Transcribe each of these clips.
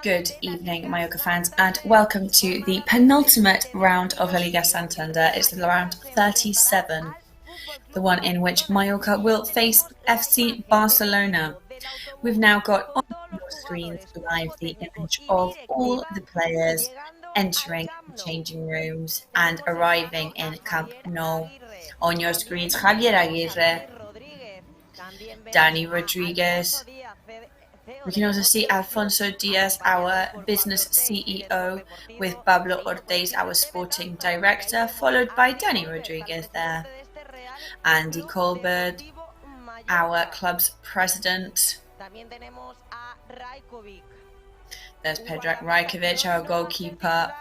Good evening, Mallorca fans, and welcome to the penultimate round of La Liga Santander. It's the round 37, the one in which Mallorca will face FC Barcelona. We've now got on your screens live the image of all the players entering the changing rooms and arriving in Camp Nou. On your screens, Javier Aguirre, Dani Rodriguez. We can also see Alfonso Diaz, our business CEO, with Pablo Ortiz, our sporting director, followed by Dani Rodriguez there. Andy Colbert, our club's president. There's Predrag Rajkovic, our goalkeeper,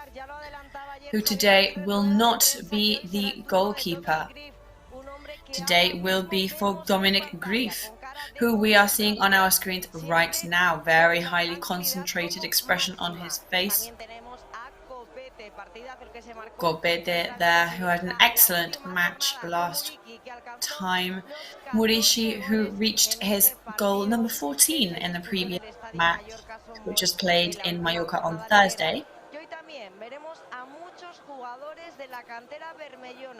who today will not be the goalkeeper. Today will be for Dominic Grief, who we are seeing on our screens right now. Very highly concentrated expression on his face. Scorbete there, who had an excellent match last time. Murici, who reached his goal number 14 in the previous match, which was played in Mallorca on Thursday.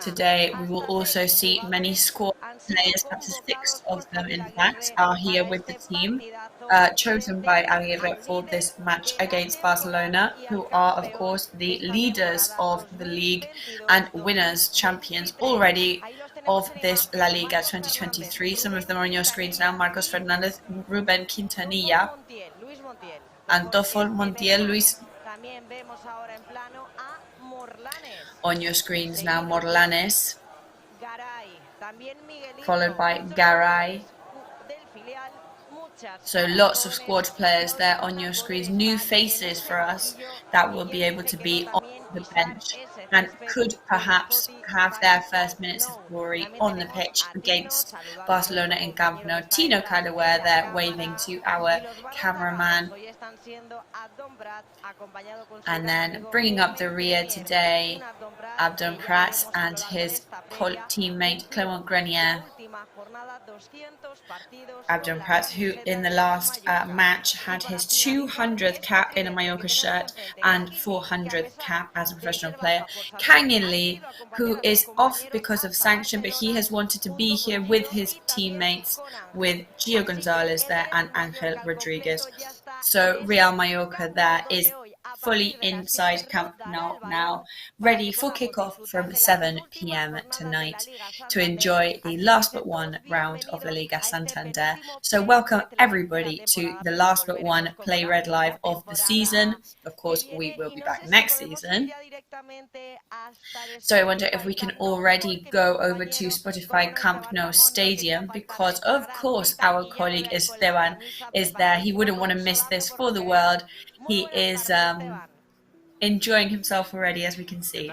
Today we will also see many squad players, up to 6 of them in fact, are here with the team, chosen by Aguirre for this match against Barcelona, who are of course the leaders of the league and winners, champions already of this La Liga 2023. Some of them are on your screens now: Marcos Fernandez, Ruben Quintanilla, Antofol Montiel, Luis. On your screens now, Morlanes, followed by Garay. So lots of squad players there on your screens, new faces for us that will be able to be on the bench and could perhaps have their first minutes of glory on the pitch against Barcelona in Camp Nou. Tino Cadawer there waving to our cameraman. And then bringing up the rear today, Abdon Prats and his teammate Clement Grenier. Abdon Prats, who in the last match had his 200th cap in a Mallorca shirt and 400th cap as a professional player. Kanyan Lee, who is off because of sanction, but he has wanted to be here with his teammates, with Gio Gonzalez there and Angel Rodriguez. So Real Mallorca there is fully inside Camp Nou now, ready for kickoff from 7 p.m. tonight to enjoy the last but one round of La Liga Santander. So welcome everybody to the last but one Play Red Live of the season. Of course, we will be back next season. So I wonder if we can already go over to Spotify Camp Nou Stadium, because of course our colleague Esteban is there. He wouldn't want to miss this for the world. He is enjoying himself already, as we can see.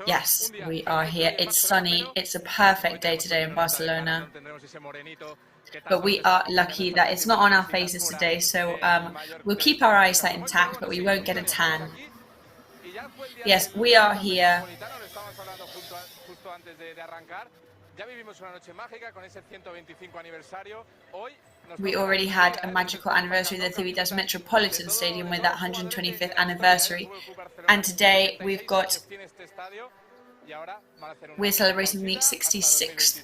Yes, we are here. It's sunny. It's a perfect day today in Barcelona. But we are lucky that it's not on our faces today, so we'll keep our eyesight intact, but we won't get a tan. Yes, we are here. We already had a magical anniversary in the Civitas Metropolitan Stadium with that 125th anniversary, and today we're celebrating the 66th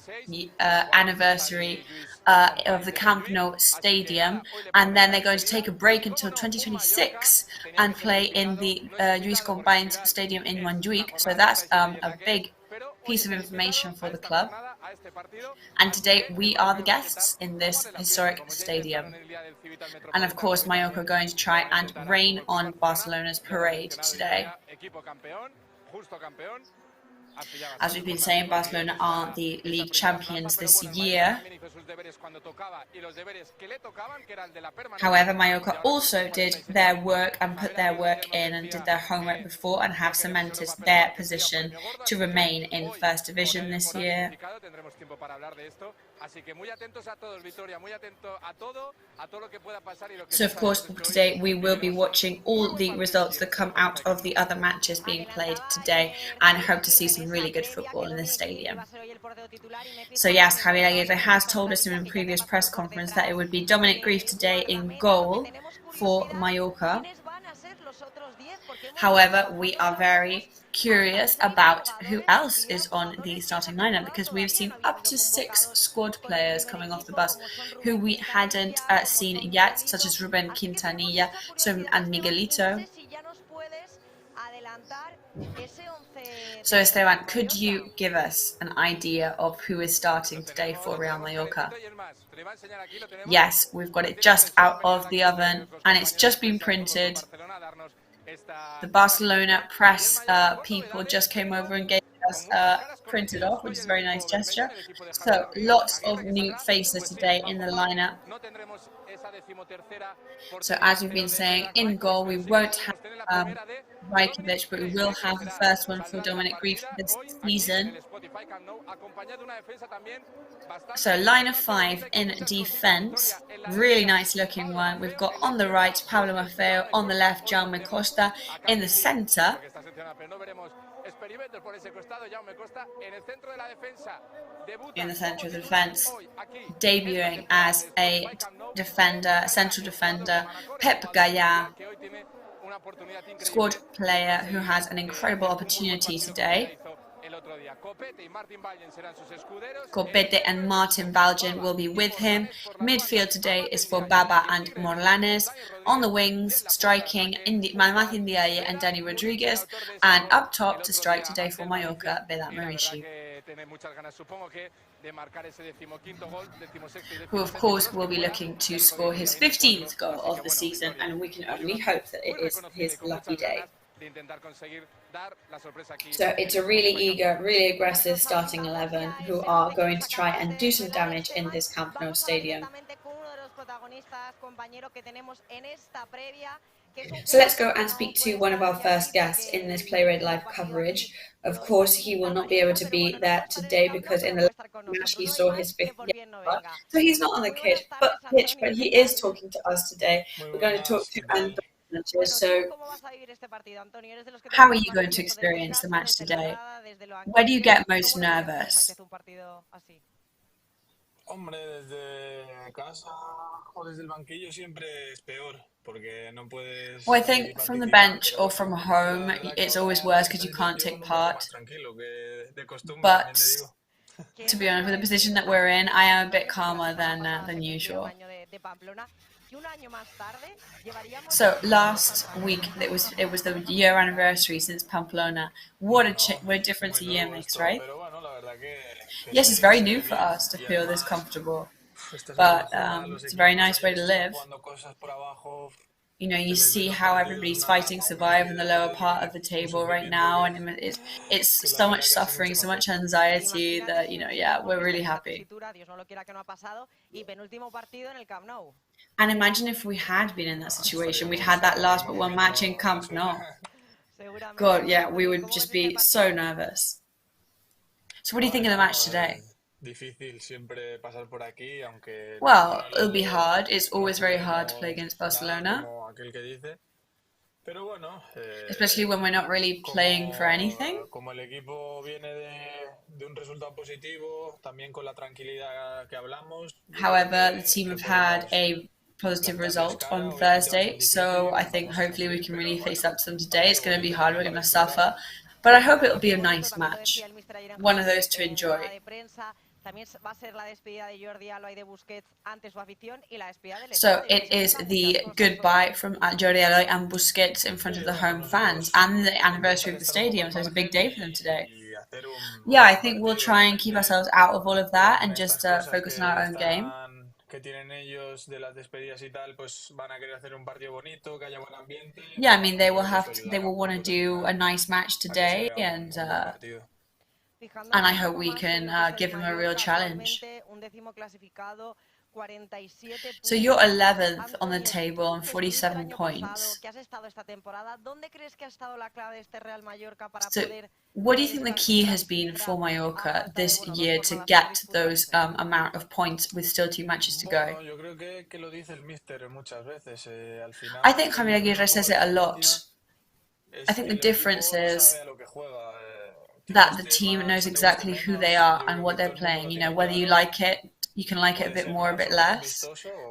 anniversary of the Camp Nou Stadium, and then they're going to take a break until 2026 and play in the Lluís Companys Stadium in Montjuïc. So that's a big piece of information for the club. And today we are the guests in this historic stadium. And of course, Mallorca are going to try and rain on Barcelona's parade today. As we've been saying, Barcelona are the league champions this year. However, Mallorca also did their work and put their work in and did their homework before and have cemented their position to remain in First Division this year. So of course today we will be watching all the results that come out of the other matches being played today and hope to see some really good football in this stadium. So yes, Javier Aguirre has told us in a previous press conference that it would be Dominic Grief today in goal for Mallorca. However, we are very curious about who else is on the starting lineup because we've seen up to 6 squad players coming off the bus who we hadn't seen yet, such as Ruben Quintanilla and Miguelito. So Esteban, could you give us an idea of who is starting today for Real Mallorca? Yes, we've got it just out of the oven and it's just been printed. The Barcelona press people just came over and gave us printed off, which is a very nice gesture. So lots of new faces today in the lineup. So as we've been saying, in goal we won't have Rajkovic, but we will have the first one for Dominic Grief this season. So line of 5 in defence, really nice looking one. We've got on the right Pablo Maffeo, on the left Jaume Costa, in the centre of the defence, debuting as a defender, a central defender, Pep Gallá, squad player who has an incredible opportunity today. Copete and Martin Valgen will be with him. Midfield today is for Baba and Morlanes. On the wings, striking Mamat Ndiaye and Dani Rodriguez. And up top to strike today for Mallorca, Vedat Marici, who of course will be looking to score his 15th goal of the season, and we can only hope that it is his lucky day. So it's a really eager, really aggressive starting 11 who are going to try and do some damage in this Camp Nou stadium. So let's go and speak to one of our first guests in this Play Red Live coverage. Of course, he will not be able to be there today because in the last match he saw his 5th yellow, so he's not on the pitch, but he is talking to us today. We're going to talk to him. So, how are you going to experience the match today? Where do you get most nervous? Hombre, desde casa o desde el banquillo siempre es peor, porque no puedes. Well, I think from the bench or from home, it's always worse because you can't take part. But to be honest, with the position that we're in, I am a bit calmer than usual. So last week it was the year anniversary since Pamplona. What a difference a year makes, right? Yes, it's very new for us to feel this comfortable, but it's a very nice way to live. You know, you see how everybody's fighting survive in the lower part of the table right now, and it's so much suffering, so much anxiety that, you know, yeah, we're really happy. And imagine if we had been in that situation, we'd had that last but one match in Camp Nou. God, yeah, we would just be so nervous. So what do you think of the match today? Well, it'll be hard. It's always very hard to play against Barcelona, especially when we're not really playing for anything. However, the team have had a positive result on Thursday, so I think hopefully we can really face up to them today. It's going to be hard, we're going to suffer, but I hope it'll be a nice match, one of those to enjoy. So it is the goodbye from Jordi Alba and Busquets in front of the home fans and the anniversary of the stadium, so it's a big day for them today. Yeah, I think we'll try and keep ourselves out of all of that and just focus on our own game. Yeah, I mean, they will want to do a nice match today, and I hope we can give them a real challenge. So you're 11th on the table on 47 points. So what do you think the key has been for Mallorca this year to get those amount of points with still 2 matches to go? I think Javier Aguirre says it a lot. I think the difference is that the team knows exactly who they are and what they're playing. You know, whether you like it, you can like it a bit more, a bit less.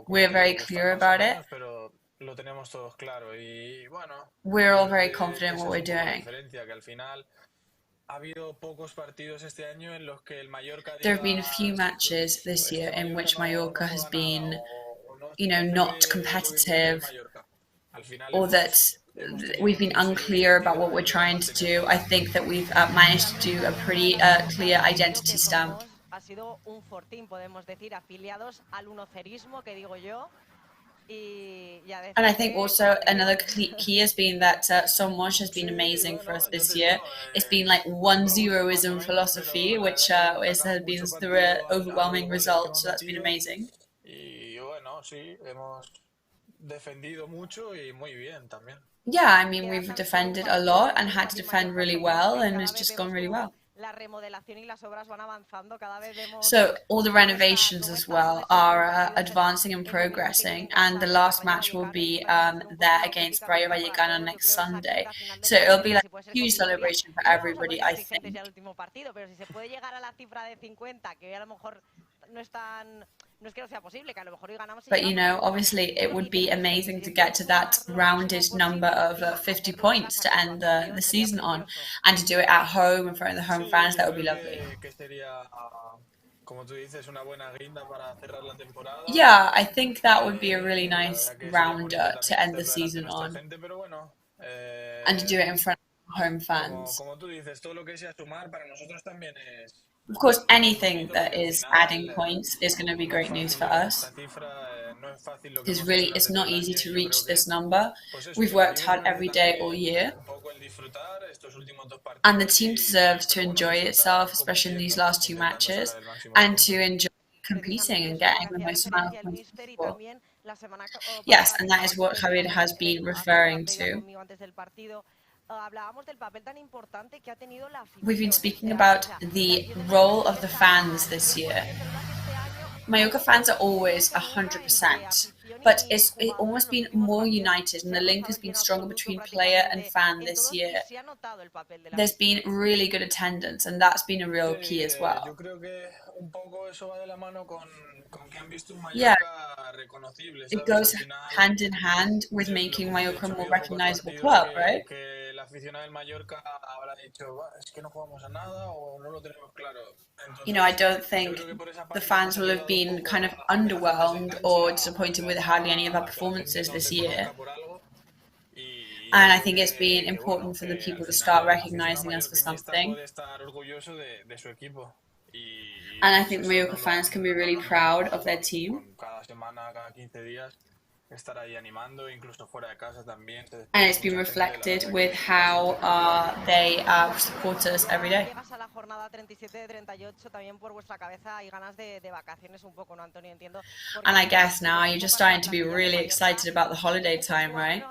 We're very clear about it. We're all very confident in what we're doing. There have been a few matches this year in which Mallorca has been, you know, not competitive, or that we've been unclear about what we're trying to do. I think that we've managed to do a pretty clear identity stamp. And I think also another key has been that Somos has been amazing for us this year. It's been like 1-0ism philosophy, which has been the overwhelming result, so that's been amazing. Yeah, I mean, we've defended a lot and had to defend really well, and it's just gone really well. So all the renovations as well are advancing and progressing, and the last match will be there against Rayo Vallecano next Sunday. So it'll be like a huge celebration for everybody, I think. But you know, obviously it would be amazing to get to that rounded number of 50 points to end the season on, and to do it at home in front of the home fans. That would be lovely. Yeah, I think that would be a really nice rounder to end the season on, and to do it in front of home fans. Of course, anything that is adding points is going to be great news for us. It's not easy to reach this number. We've worked hard every day all year, and the team deserves to enjoy itself, especially in these last 2 matches, and to enjoy competing and getting the most amount of points possible. Yes, and that is what Javier has been referring to. We've been speaking about the role of the fans this year. Mallorca fans are always 100%, but it's almost been more united, and the link has been stronger between player and fan this year. There's been really good attendance, and that's been a real key as well. Yeah, it goes hand in hand with making Mallorca a more recognizable club, right? You know, I don't think the fans will have been kind of underwhelmed or disappointed with hardly any of our performances this year. And I think it's been important for the people to start recognizing us for something. And I think Mallorca fans can be really proud of their team. And it's been reflected with how they support us every day. And I guess now you're just starting to be really excited about the holiday time, right?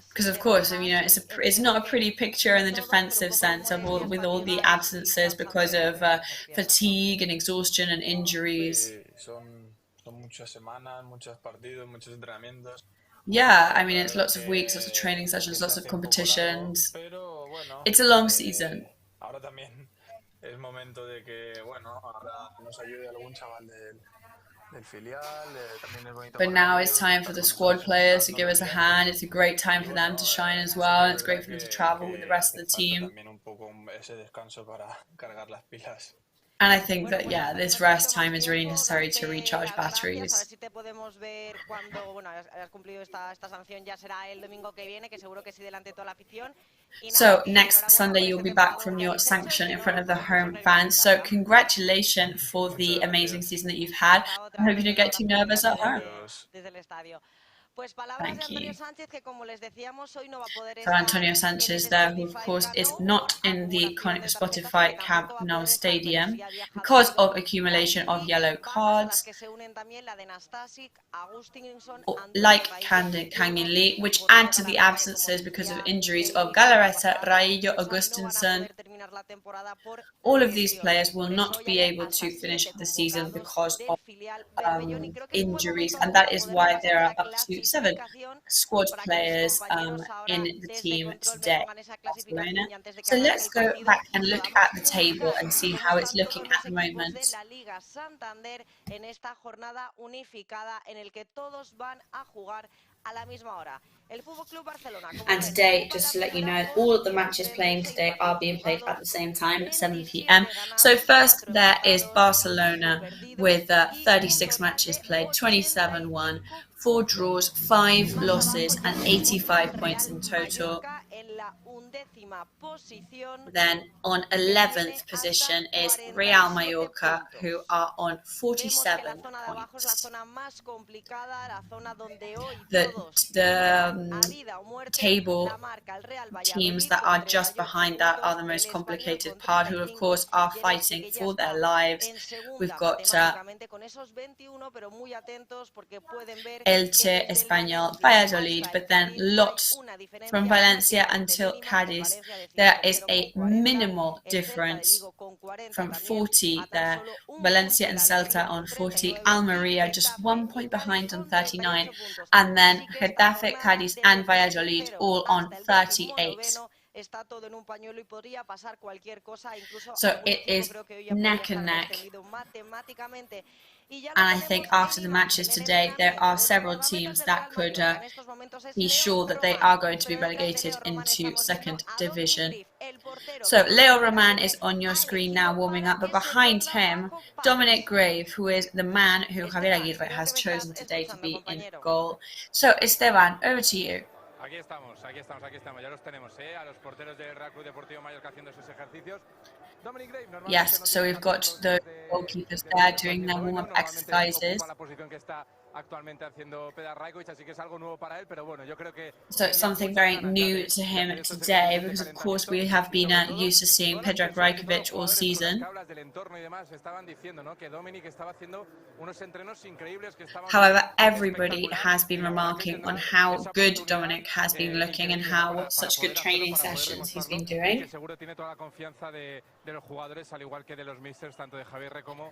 Because of course, you know, it's not a pretty picture in the defensive sense of with all the absences because of fatigue and exhaustion and injuries. Yeah, I mean, it's lots of weeks, lots of training sessions, lots of competitions. It's a long season. But now it's time for the squad players to give us a hand. It's a great time for them to shine as well. It's great for them to travel with the rest of the team. And I think that, yeah, this rest time is really necessary to recharge batteries. So next Sunday you'll be back from your sanction in front of the home fans. So congratulations for the amazing season that you've had. I hope you don't get too nervous at home. Thank you. So Antonio Sanchez there, who of course is not in the Spotify Camp Nou stadium because of accumulation of yellow cards, like Kangin Lee, which add to the absences because of injuries of Galarreta, Raillo, Augustinsson. All of these players will not be able to finish the season because of injuries, and that is why there are up to 7 squad players in the team today, Barcelona. So let's go back and look at the table and see how it's looking at the moment. And today, just to let you know, all of the matches playing today are being played at the same time at 7 p.m. So first there is Barcelona with 36 matches played, 27 won, 4 draws, 5 losses and 85 points in total. Then on 11th position is Real Mallorca, who are on 47 points. The table teams that are just behind that are the most complicated part, who of course are fighting for their lives. We've got Elche, Español, Valladolid, but then lots from Valencia until Cadiz. There is a minimal difference from 40 there. Valencia and Celta on 40, Almería just 1 point behind on 39, and then Getafe, Cadiz and Valladolid all on 38. So it is neck and neck. And I think after the matches today, there are several teams that could be sure that they are going to be relegated into second division. So Leo Roman is on your screen now warming up, but behind him, Dominic Grave, who is the man who Javier Aguirre has chosen today to be in goal. So Esteban, over to you. Aquí estamos, ya los tenemos, a los porteros del Real Club Deportivo Mallorca haciendo sus ejercicios. Yes, so we've got the goalkeepers there doing their warm-up exercises. So it's something very new to him today, because of course we have been used to seeing Predrag Rajkovic all season. However, everybody has been remarking on how good Dominic has been looking and how such good training sessions he's been doing.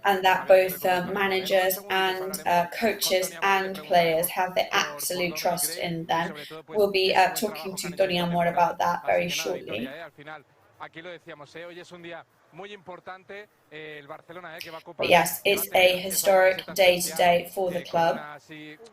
And that both managers and coaches and players have the absolute trust in them. We'll be talking to Tony Amor about that very shortly. But yes, it's a historic day today for the club.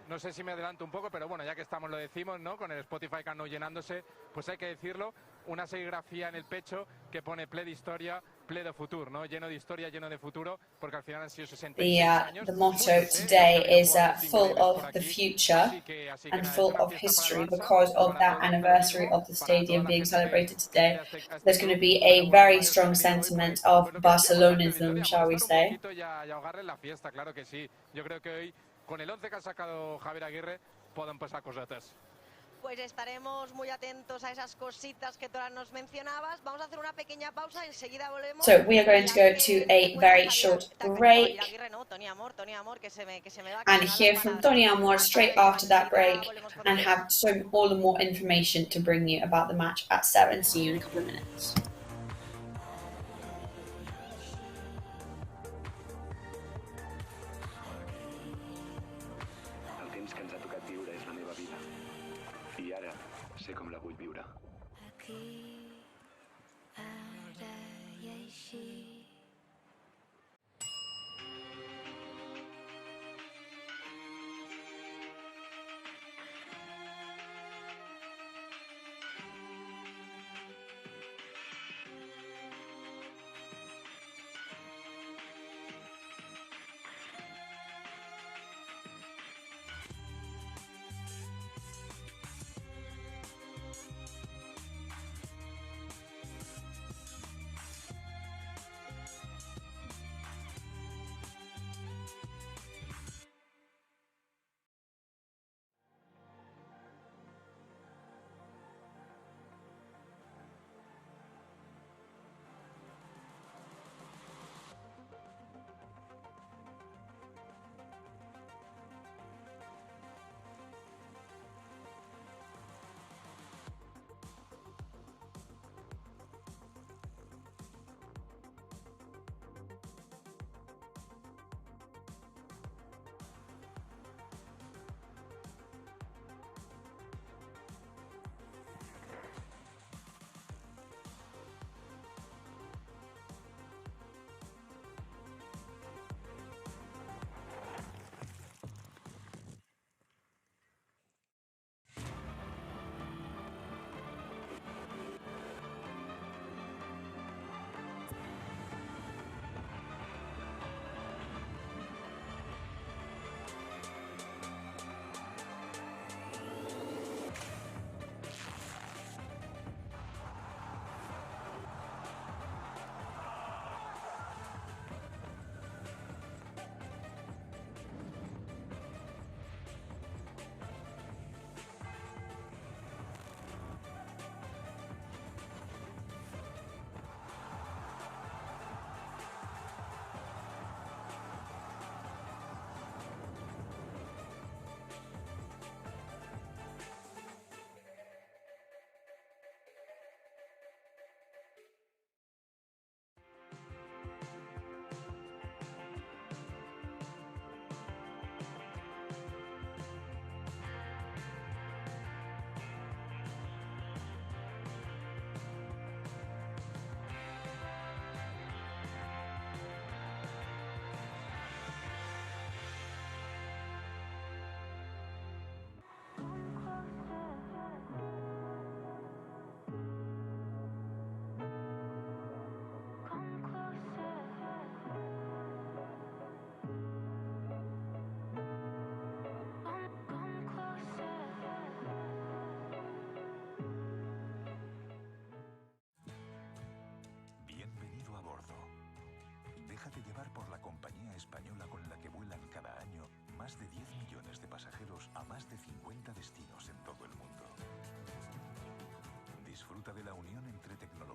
No sé si me adelanto un poco, pero bueno, ya que estamos lo decimos, ¿no? Con el Spotify Camp Nou llenándose, pues hay que decirlo, una serigrafía en el pecho que pone ple de historia, ple de futuro, ¿no? Lleno de historia, lleno de futuro, porque al final han sido 66 años. The motto today is full of the future and full of history because of that anniversary of the stadium being celebrated today. There's going to be a very strong sentiment of Barcelonism, shall we say. Con el 11 que ha sacado Javier Aguirre, pueden pasar cosetas. Pues estaremos muy atentos a esas cositas que tú nos mencionabas. Vamos a hacer una pequeña pausa, enseguida volvemos. So we are going to go to a very short break and hear from Tony Amor straight after that break and have all the more information to bring you about the match at 7. See you in a couple of minutes. Sé com la vull viure. Aquí, ara i així.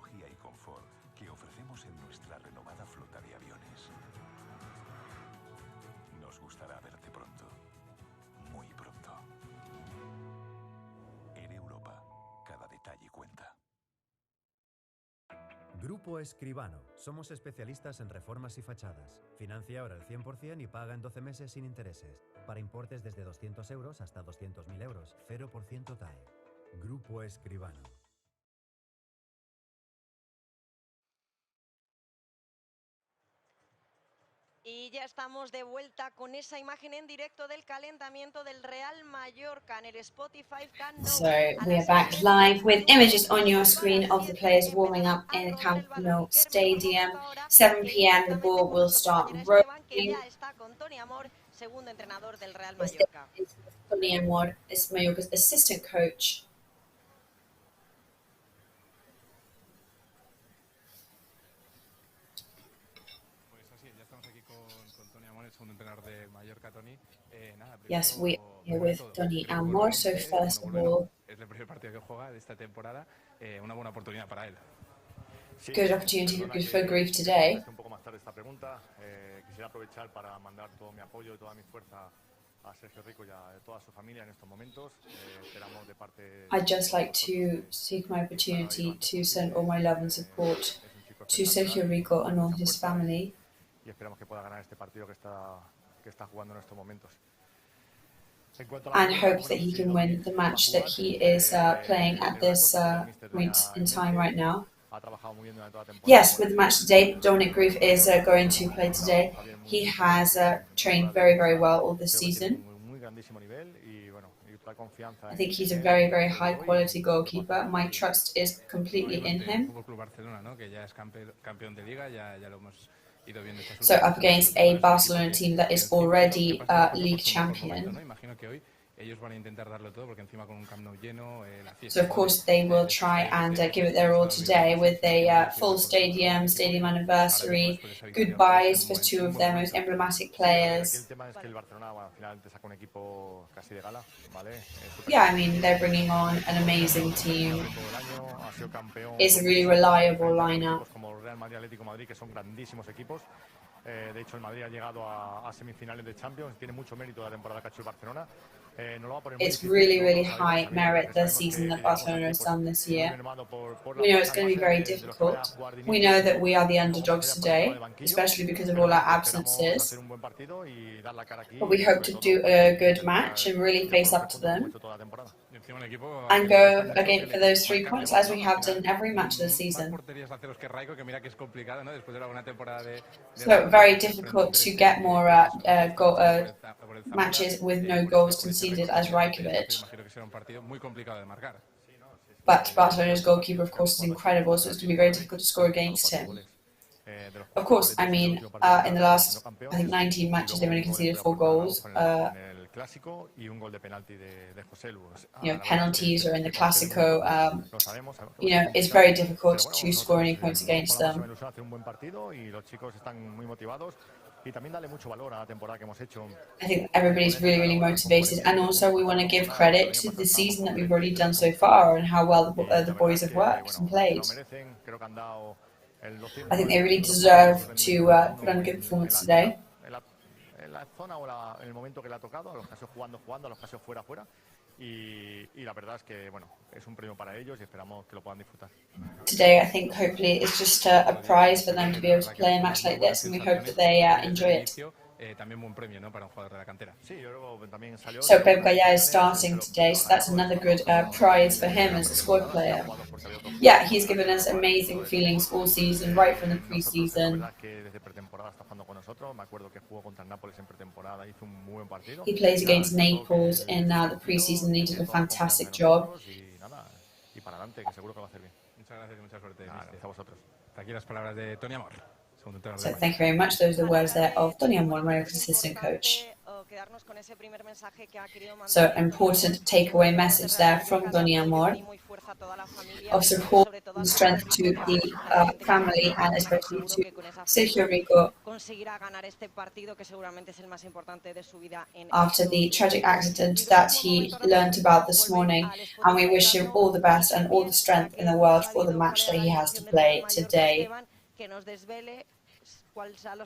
tecnología y confort que ofrecemos en nuestra renovada flota de aviones. Nos gustará verte pronto, muy pronto. En Europa, cada detalle cuenta. Grupo Escribano. Somos especialistas en reformas y fachadas. Financia ahora el 100% y paga en 12 meses sin intereses. Para importes desde 200 euros hasta 200.000 euros. 0% TAE. Grupo Escribano. Y ya estamos de vuelta con esa imagen en directo del calentamiento del Real Mallorca en el Spotify canal. So we are back live with images on your screen of the players warming up in the Camp Nou Stadium. 7 p.m. the ball will start rolling. Está con Tony Amor, segundo entrenador del Real This Mallorca. is Tony Amor, is Mallorca's assistant coach. Yes, we are here with Tony Amor. So first of all, es el primer partido que juega de esta temporada, una buena oportunidad para él. good opportunity, good for grief today. Un poco más tarde esta pregunta, quisiera aprovechar para mandar todo mi apoyo y toda mi fuerza a Sergio Rico y a toda su familia en estos momentos. Esperamos de parte. I'd just like to take my opportunity to send all my love and support to Sergio Rico and all his family. Y esperamos que pueda ganar este partido que está jugando en estos momentos. And hope that he can win the match that he is playing at this point in time right now. Yes, with the match today, Dominic Grief is going to play today. He has trained very, very well all this season. I think he's a very, very high quality goalkeeper. My trust is completely in him. So up against a Barcelona team that is already league champion. So of course they will try and give it their all today with a full stadium anniversary, goodbyes for two of their most emblematic players. Yeah, I mean, they're bringing on an amazing team. It's a really reliable lineup. De hecho, el Madrid ha llegado a semifinales de Champions. Tiene mucho mérito la temporada que ha hecho el Barcelona. It's really, really high merit the season that Barcelona has done this year. We know it's going to be very difficult. We know that we are the underdogs today, especially because of all our absences. But we hope to do a good match and really face up to them and go again for those 3 points as we have done every match this season. So very difficult to get more matches with no goals conceded as Rajkovic. But Barcelona's goalkeeper, of course, is incredible, so it's going to be very difficult to score against him. Of course, I mean, in the last, I think, 19 matches, they've only conceded 4 goals. Penalties are in the Clásico. It's very difficult to score any points against them. I think everybody's really, really motivated, and also we want to give credit to the season that we've already done so far and how well the boys have worked and played. I think they really deserve to put on a good performance today. La zona o en el momento que le ha tocado, a los que ha sido jugando, a los que ha sido fuera. Y la verdad es que, bueno, es un premio para ellos y esperamos que lo puedan disfrutar. Today, I think, hopefully, it's just a prize for them to be able to play a match like this, and we hope that they enjoy it. So Pep Gaya is starting today, so that's another good prize for him as a squad player. Yeah, he's given us amazing feelings all season, right from the pre-season. He plays against Naples in the pre-season and he did a fantastic job. So thank you very much. Those are the words there of Tony Amor, my assistant coach. So important takeaway message there from Doni Amor of support and strength to the family and especially to Sergio Rico after the tragic accident that he learned about this morning, and we wish him all the best and all the strength in the world for the match that he has to play today.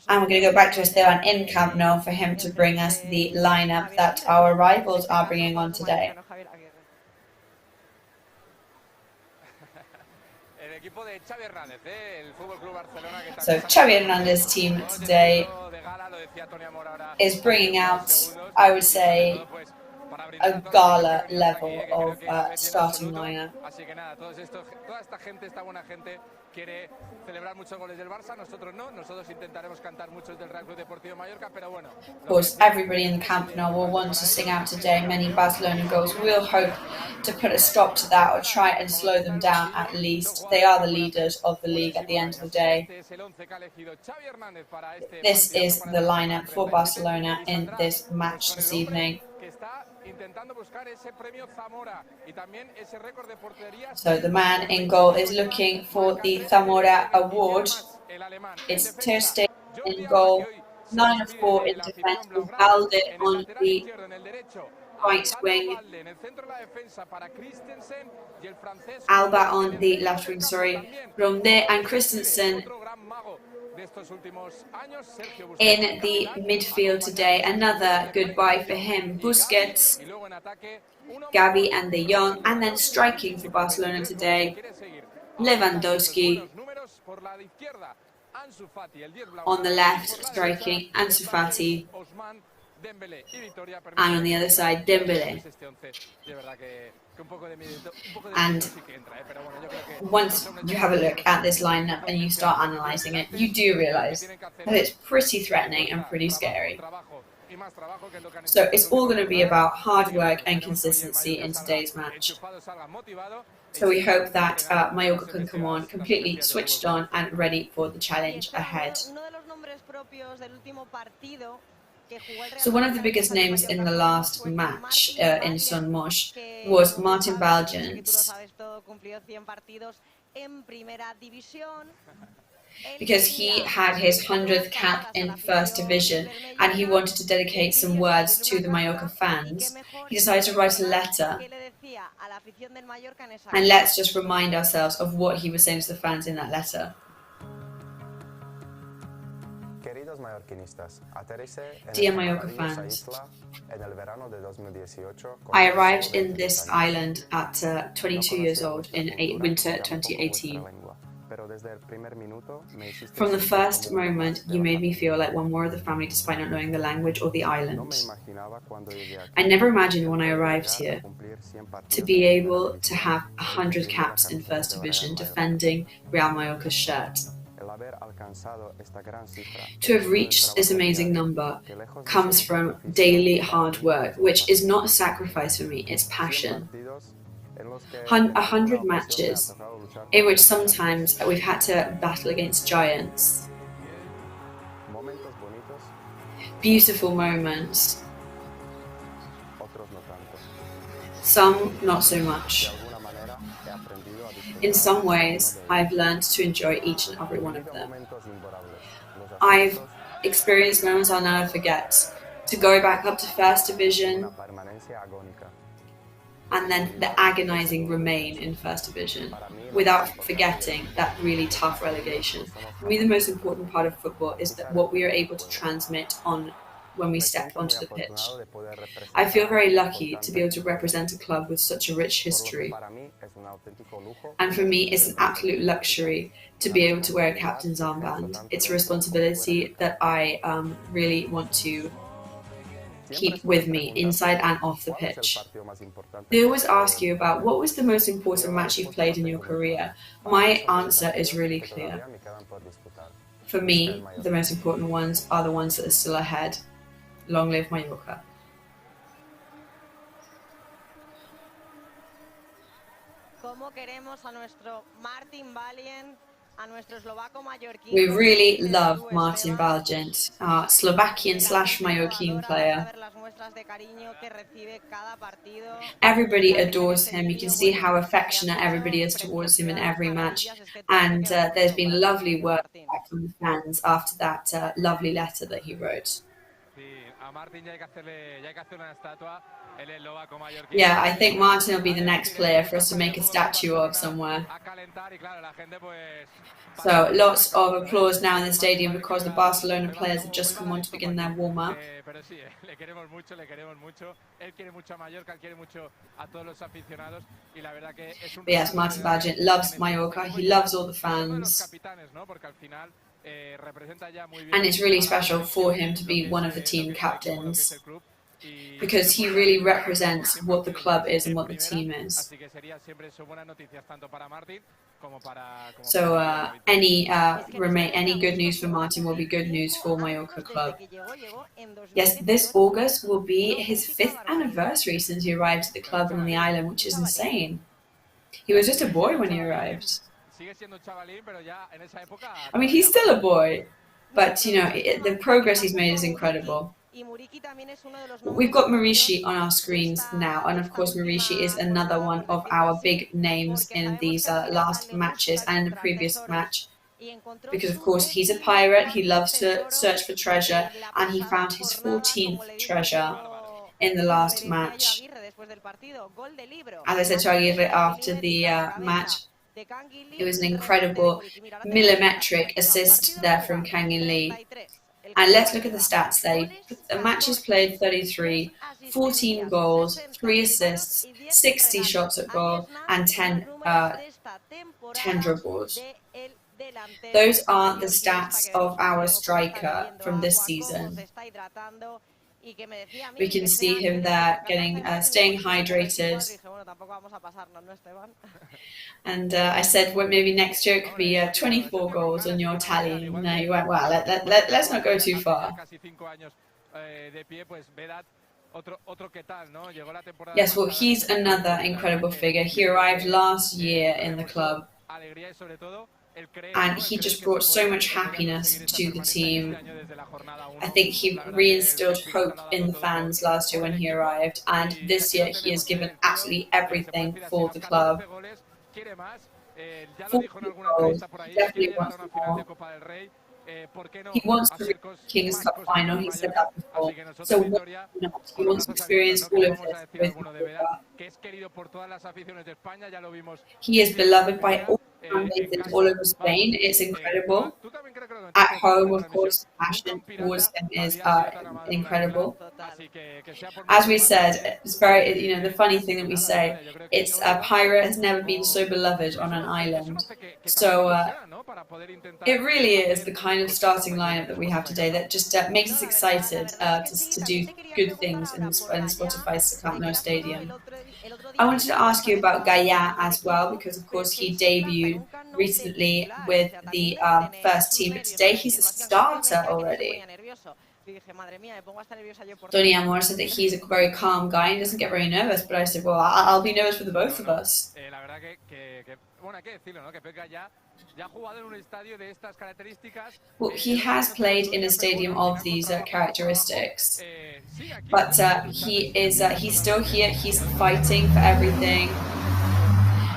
And we're going to go back to Esteban in Camp Nou for him to bring us the lineup that our rivals are bringing on today. So Xavi Hernandez's team today is bringing out, I would say, a gala level of starting lineup. Of course, everybody in the Camp Nou will want to sing out today many Barcelona goals. We'll hope to put a stop to that or try and slow them down at least. They are the leaders of the league at the end of the day. This is the lineup for Barcelona in this match this evening. So the man in goal is looking for the Zamora award. It's Ter Stegen in goal, 9 of 4 in defence, with Valde on the right wing, Alba on the left wing, Ronde and Christensen in the midfield today. Another goodbye for him. Busquets, Gavi and De Jong, and then striking for Barcelona today, Lewandowski. On the left, striking Ansu Fati, and on the other side, Dembele. And once you have a look at this lineup and you start analysing it, you do realise that it's pretty threatening and pretty scary. So it's all going to be about hard work and consistency in today's match. So we hope that Mallorca can come on completely switched on and ready for the challenge ahead. So one of the biggest names in the last match in Son Moix was Martin Balgent, because he had his 100th cap in First Division and he wanted to dedicate some words to the Mallorca fans. He decided to write a letter, and let's just remind ourselves of what he was saying to the fans in that letter. Dear Mallorca fans, I arrived in this island at 22 years old in winter 2018. From the first moment, you made me feel like one more of the family despite not knowing the language or the island. I never imagined when I arrived here to be able to have 100 caps in First Division defending Real Mallorca's shirt. To have reached this amazing number comes from daily hard work, which is not a sacrifice for me, it's passion. 100 matches in which sometimes we've had to battle against giants. Beautiful moments. Some not so much. In some ways, I've learned to enjoy each and every one of them. I've experienced moments I'll never forget. To go back up to First Division, and then the agonising remain in First Division, without forgetting that really tough relegation. For me, the most important part of football is that what we are able to transmit on when we step onto the pitch. I feel very lucky to be able to represent a club with such a rich history. And for me, it's an absolute luxury to be able to wear a captain's armband. It's a responsibility that I really want to keep with me inside and off the pitch. They always ask you about what was the most important match you've played in your career. My answer is really clear. For me, the most important ones are the ones that are still ahead. Long live Mallorca. Cómo queremos a nuestro Martin Balgent, We really love Martin Balgint, our Slovakian/Mallorquin player. Everybody adores him. You can see how affectionate everybody is towards him in every match. And there's been lovely work back from the fans after that lovely letter that he wrote. Yeah, I think Martin will be the next player for us to make a statue of somewhere. So lots of applause now in the stadium because the Barcelona players have just come on to begin their warm-up. But yes, Martin Balgint loves Mallorca, he loves all the fans. And it's really special for him to be one of the team captains, because he really represents what the club is and what the team is. So any good news for Martin will be good news for Mallorca club. Yes, this August will be his 5th anniversary since he arrived at the club and on the island, which is insane. He was just a boy when he arrived. I mean, he's still a boy, but you know, the progress he's made is incredible. We've got Marici on our screens now, and of course Marici is another one of our big names in these last matches and in the previous match, because of course he's a pirate, he loves to search for treasure, and he found his 14th treasure in the last match. As I said to Aguirre after the match, it was an incredible millimetric assist there from Kang In Lee. And let's look at the stats there. The matches played 33, 14 goals, 3 assists, 60 shots at goal, and 10 dribbles. Those are the stats of our striker from this season. We can see him there staying hydrated. And I said, well, maybe next year it could be 24 goals on your tally. And you went, well, let's not go too far. Yes, well, he's another incredible figure. He arrived last year in the club, and he just brought so much happiness to the team. I think he reinstilled hope in the fans last year when he arrived, and this year he has given absolutely everything for the club. 40 goals, he definitely wants more. He wants to reach the King's Cup final, he said that before. So why not? He wants to experience all of this with Mallorca. He is beloved by all fan bases all over Spain. It's incredible. At home, of course, the passion towards him is incredible. As we said, it's very, you know, the funny thing that we say, it's a pirate has never been so beloved on an island. So it really is the kind of starting lineup that we have today that just makes us excited to do good things in the Spotify Camp Nou Stadium. I wanted to ask you about Gaia as well, because of course he debuted recently with the first team, but today he's a starter already. Tony Amor said that he's a very calm guy and doesn't get very nervous, but I said, well, I'll be nervous for the both of us. Well, he has played in a stadium of these characteristics, but he's still here, he's fighting for everything,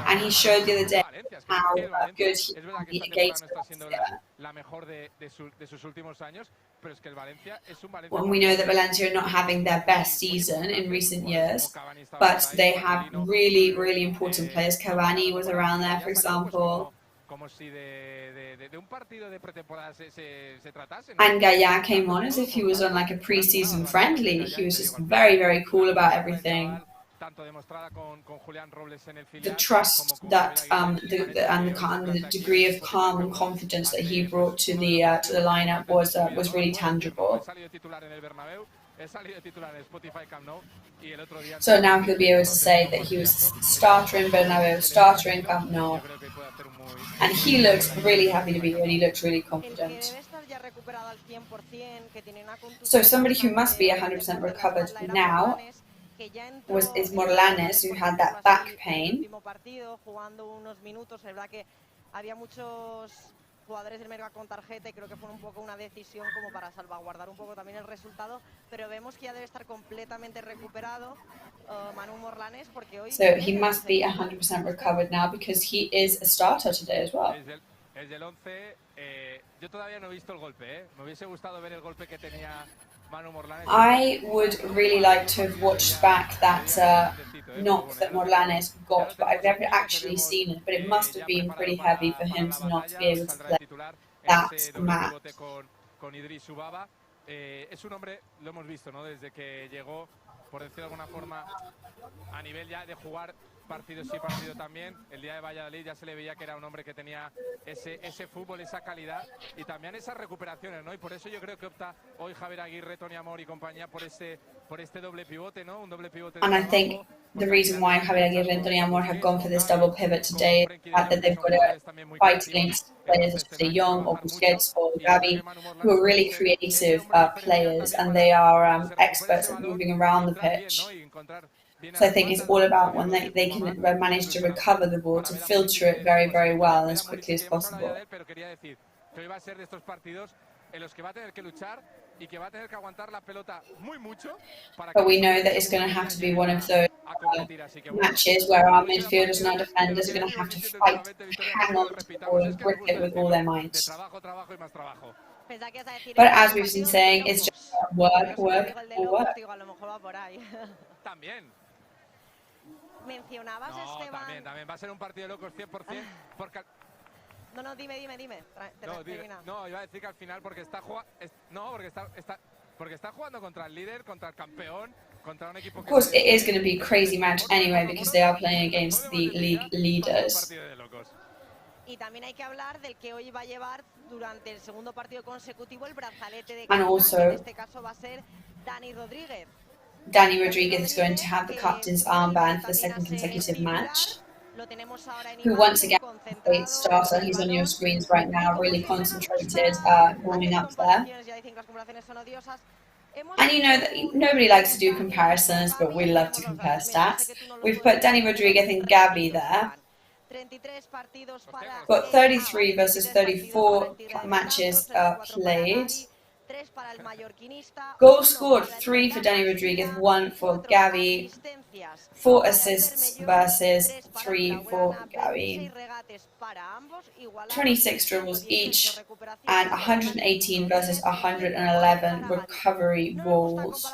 and he showed the other day how good he can be against Valencia. Well, we know that Valencia are not having their best season in recent years, but they have really, really important players. Cavani was around there, for example. And Gaia came on as if he was on like a pre-season friendly. He was just very, very cool about everything. The trust that and the degree of calm and confidence that he brought to the lineup was really tangible. So now he'll be able to say that he was starter in Bernabeu, starter in Camp Nou, and he looks really happy to be here and he looks really confident. So somebody who must be 100% recovered now is Morlanes, who had that back pain. había muchos jugadores del Mallorca con tarjeta y creo que fue un poco una decisión como para salvaguardar un poco también el resultado, pero vemos que ya debe estar completamente recuperado Manu Morlanes porque hoy... So he must be 100% recovered now because he is a starter today as well. Es del 11, yo todavía no he visto el golpe, me hubiese gustado ver el golpe que tenía Manu Morlanes. I would really like to have watched back that knock that Morlanes got, but I've never actually seen it, but it must have been pretty heavy for him to not be able to play that match. Con Idris Subaba, es un hombre, lo hemos visto, ¿no? Desde que llegó, por decirlo de alguna forma, a nivel ya de jugar partido sí, partido también. El día de Valladolid ya se le veía que era un hombre que tenía ese fútbol, esa calidad y también esas recuperaciones, ¿no? Y por eso yo creo que opta hoy Javier Aguirre, Tony Amor y compañía por este doble pivote, ¿no? Un doble pivote. And I think the reason why Javier Aguirre and Tony Amor have gone for this double pivot today is the fact that they've got to fight against players such as Young or Busquets or Gavi, who are really creative players, and they are experts at moving around the pitch. So I think it's all about when they can manage to recover the ball, to filter it very, very well and as quickly as possible. But we know that it's going to have to be one of those matches where our midfielders and our defenders are going to have to fight, hang on to the ball and grip it with all their might. But as we've been saying, it's just work. Mencionabas, Esteban... También va a ser un partido de locos 100%. Porque... No, dime. No, iba a decir que al final porque está jugando contra el líder, contra el campeón, contra un equipo. Of course, it is going to be a crazy match anyway because they are playing against the league leaders. Y también hay que hablar del que hoy va a llevar durante el segundo partido consecutivo el brazalete de And capitán, also, que en este caso va a ser Dani Rodríguez. Danny Rodriguez is going to have the captain's armband for the second consecutive match. Who once again is a great starter. He's on your screens right now, really concentrated, warming up there. And you know that nobody likes to do comparisons, but we love to compare stats. We've put Danny Rodriguez and Gavi there. Got 33 versus 34 matches played. Goals scored, 3 for Dani Rodriguez, 1 for Gavi, 4 assists versus 3 for Gavi, 26 dribbles each, and 118 versus 111 recovery balls.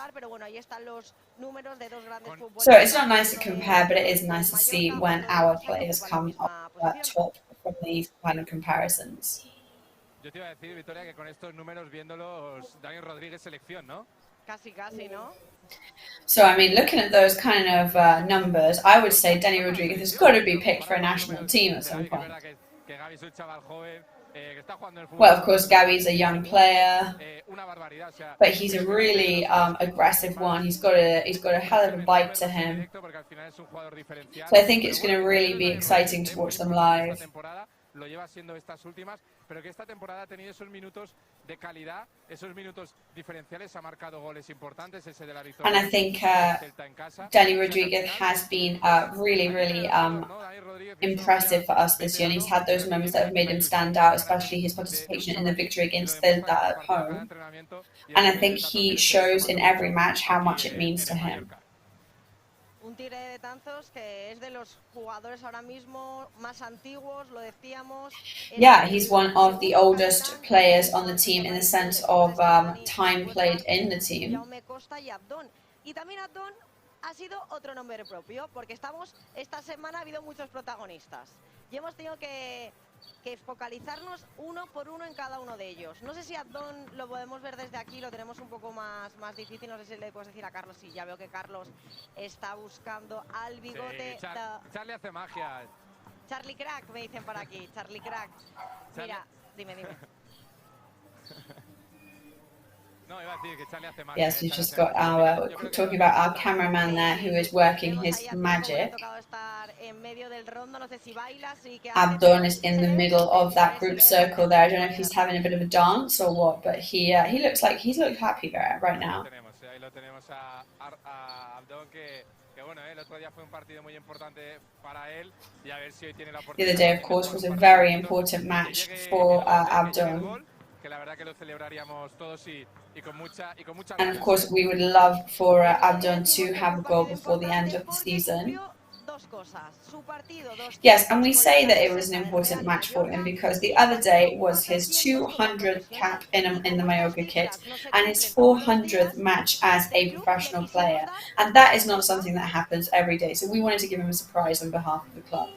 So it's not nice to compare, but it is nice to see when our players come up top from these kind of comparisons. Yo te iba a decir, Victoria, que con estos números viéndolos, Dani Rodríguez selección, ¿no? Casi, ¿no? So, I mean, looking at those kind of numbers, I would say Dani Rodriguez has got to be picked for a national team at some point. Well, of course, Gavi's a young player, but he's a really aggressive one. He's got a hell of a bite to him. So I think it's going to really be exciting to watch them live. Lo lleva siendo estas últimas, pero que esta temporada ha tenido esos minutos de calidad, esos minutos diferenciales, ha marcado goles importantes, ese de la victoria. And I think Dani Rodriguez has been really impressive for us this year, and he's had those moments that have made him stand out, especially his participation in the victory against Celta at home. And I think he shows in every match how much it means to him. Un tigre de tantos que es de los jugadores ahora mismo más antiguos, lo decíamos. Yeah, he's one of the oldest players on the team in the sense of time played in the team. Y también Abdón ha sido otro nombre propio, porque esta semana ha habido muchos protagonistas y hemos tenido que focalizarnos uno por uno en cada uno de ellos. No sé si Abdón lo podemos ver desde aquí, lo tenemos un poco más difícil, no sé si le puedes decir a Carlos, sí, ya veo que Carlos está buscando al bigote. Sí, Charlie hace magia. Charlie Crack, me dicen por aquí, Charlie Crack. Mira, dime. Yes, we've just got our, talking about our cameraman there who is working his magic. Abdon is in the middle of that group circle there. I don't know if he's having a bit of a dance or what, but he looks like he's looked happy right now. que bueno, el otro día fue un partido muy importante para él y a ver si hoy tiene la The oportunidad. other day, of course, was a very important match for Abdon. Que la verdad que lo celebraríamos todos y con mucha And of course, we would love for Abdon to have a goal before the end of the season. Yes, and we say that it was an important match for him because the other day was his 200th cap in the Mallorca kit and his 400th match as a professional player. And that is not something that happens every day. So we wanted to give him a surprise on behalf of the club.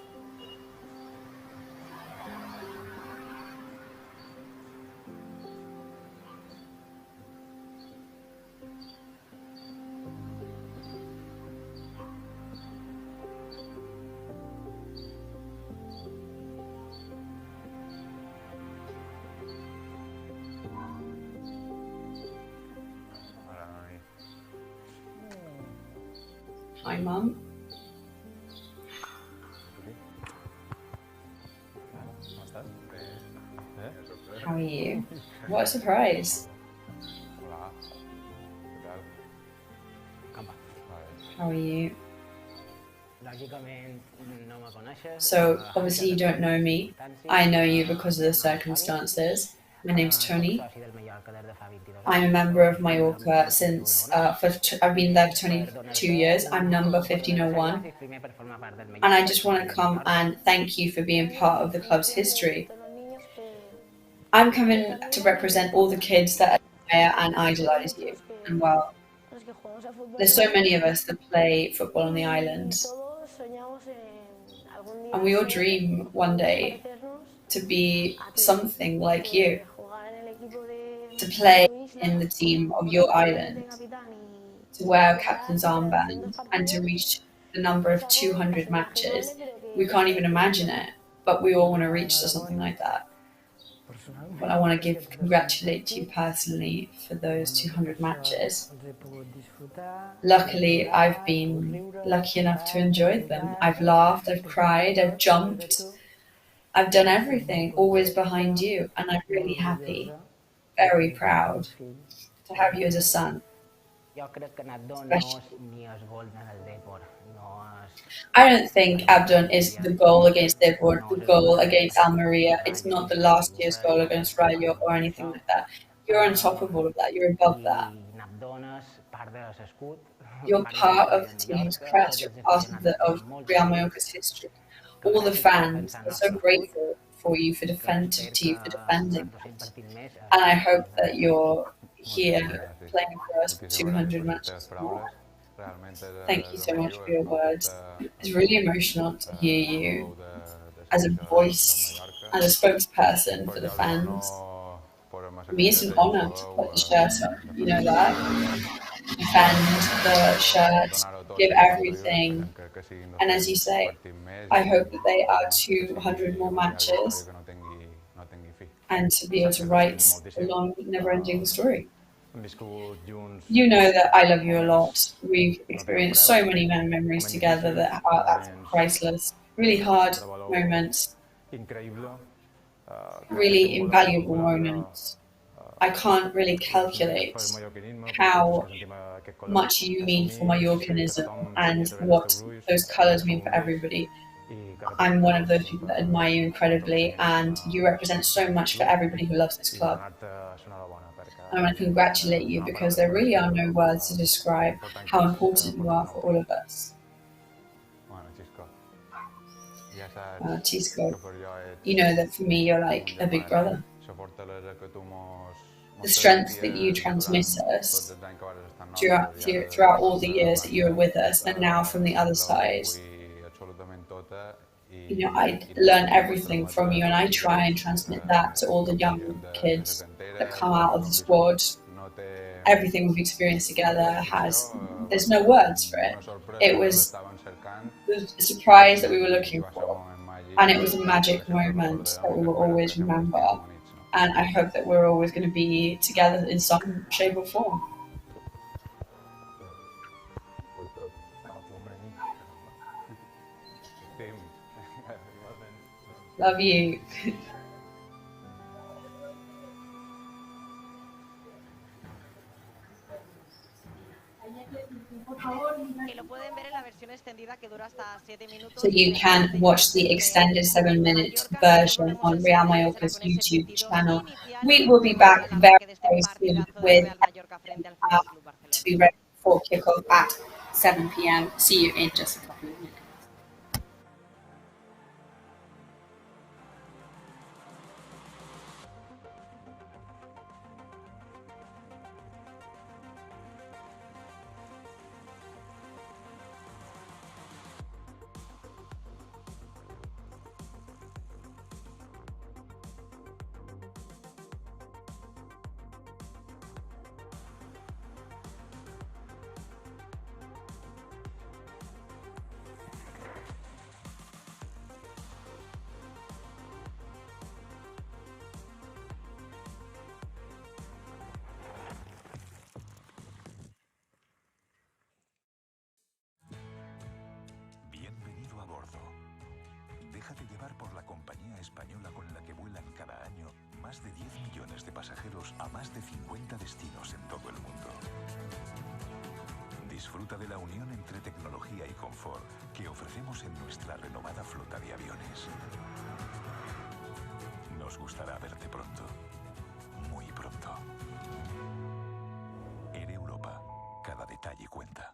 Hi, Mum. How are you? What a surprise. How are you? So, obviously you don't know me. I know you because of the circumstances. My name's Tony. I'm a member of Mallorca since, I've been there for 22 years. I'm number 1501. And I just want to come and thank you for being part of the club's history. I'm coming to represent all the kids that admire and idolise you. And well, there's so many of us that play football on the islands. And we all dream one day to be something like you. To play in the team of your island, to wear a captain's armband, and to reach the number of 200 matches. We can't even imagine it, but we all want to reach to something like that. But I want to congratulate you personally for those 200 matches. Luckily, I've been lucky enough to enjoy them. I've laughed, I've cried, I've jumped. I've done everything, always behind you, and I'm really happy. Very proud to have you as a son. I don't think Abdon is the goal against Depor, the goal against Almeria. It's not the last year's goal against Rayo or anything like that. You're on top of all of that. You're above that. You're part of the team's crest. You're part of Real Mallorca's history. All the fans are so grateful for you for defending that. And I hope that you're here playing for us for 200 matches more. Thank you so much for your words. It's really emotional to hear you as a voice, as a spokesperson for the fans. For me, it's an honour to put the shirt on, you know that. Defend the shirt, give everything. And as you say, I hope that they are 200 more matches and to be able to write a long, never-ending story. You know that I love you a lot. We've experienced so many memories together that are priceless. Really hard moments. Really invaluable moments. I can't really calculate how much you mean for Mallorcanism and what those colours mean for everybody. I'm one of those people that admire you incredibly, and you represent so much for everybody who loves this club. I want to congratulate you because there really are no words to describe how important you are for all of us. Chisco, you know that for me you're like a big brother. The strength that you transmit us throughout all the years that you were with us, and now from the other side, you know, I learn everything from you, and I try and transmit that to all the young kids that come out of the squad. Everything we've experienced together there's no words for it. It was a surprise that we were looking for, and it was a magic moment that we will always remember. And I hope that we're always going to be together in some shape or form. Love you. Que lo pueden ver en la versión extendida que dura hasta 7 minutos. So you can watch the extended 7-minute version on Real Mallorca's YouTube channel. We will be back very, very soon with to be ready for kickoff at 7 p.m. See you in just a couple of minutes. Bienvenido a bordo. Déjate llevar por la compañía española con la que vuelan cada año más de 10 millones de pasajeros a más de 50 destinos en todo el mundo. Disfruta de la unión entre tecnología y confort que ofrecemos en nuestra renovada flota de aviones. Nos gustará verte pronto, muy pronto. Air Europa, cada detalle cuenta.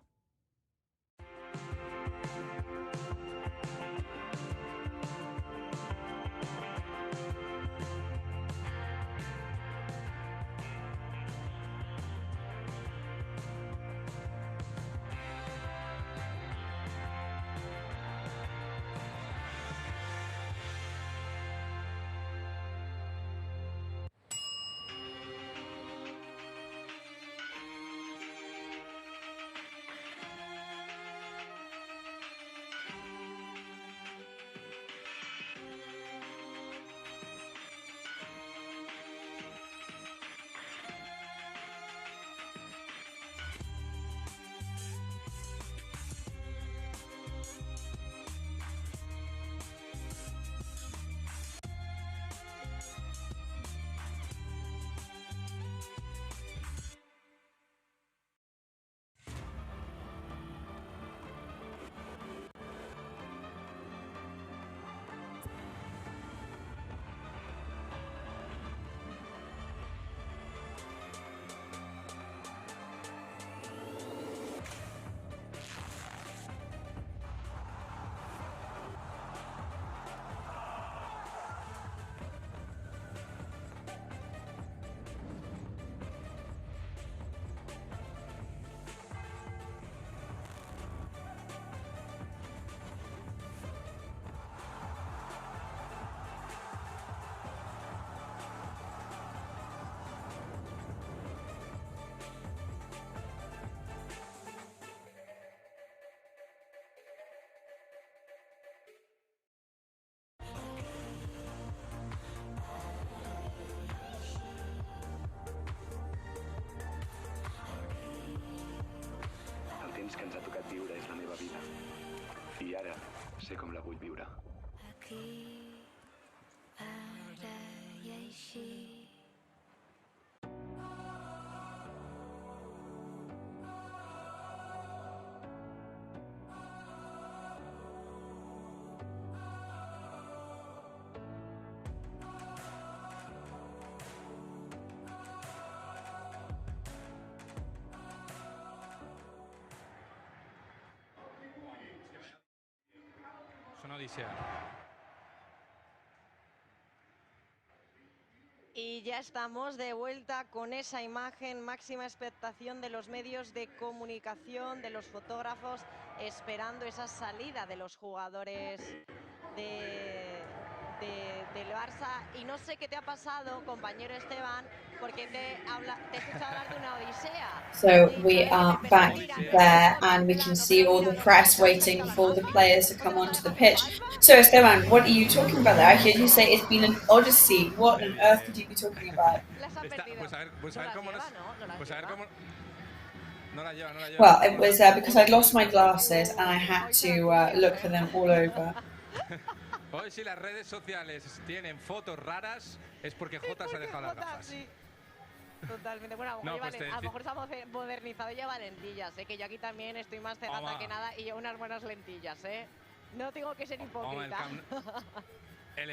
temps que ens ha tocat viure és la meva vida. I ara sé com la vull viure. Aquí, ara i així. Y ya estamos de vuelta con esa imagen, máxima expectación de los medios de comunicación, de los fotógrafos, esperando esa salida de los jugadores del Barça. Y no sé qué te ha pasado, compañero Esteban, porque te he escuchado hablar de una odisea. So we are back there and we can see all the press waiting for the players to come onto the pitch. So Esteban, what are you talking about there? I hear you say it's been an odyssey. What on earth could you be talking about? Well, it was because I'd lost my glasses and I had to look for them all over. Hoy si las redes sociales tienen fotos raras es porque Jota se ha dejado las gafas. Totalmente. Bueno, a lo mejor se ha modernizado y lleva lentillas, que yo aquí también estoy más cegata que nada y llevo unas buenas lentillas, No tengo que ser hipócrita. El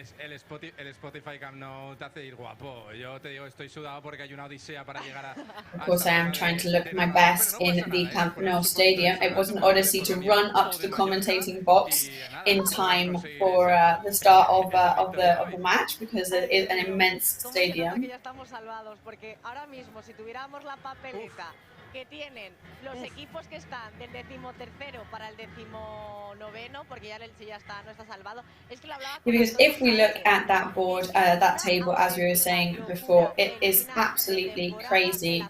Spotify Camp Nou te hace ir guapo. Yo te digo, estoy sudado porque hay una odisea para llegar a... Of course, I am trying to look my best in the Camp Nou stadium. It was an odyssey to run up to the commentating box in time for the start of the match because it is an immense stadium. Ya estamos salvados porque ahora mismo si tuviéramos la papeleta que tienen los equipos que están del 13º para el 19º, porque ya el Elche ya está, no está salvado. Es que lo hablaba because if we look at that board, that table, as we were saying before, it is absolutely crazy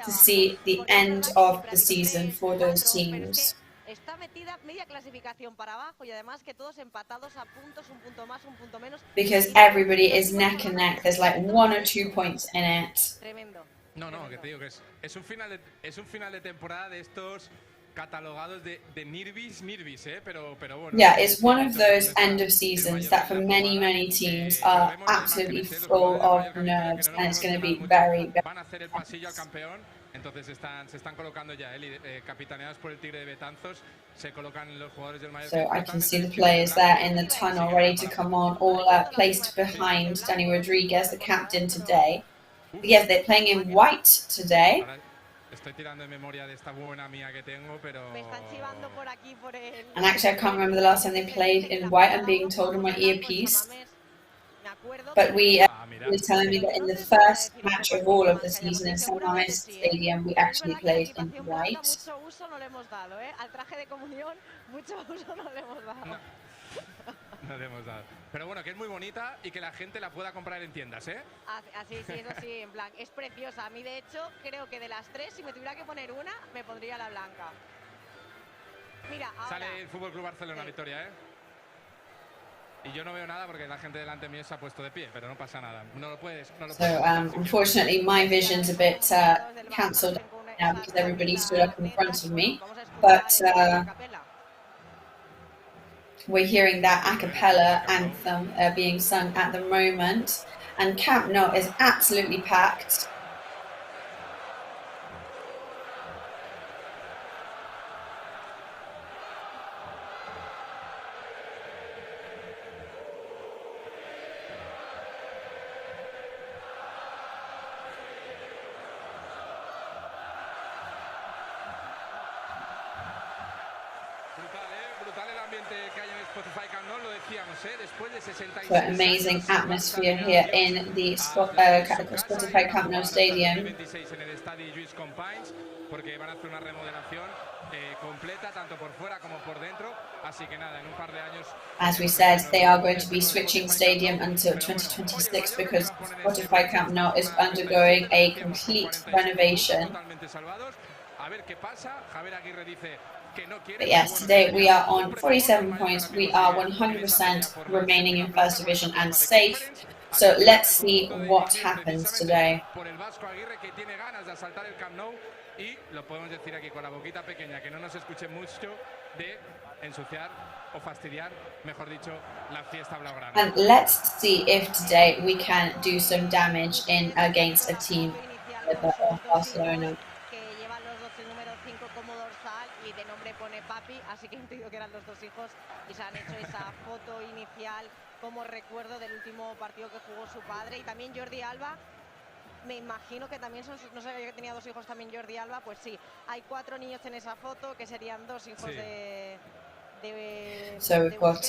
to see the end of the season for those teams. Está metida media clasificación para abajo y además que todos empatados a puntos, un punto más, un punto menos. Because everybody is neck and neck. There's like 1 or 2 points in it. Tremendo. No, que te digo que es un final de temporada de estos catalogados de Nirvis, pero bueno. Yeah, it's one of those end of seasons that for many teams are absolutely full of nerves, and it's going to be very. Van a hacer el pasillo al campeón, entonces se están colocando ya, capitaneados por el Tigre de Betanzos, se colocan los jugadores del Mallorca. So I can see the players there in the tunnel ready to come on, all placed behind Danny Rodriguez, the captain today. Yes, they're playing in white today. Estoy tirando de memoria de esta buena mía que tengo, pero... Me están chivando por aquí, por el... And actually, I can't remember the last time they played in white. I'm being told in my earpiece. But was telling me that in the first match of all of the season in San Mamés Stadium, we actually played in white. Mucho uso no le hemos dado, Al traje de comunión, mucho uso no le hemos dado. No le hemos dado. Pero bueno, que es muy bonita y que la gente la pueda comprar en tiendas, Así, sí, eso sí, en plan, es preciosa. A mí, de hecho, creo que de las tres, si me tuviera que poner una, me pondría la blanca. Mira, ahora... Sale el Futbol Barcelona, Victoria, Y yo no veo nada porque la gente delante mío se ha puesto de pie, pero no pasa nada. No lo puedes. So, unfortunately, my vision's a bit cancelled now because everybody stood up in front of me. But we're hearing that a cappella anthem being sung at the moment, and Camp Nou is absolutely packed. So amazing atmosphere here in the Spotify Camp Nou Stadium. As we said, they are going to be switching stadium until 2026 because Spotify Camp Nou is undergoing a complete renovation. But yes, today we are on 47 points. We are 100% remaining in first division and safe. So let's see what happens today. And let's see if today we can do some damage against a team like Barcelona. Así que he entendido que eran los dos hijos y se han hecho esa foto inicial como recuerdo del último partido que jugó su padre. Y también Jordi Alba, me imagino que también son, no sabía que tenía dos hijos también Jordi Alba, pues sí, hay 4 niños en esa foto que serían 2 hijos de So we've got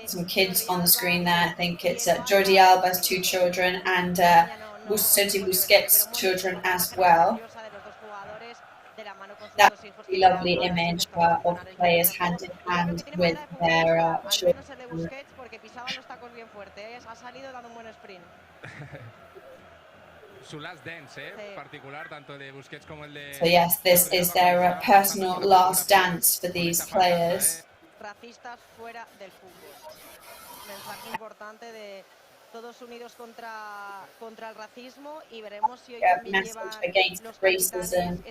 some kids on the screen there. I think it's Jordi Alba's 2 children and Sergio Busquets' children as well. That's a lovely image of players hand in hand with their children. So yes, this is their personal last dance for these players. Todos unidos contra el racismo y veremos si hoy message against racism.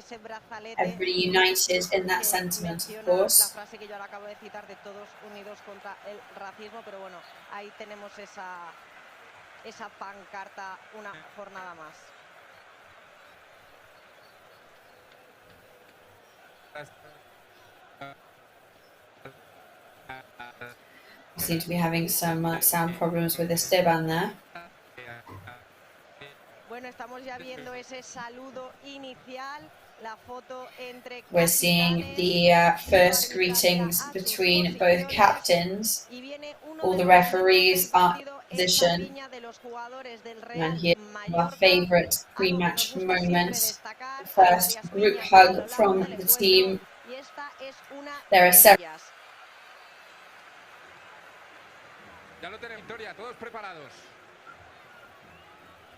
Everybody united in that sentiment, of course. La frase que yo ahora acabo de citar de todos unidos contra el racismo, pero bueno, ahí tenemos esa pancarta una jornada más. We seem to be having some sound problems with Esteban there. Bueno, estamos ya viendo ese saludo inicial, la foto entre We're seeing the first greetings between both captains. All the referees are in position. And here's our favourite pre-match moments. The first group hug from the team. There are several. Ya lo tenemos, Victoria, todos preparados.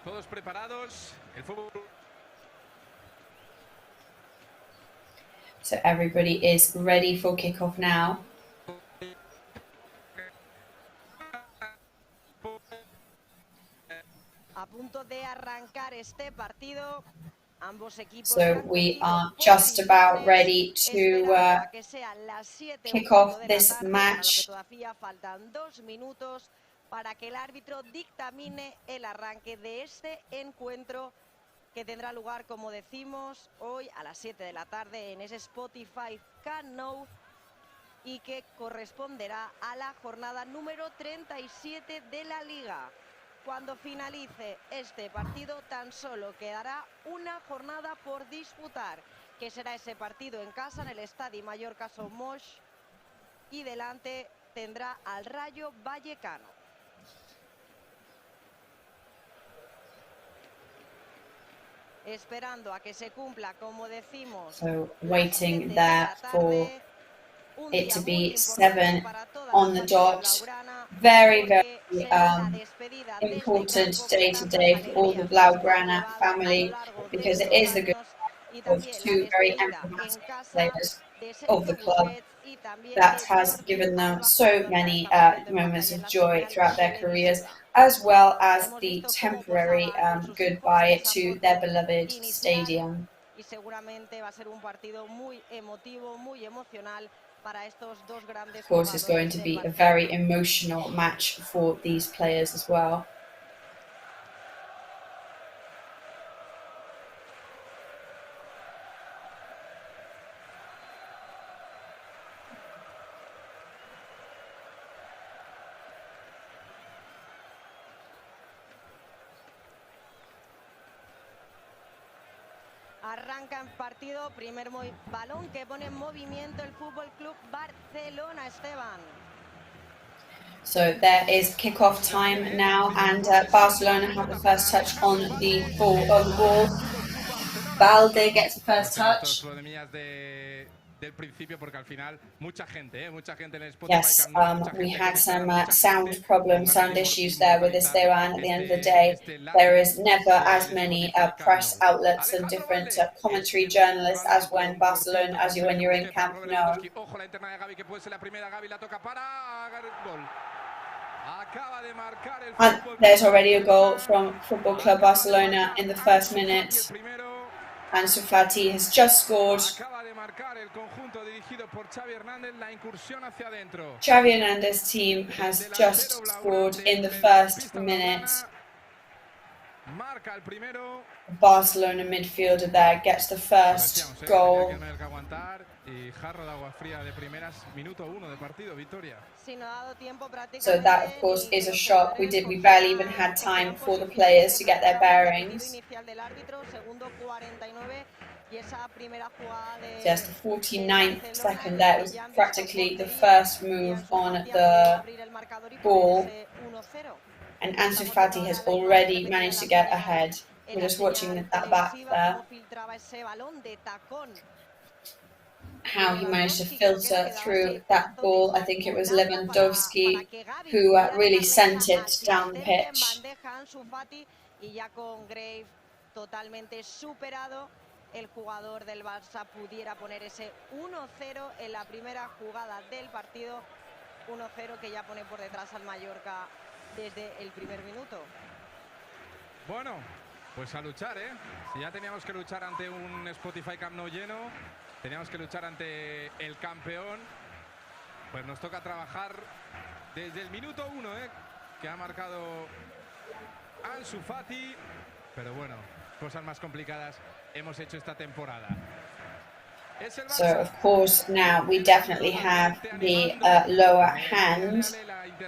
Todos preparados. El fútbol. So everybody is ready for kickoff now. A punto de arrancar este partido. Ambos equipos So we are just about ready to kick off this match. Todavía faltan 2 minutos para que el árbitro dictamine el arranque de este encuentro que tendrá lugar, como decimos, hoy a las 7 de la tarde en ese Spotify canal y que corresponderá a la jornada número 37 de la Liga. Cuando finalice este partido tan solo quedará una jornada por disputar, que será ese partido en casa en el RCD Mallorca Moix, y delante tendrá al Rayo Vallecano. Esperando a que se cumpla, como decimos, So waiting there for it to be 7 on the dot. Very, very important day today for all the Blaugrana family, because it is the good of 2 very emblematic players of the club that has given them so many moments of joy throughout their careers, as well as the temporary goodbye to their beloved stadium. Y seguramente va a ser un partido muy emotivo, muy emocional para estos dos grandes. Of course, it's going to be a very emotional match for these players as well. Arranca en partido, primer balón que pone en movimiento el Futbol Club Barcelona, Esteban. So there is kickoff time now, and Barcelona have the first touch on the ball. Valde gets the first touch. Del principio, porque al final mucha gente en el Spotify. Yes, we had some sound problems, sound issues there with Esteban. At the end of the day, there is never as many press outlets and different commentary journalists as when Barcelona, when you're in Camp Nou. And there's already a goal from Futbol Club Barcelona in the first minute. Ansu Fati has just scored. Xavi Hernandez's team has just scored in the first minute. Barcelona midfielder there gets the first goal. So that, of course, is a shock. We barely even had time for the players to get their bearings. Just the 49th second there, it was practically the first move on the ball. And Ansu Fati has already managed to get ahead. We're just watching that back there. How he managed to filter through that ball. I think it was Lewandowski who really sent it down the pitch. El jugador del Barça pudiera poner ese 1-0 en la primera jugada del partido, 1-0 que ya pone por detrás al Mallorca desde el primer minuto. Bueno, pues a luchar, ¿eh? Si ya teníamos que luchar ante un Spotify Camp Nou lleno, teníamos que luchar ante el campeón, pues nos toca trabajar desde el minuto 1, que ha marcado Ansu Fati, pero bueno, cosas más complicadas hemos hecho esta temporada. So, of course, now we definitely have the lower hand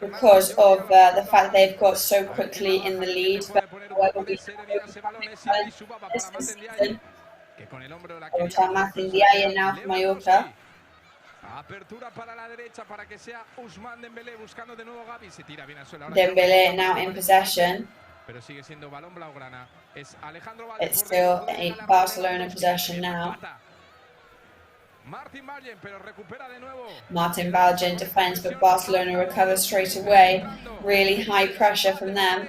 because of the fact they've got so quickly in the lead. But however, we this season, now for Mallorca. Apertura para la derecha para que sea Ousmane Dembélé buscando de nuevo Gavi. Se tira bien al suelo. Dembélé now in possession. Pero sigue siendo balón blaugrana. Es Alejandro Valde. It's still a Barcelona possession now. Martin Vallen, pero recupera de nuevo. Martin Valjen defends, but Barcelona recovers straight away. Really high pressure from them.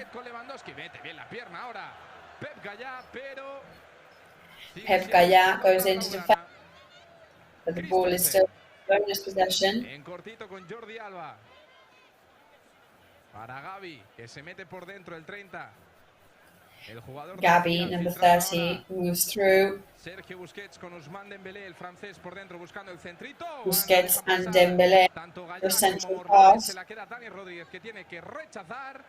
Pep Gallá goes into defense, but the ball is still bonus possession. En cortito con Jordi Alba. Para Gavi, que se mete por dentro el 30. El jugador Gavi, number 30, moves through. Sergio Busquets con Ousmane Dembélé, el francés por dentro buscando el centrito. Busquets and Dembélé for central pass. Se la queda Dani Rodríguez, que tiene que rechazar.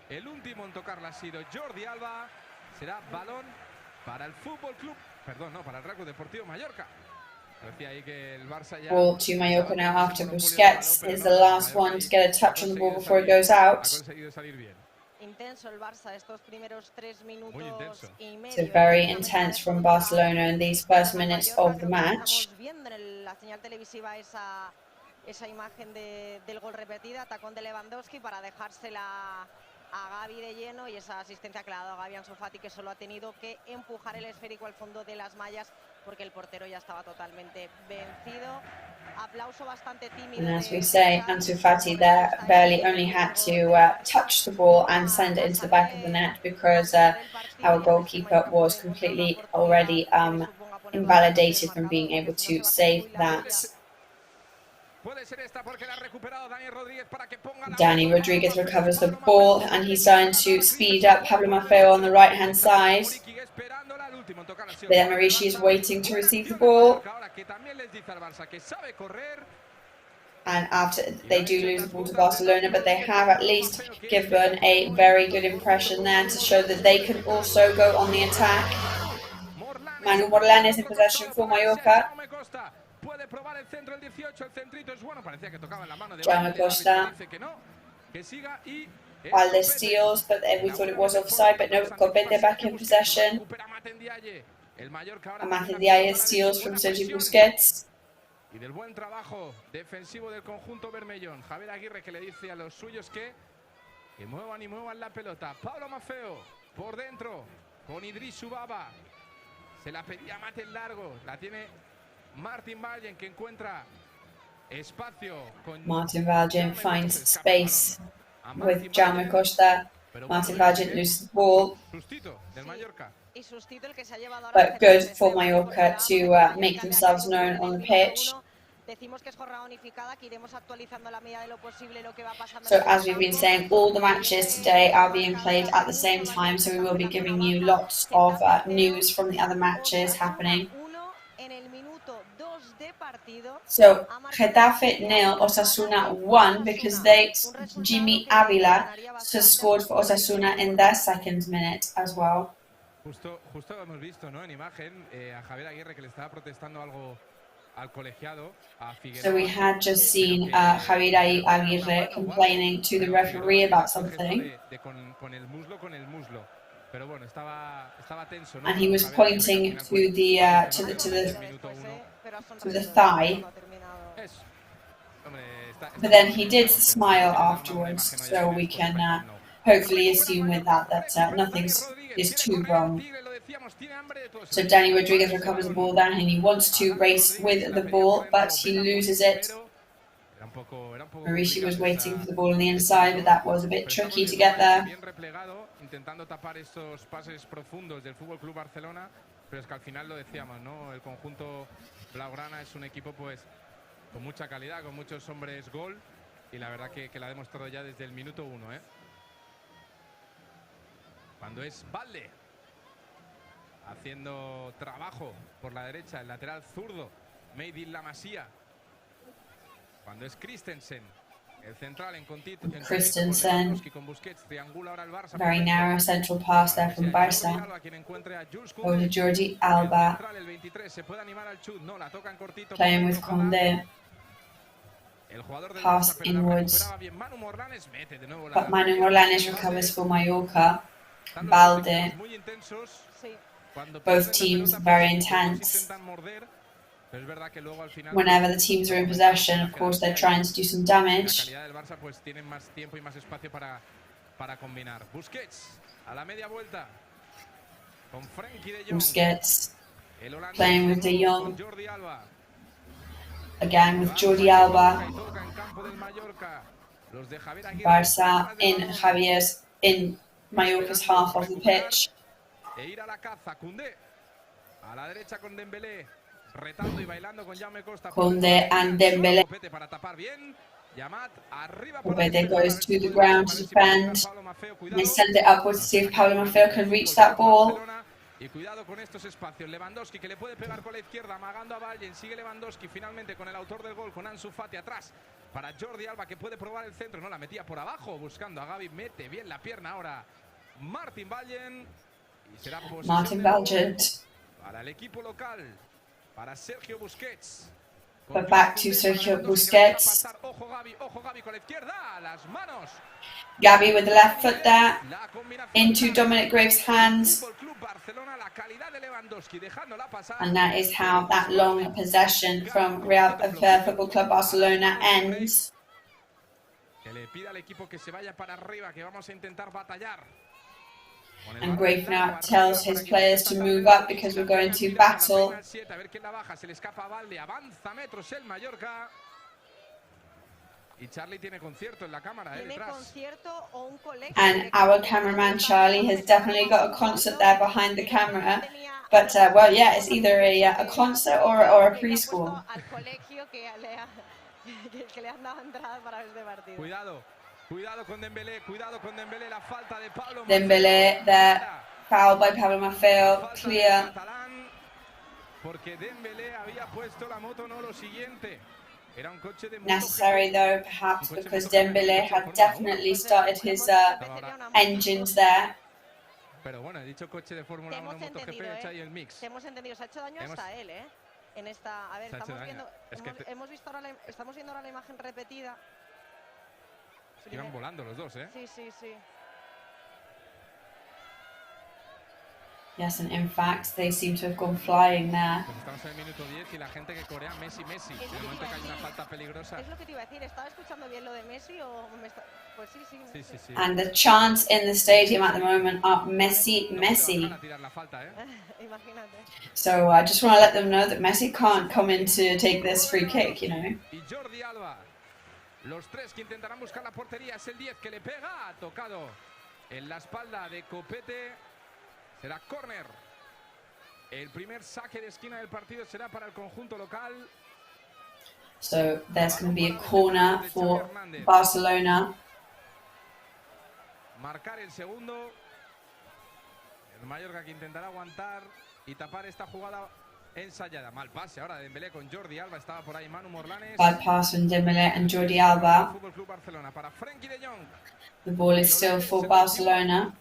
El último en tocarla ha sido Jordi Alba. Será balón para el Futbol Club. Perdón, no, para el Real Club Deportivo Mallorca. Decía ahí que el Barça ya Ball to Mallorca now after Busquets is the last one to get a touch on the ball before it goes out. Intenso el Barça estos primeros 3 minutos y medio. So very intense from Barcelona in these first minutes of the match. Estamos viendo en la señal televisiva esa imagen del gol repetida, tacón de Lewandowski para dejársela a Gavi de lleno y esa asistencia que le ha dado a Gavi Ansu Fati, que solo ha tenido que empujar el esférico al fondo de las mallas porque el portero ya estaba totalmente vencido. Aplauso bastante tímido. And as we say, Ansu Fati there barely only had to touch the ball and send it into the back of the net because our goalkeeper was completely already invalidated from being able to save that. Dani Rodríguez recovers the ball and he's starting to speed up Pablo Maffeo on the right hand side. But Marici is waiting to receive the ball. And after they do lose the ball to Barcelona, but they have at least given a very good impression there to show that they can also go on the attack. Manu Morlan is in possession for Mallorca. Puede probar el centro, el 18, el centrito es bueno, parecía que tocaba en la mano de Jaume Costa. dice que no, que siga y Valde steals, but we thought it was offside, but no, Copete back in possession. And Martin Diaye steals from Sergio Busquets. Y del buen trabajo defensivo del conjunto bermellón. Javier Aguirre que le dice a los suyos que muevan y muevan la pelota. Pablo Maffeo por dentro con Idris Subaba. Se la pedía mate en largo, la tiene Martin Vallen, que encuentra espacio con Martin Valjen finds space with Jaume Costa. Martin Valjen loses the ball. But good for Mallorca to make themselves known on the pitch. So as we've been saying, all the matches today are being played at the same time, so we will be giving you lots of news from the other matches happening. So Getafe 0, Osasuna 1, because Jimmy Avila has scored for Osasuna in their second minute as well. Justo hemos visto, ¿no? En imagen a Javier Aguirre que le estaba protestando algo al colegiado, a Figueroa. So we had just seen Javier Aguirre complaining to the referee about something. Con el muslo. Pero bueno, estaba tenso, ¿no? And he was pointing to the thigh. But then he did smile afterwards, so we can hopefully assume with that nothing is too wrong. So Dani Rodríguez recovers the ball down and he wants to race with the ball, but he loses it. Marici was waiting for the ball on the inside, but that was a bit tricky to get there. Intentando tapar estos pases profundos del Futbol Club Barcelona, pero es que al final lo decíamos, ¿no? El conjunto blaugrana es un equipo pues con mucha calidad, con muchos hombres gol y la verdad que lo ha demostrado ya desde el minuto 1, ¿eh? Cuando es Valde haciendo trabajo por la derecha, el lateral zurdo, Made in la Masía. Cuando es Christensen Christensen. Very narrow central pass there from Barca. Over to Jordi Alba. Playing with Conde. Pass inwards. But Manu Morlanes recovers for Mallorca. Balde. Both teams very intense. Whenever the teams are in possession, of course, they're trying to do some damage. Busquets playing with De Jong. Again with Jordi Alba. Barca in Mallorca's half of the pitch. Conde and Dembele. Copete goes to the ground to defend. They send it upwards to see if Pablo Maffeo can reach that ball. Y cuidado con estos espacios. Lewandowski que le puede pegar con la izquierda, amagando a Vallen. Sigue Lewandowski finalmente con el autor del gol, con Ansu Fati atrás. Para Jordi Alba que puede probar el centro. No, la metía por abajo buscando a Gavi. Mete bien la pierna ahora Martin Vallen. Y será Martin Vallen. Para el equipo local. Para Sergio Busquets. But back to Sergio Busquets. Ojo Gavi con la izquierda. Las manos. Gavi with the left foot there. Into Dominic Graves' hands. And that is how that long possession from Real Football Club Barcelona ends. And Graves now tells his players to move up because we're going to battle. And our cameraman Charlie has definitely got a concert there behind the camera. But well, yeah, it's either a concert or a preschool. Dembele there, foul by Pablo Maffeo, clear. Necessary though, perhaps, because Dembele had definitely started his engines there. Pero bueno, he dicho coche de Fórmula 1 MotoGP, hecho ahí el mix. Te hemos entendido, se ha hecho daño hasta él, ¿eh? En esta, a ver, estamos viendo ahora la imagen repetida. Iban volando los dos, ¿eh? Sí, sí, sí. Yes, and in fact, they seem to have gone flying there. Estamos en el minuto 10 y la gente que corea Messi. En el momento que hay una falta peligrosa. Es lo que te iba a decir, ¿estaba escuchando bien lo de Messi o me está... Pues sí, sí. Sí. And the chants in the stadium at the moment are Messi. So I just want to let them know that Messi can't come in to take this free kick, you know. Y Jordi Alba. Los tres que intentarán buscar la portería. Es el 10 que le pega. Ha tocado en la espalda de Copete. Será córner. El primer saque de esquina del partido será para el conjunto local. So there's going to be a corner for Barcelona. Marcar el segundo. El Mallorca que intentará aguantar y tapar esta jugada ensayada. Mal pase ahora de Dembélé con Jordi Alba. Estaba por ahí Manu Morlanes. Bad pass from Dembélé and Jordi Alba. Futbol Club Barcelona para Frenkie de Jong. The ball is still for Barcelona.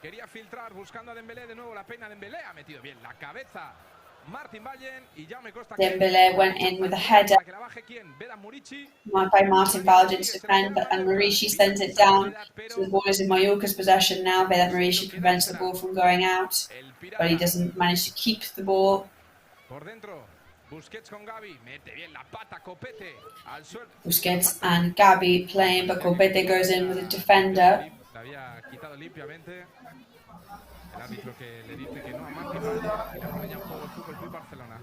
Quería filtrar buscando a Dembélé de nuevo, la pena Dembélé ha metido bien la cabeza Martin Vallen y ya me consta que Dembélé went in with a header marked by Martin Vallen to defend, and Murici sends it down. So the ball is in Mallorca's possession now. Vedat Murici prevents the ball from going out, but he doesn't manage to keep the ball. Por dentro, Busquets con Gavi, mete bien la pata Copete al suelo. Busquets and Gavi playing, but Copete goes in with a defender. La había quitado limpiamente. El árbitro que le dice que no a Martin Vallen, que le pone ya un juego el Futbol Club Barcelona.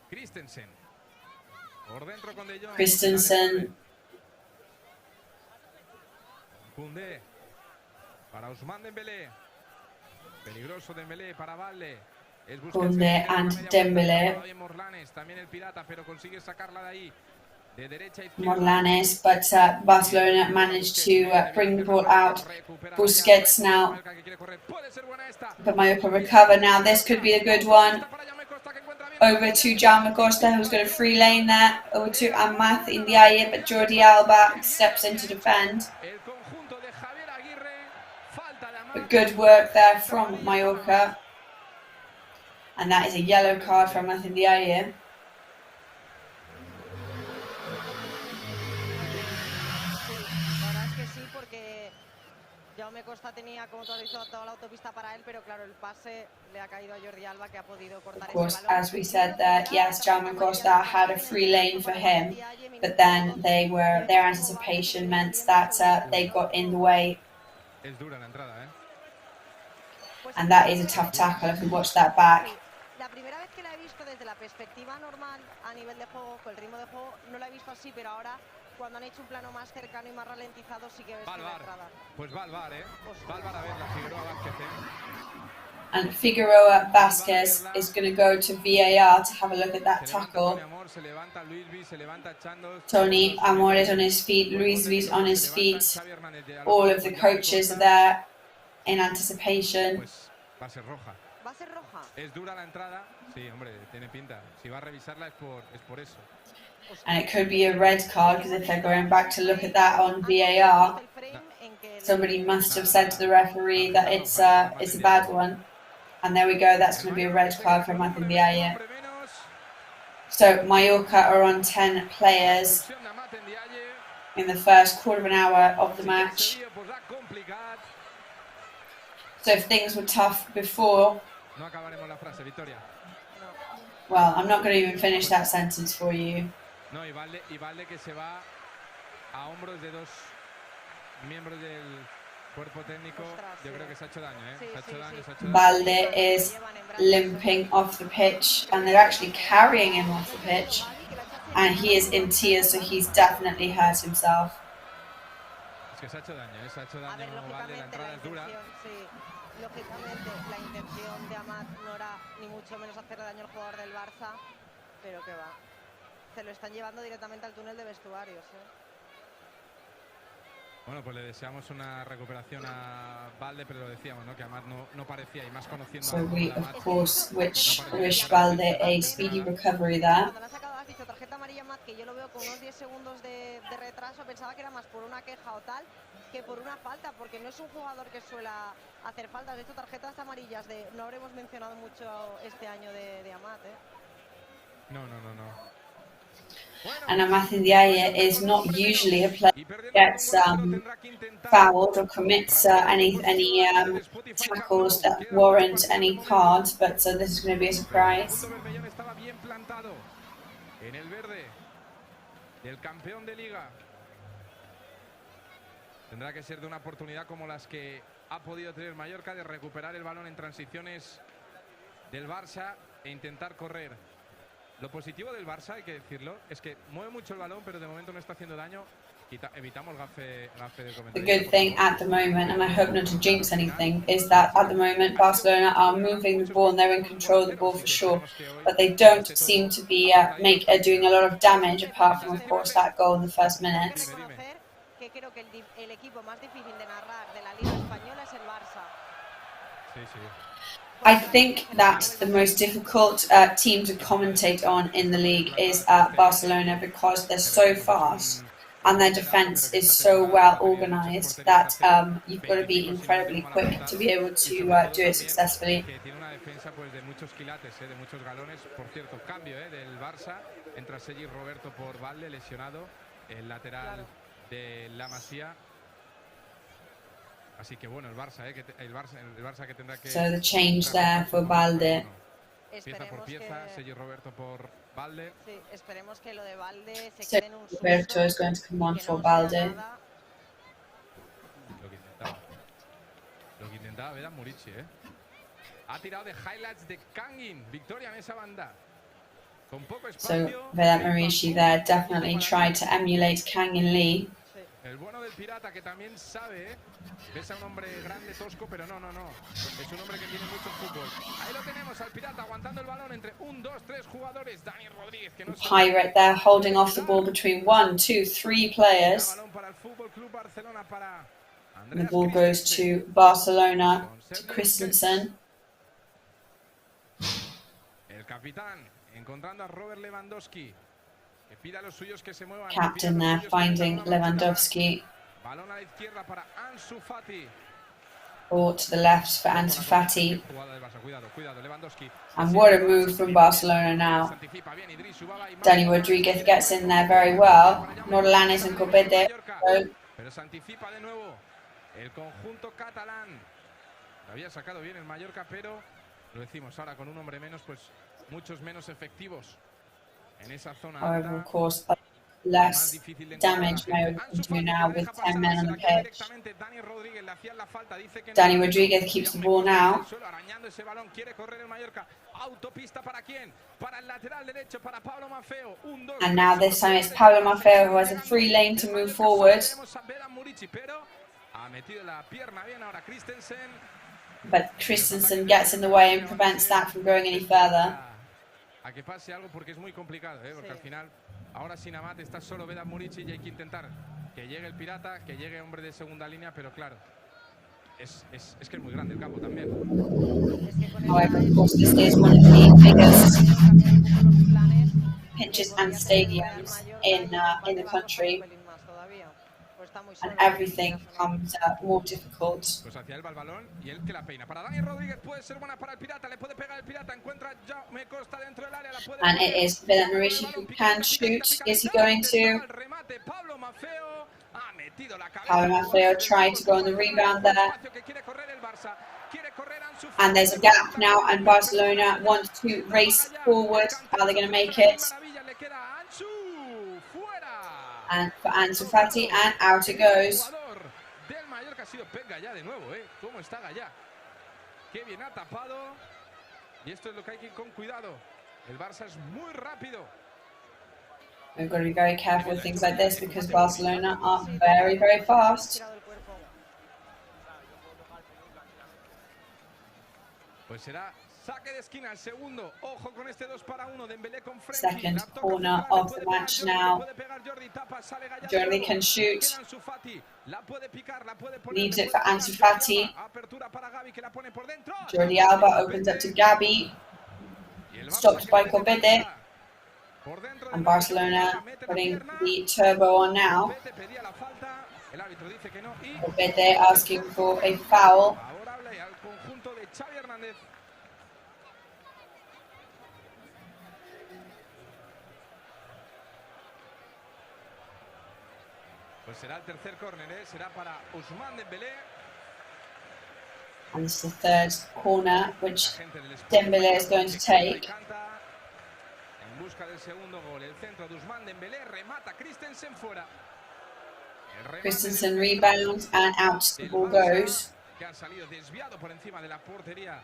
Christensen. Por dentro con De Jong. Christensen. Koundé. Para Ousmane Dembélé. Peligroso Dembélé para Valde. Koundé and Dembélé. También el pirata, pero consigue sacarla de ahí. Morlanes, but Barcelona managed to bring the ball out. Busquets now, but Mallorca recover now. This could be a good one. over to Jaume Costa, who's got a free lane there. Over to Amat Ndiaye, but Jordi Alba steps in to defend. But good work there from Mallorca. And that is a yellow card from Amat Ndiaye. Jaume Costa tenía, como tú has dicho, toda la autopista para él, pero claro, el pase le ha caído a Jordi Alba, que ha podido cortar ese balón. Of course, as we said that, yes, Jaume Costa had a free lane for him, but then their anticipation meant that they got in the way. And that is a tough tackle if we watch that back. La primera vez que la he visto desde la perspectiva normal a nivel de juego, con el ritmo de juego, no la he visto así, pero ahora cuando han hecho un plano más cercano y más ralentizado sí que ves que la entrada. Pues va al bar, va al bar a ver la Figueroa Vázquez. And Figueroa Vázquez is going to go to VAR to have a look at that tackle. Tony Amor is on his feet, Luis Viz on his feet. All of the coaches are there in anticipation. Va a ser roja. ¿Va a ser roja? Es dura la entrada. Sí, hombre, tiene pinta. Si va a revisarla es por eso. And it could be a red card, because if they're going back to look at that on VAR, somebody must have said to the referee that it's a bad one. And there we go, that's going to be a red card for Amat Ndiaye. So Mallorca are on 10 players in the first quarter of an hour of the match. So if things were tough before, well, I'm not going to even finish that sentence for you. No, y Valde que se va a hombros de dos miembros del cuerpo técnico. Yo creo que se ha hecho daño, ¿eh? Se ha hecho daño. Valde is limping off the pitch, and they're actually carrying him off the pitch. And he is in tears, so he's definitely hurt himself. Es que se ha hecho daño, ¿eh? Se ha hecho daño Valde, la entrada es dura. Lógicamente, la intención de Amat no era ni mucho menos hacerle daño al jugador del Barça, pero que va. Se lo están llevando directamente al túnel de vestuarios. Bueno, pues le deseamos una recuperación a Valde, pero lo decíamos, ¿no? Que además no parecía, y más conociendo So we, of course, wish Valde a speedy recovery there. Cuando le has sacado, has dicho tarjeta amarilla a Amat, que yo lo veo con unos 10 segundos de retraso, pensaba que era más por una queja o tal que por una falta, porque no es un jugador que suela hacer faltas. De hecho, tarjetas amarillas no habremos mencionado mucho este año de Amat, ¿eh? No. And Amat Ndiaye is not usually a player who gets fouled or commits any tackles that warrant any cards, but so this is going to be a surprise. Estaba bien plantado en el verde del campeón de liga. Tendrá que ser de una oportunidad como las que ha podido tener Mallorca, de recuperar el balón en transiciones del Barça e intentar correr. Lo positivo del Barça, hay que decirlo, es que mueve mucho el balón, pero de momento no está haciendo daño. Evitamos gafe de comentario. The good thing at the moment, and I hope not to jinx anything, is that at the moment Barcelona are moving the ball and they're in control of the ball for sure, but they don't seem to be doing a lot of damage, apart from, of course, that goal in the first minute. Que creo que el equipo más difícil de narrar de la Liga Española es el Barça. Sí. I think that the most difficult team to commentate on in the league is Barcelona, because they're so fast and their defense is so well organized that you've got to be incredibly quick to be able to do it successfully. Tiene una defensa pues de muchos quilates, de muchos galones. Por cierto, cambio del Barça, entra Sergi Roberto por Valde, lesionado, el lateral de la Masía. Así que bueno, el Barça que tendrá que... So the change there for Valde. Pieza por pieza, Sergi Roberto por Valde. Sí, esperemos que lo de Valde se So quede en un susto. Roberto is going to come on for Valde. Lo que intentaba Vedan Murici, Ha tirado de highlights de Kangin. Victoria en esa banda. Con poco espacio. So Vedan Murici there definitely tried to emulate Kang In Lee. El bueno del Pirata, que también sabe, ves a un hombre grande, tosco, pero no. Es un hombre que tiene mucho fútbol. Ahí lo tenemos al Pirata aguantando el balón entre 1, 2, 3 jugadores. Dani Rodríguez, que no Pirate there holding off the ball between 1, 2, 3 players. And the ball goes to Barcelona, to Christensen. El capitán encontrando a Robert Lewandowski, que pide a los suyos que se muevan. Captain there finding Lewandowski. Balón a la izquierda para Ansu Fati. Or to the left for Ansu Fati. Cuidado, Lewandowski. And what a move from Barcelona now. Dani Rodriguez gets in there very well. Morlanes and Copete. Pero se anticipa de nuevo el conjunto catalán. Lo había sacado bien el Mallorca, pero lo decimos ahora con un hombre menos, pues muchos menos efectivos en esa zona. However, of course, less damage Mallorca can do now with 10 men on the pitch. Dani Rodriguez keeps the ball now. Arañando ese balón, quiere correr el Mallorca. Autopista para quién? Para el lateral derecho, para Pablo Maffeo. And now this time it's Pablo Maffeo who has a free lane to move forward. But Christensen gets in the way and prevents that from going any further. A que pase algo porque es muy complicado, porque al final ahora sin Amat está solo Vedat Murici y hay que intentar que llegue el pirata, que llegue hombre de segunda línea, pero claro, es que es muy grande el campo también. However, of course, this is one of the biggest pitches and stadiums in the country, and everything becomes more difficult. Pues hacia él va el balón y él que la peina. Para Dani Rodríguez puede ser buena para el pirata, le puede pegar el pirata, encuentra Jaume Costa dentro del área, la puede. And it is Vedat Murici who can shoot. Is he going to? Pablo Maffeo ha metido la cabeza. Pablo Maffeo tried to go on the rebound there. And there's a gap now, and Barcelona want to race forward. Are they going to make it? And for Ansu Fati, and out it goes. Del Mallorca ha sido Pep Gallá de nuevo, ¿Cómo está Gallá? Qué bien ha tapado. Y esto es lo que hay que ir con cuidado. El Barça es muy rápido. We've got to be very careful with things like this because Barcelona are very, very fast. Pues será saque de esquina, el segundo. Ojo con este 2 para 1. Dembélé con Frenkie. Second corner of the match now. Jordi can shoot. Leaves it for Ansu Fati. Jordi Alba opens up to Gabi. Stopped by Copete. And Barcelona putting the turbo on now. Copete asking for a foul. Pues será el tercer córner, será para Ousmane Dembélé. And this is the third corner, which Dembélé is going to take. En busca del segundo gol, el centro de Ousmane Dembélé, remata Christensen fuera. Christensen rebounds and out the ball goes. Que ha salido desviado por encima de la portería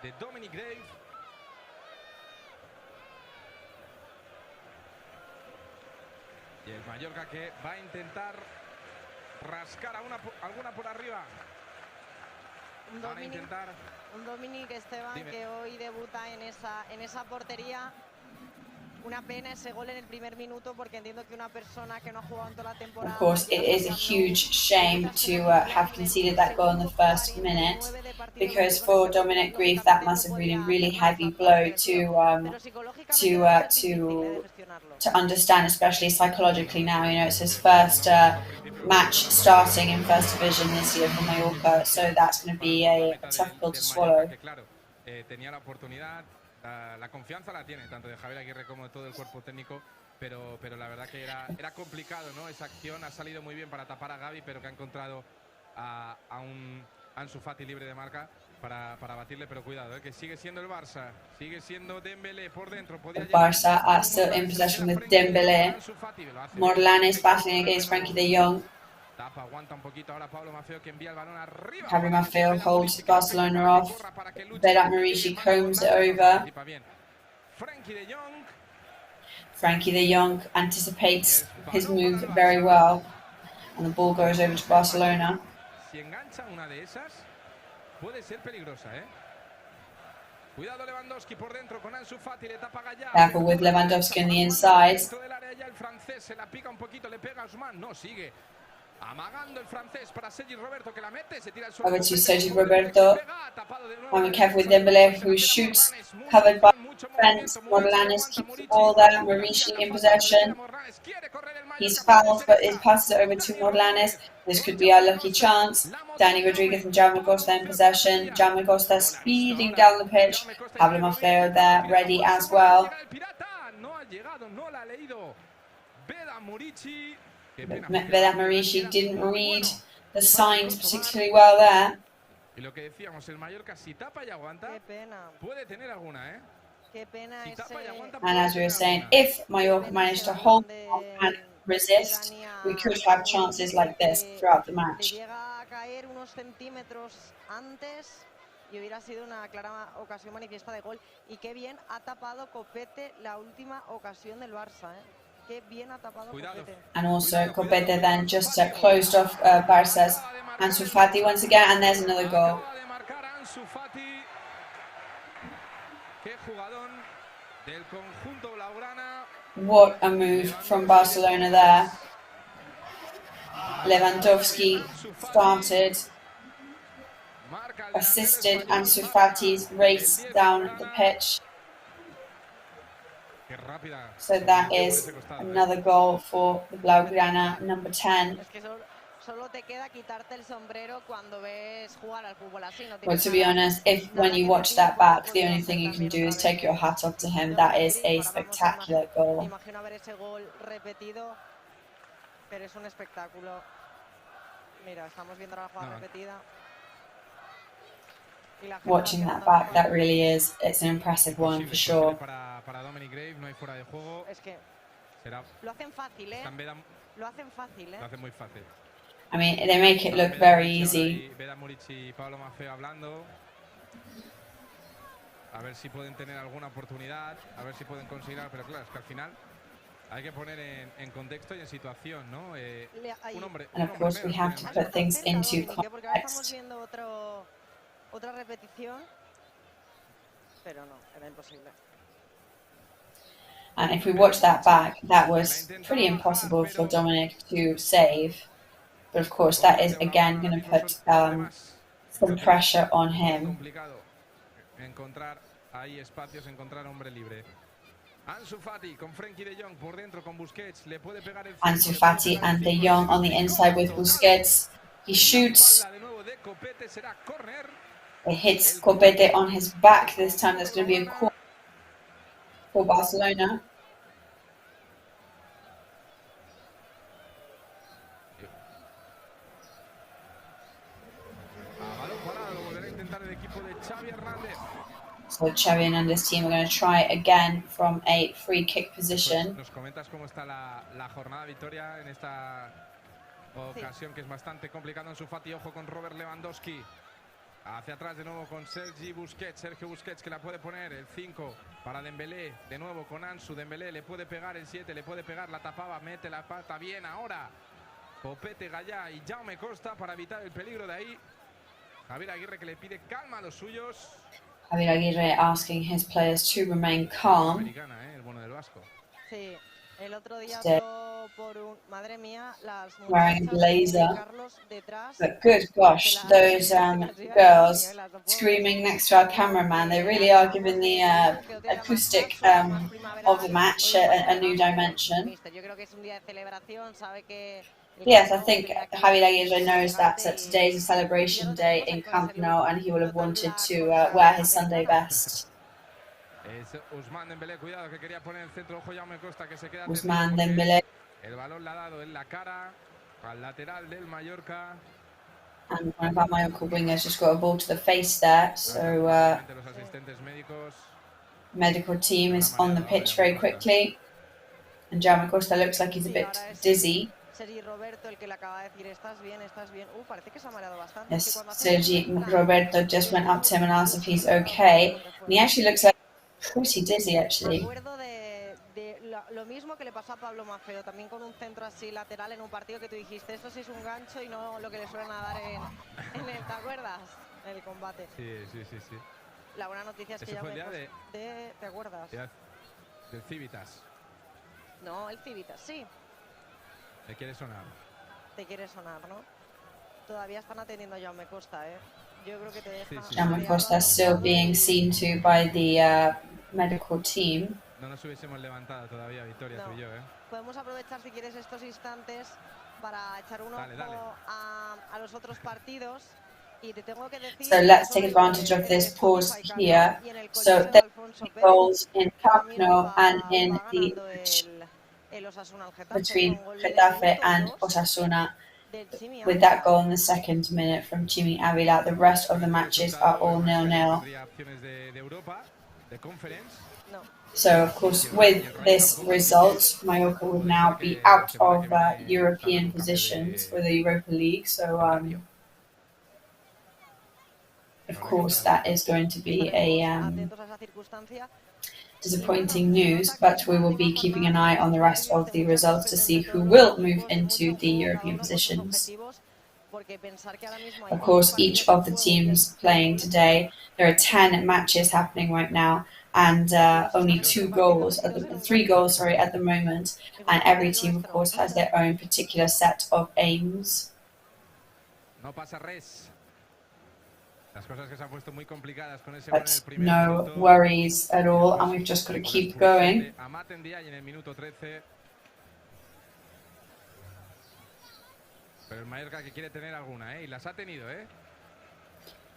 de Dominic Dave. Y el Mallorca que va a intentar rascar alguna por arriba. Un Dominic Esteban que hoy debuta en esa portería. Una pena ese gol en el primer minuto porque entiendo que una persona que no ha jugado en toda la temporada. Of course, it is a huge shame to have conceded that goal in the first minute, because for Dominic Grief that must have been a really heavy blow to understand, especially psychologically now. You know, it's his first match starting in First Division this year for Mallorca, so that's going to be a tough pill to swallow. Tenía la oportunidad. La confianza la tiene tanto de Javier Aguirre como de todo el cuerpo técnico, pero la verdad que era complicado, ¿no? Esa acción ha salido muy bien para tapar a Gavi, pero que ha encontrado a un Ansu Fati libre de marca para batirle, pero cuidado, que sigue siendo el Barça, sigue siendo Dembélé por dentro. The Barça are still in possession with Dembélé. Morlanes battling against Frenkie de Jong. Tapa, aguanta un poquito ahora Pablo Maffeo que envía el balón arriba. Javi Maffeo holds Barcelona off. Vedat Murici combs it over. Frenkie de Jong anticipates his move very well, and the ball goes over to Barcelona. Si engancha una de esas, puede ser peligrosa, Cuidado Lewandowski por dentro con Ansu Fati, le tapa Gallá. Careful with Lewandowski on the inside. El francés se la pica un poquito, le pega a Ousmane, no sigue. Amagando el francés para Sergi Roberto que la mete, se tira el suelo. Over to Sergi Roberto. And we're careful with Dembélé who shoots, covered by defense. Morlanes keeps the ball there. Marici in possession. He's fouled, but it passes it over to Morlanes. This could be our lucky chance. Danny Rodriguez and Jaume Costa in possession. Jaume Costa speeding down the pitch. Pablo Maffeo there, ready as well. Vedat Marici didn't read the signs particularly well there. Y lo que decíamos, el Mallorca si tapa y aguanta, puede tener alguna, ¿eh? Si tapa y aguanta, And as we were saying, if Mallorca managed to hold on and resist, we could have chances like this throughout the match. Llega a caer unos centímetros antes y hubiera sido una clara ocasión manifiesta de gol. Y qué bien ha tapado Copete la última ocasión del Barça, ¿eh? Qué bien ha tapado Copete. And also Copete then just closed off Barca's Ansu Fati once again, and there's another goal. What a move from Barcelona there. Lewandowski started, assisted Ansu Fati's race down the pitch. So that is another goal for the Blaugrana, number 10. Solo te queda quitarte el sombrero cuando ves jugar al fútbol así. Well, to be honest, when you watch that back, the only thing you can do is take your hat off to him. That is a spectacular goal. Imagino ver ese gol repetido, pero es un espectáculo. Mira, estamos viendo la jugada repetida. Watching that back, that really is, it's an impressive one for sure. Es que lo hacen fácil, ¿eh? Lo hacen fácil, ¿eh? Lo hacen muy fácil. I mean, they make it look very easy. Pablo Maffeo hablando. A ver si pueden tener alguna oportunidad, a ver si pueden conseguir, pero claro, es que al final hay que poner en contexto y en situación, ¿no? Un hombre, and of course, we have to put things into context. Otra repetición, pero no, era imposible. And if we watch that back, that was pretty impossible for Dominic to save. But of course, that is again going to put some pressure on him. Encontrar ahí espacios, encontrar hombre libre. Ansu Fati con Frenkie de Jong por dentro con Busquets, le puede pegar el Ansu Fati and De Jong on the inside with Busquets. He shoots. It hits Copete on his back this time. There's going to be a corner for Barcelona. So Xavi Hernandez's team are going to try again from a free kick position. Nos comentas cómo está la jornada, Victoria, en esta ocasión que es bastante complicado. Ansu Fati, ojo con Robert Lewandowski. Hacia atrás de nuevo con Sergio Busquets que la puede poner, el 5 para Dembélé, de nuevo con Ansu, Dembélé le puede pegar el 7, le puede pegar, la tapaba, mete la pata, bien ahora Copete, Gallá y Jaume Costa para evitar el peligro de ahí. Javier Aguirre que le pide calma a los suyos. Javier Aguirre asking his players to remain calm. Americana, el bueno del Vasco. Sí, el otro día habló por un... Madre mía, las wearing a blazer. detrás. But good gosh, those girls screaming next to our cameraman, they really are giving the acoustic of the match a new dimension. Yo creo que es un día de celebración, sabe que... Yes, I think Javier Aguirre knows that today is a celebration day in Camp Nou and he will have wanted to wear his Sunday best. Ousmane Dembélé, cuidado que quería poner el centro, ojo Jaume Costa que se queda. Ousmane Dembélé. El balón le ha dado en la cara al lateral del Mallorca. And one of our Mallorca wingers just got a ball to the face there, so los asistentes médicos. Medical team is on the pitch very quickly. And Jaume Costa looks like he's a bit dizzy. Sergi Roberto, el que le acaba de decir, ¿estás bien? ¿Estás bien? Parece que se ha mareado bastante. Yes, Sergi Roberto just went up to him and asked if he's okay. And he actually looks like pretty dizzy, actually. Recuerdo de lo mismo que le pasó a Pablo Maffeo, también con un centro así lateral en un partido que tú dijiste, esto sí es un gancho y no lo que le suelen dar en el, ¿te acuerdas? En el combate. Sí. La buena noticia es que ya fue el día ¿te acuerdas? Del Civitas. No, el Civitas, sí. ¿Te quiere sonar? Te quiere sonar, ¿no? Todavía están atendiendo a Jaume Costa, ¿eh? Yo creo que te deja... Jaume Costa still being seen to by the medical team. No nos hubiésemos levantado todavía, Victoria, tú y yo, ¿eh? Podemos aprovechar, si quieres, estos instantes para echar un ojo a los otros partidos. Y te tengo que decir, so let's take advantage of this pause here. So there are goals in Camp Nou and in the between Getafe and Osasuna, with that goal in the second minute from Chimi Avila. The rest of the matches are all 0-0. So, of course, with this result, Mallorca would now be out of European positions for the Europa League. So, of course, that is going to be a disappointing news, but we will be keeping an eye on the rest of the results to see who will move into the European positions. Of course, each of the teams playing today, there are 10 matches happening right now, and only 3 goals at the moment, and every team, of course, has their own particular set of aims. But no worries at all, and we've just got to keep going.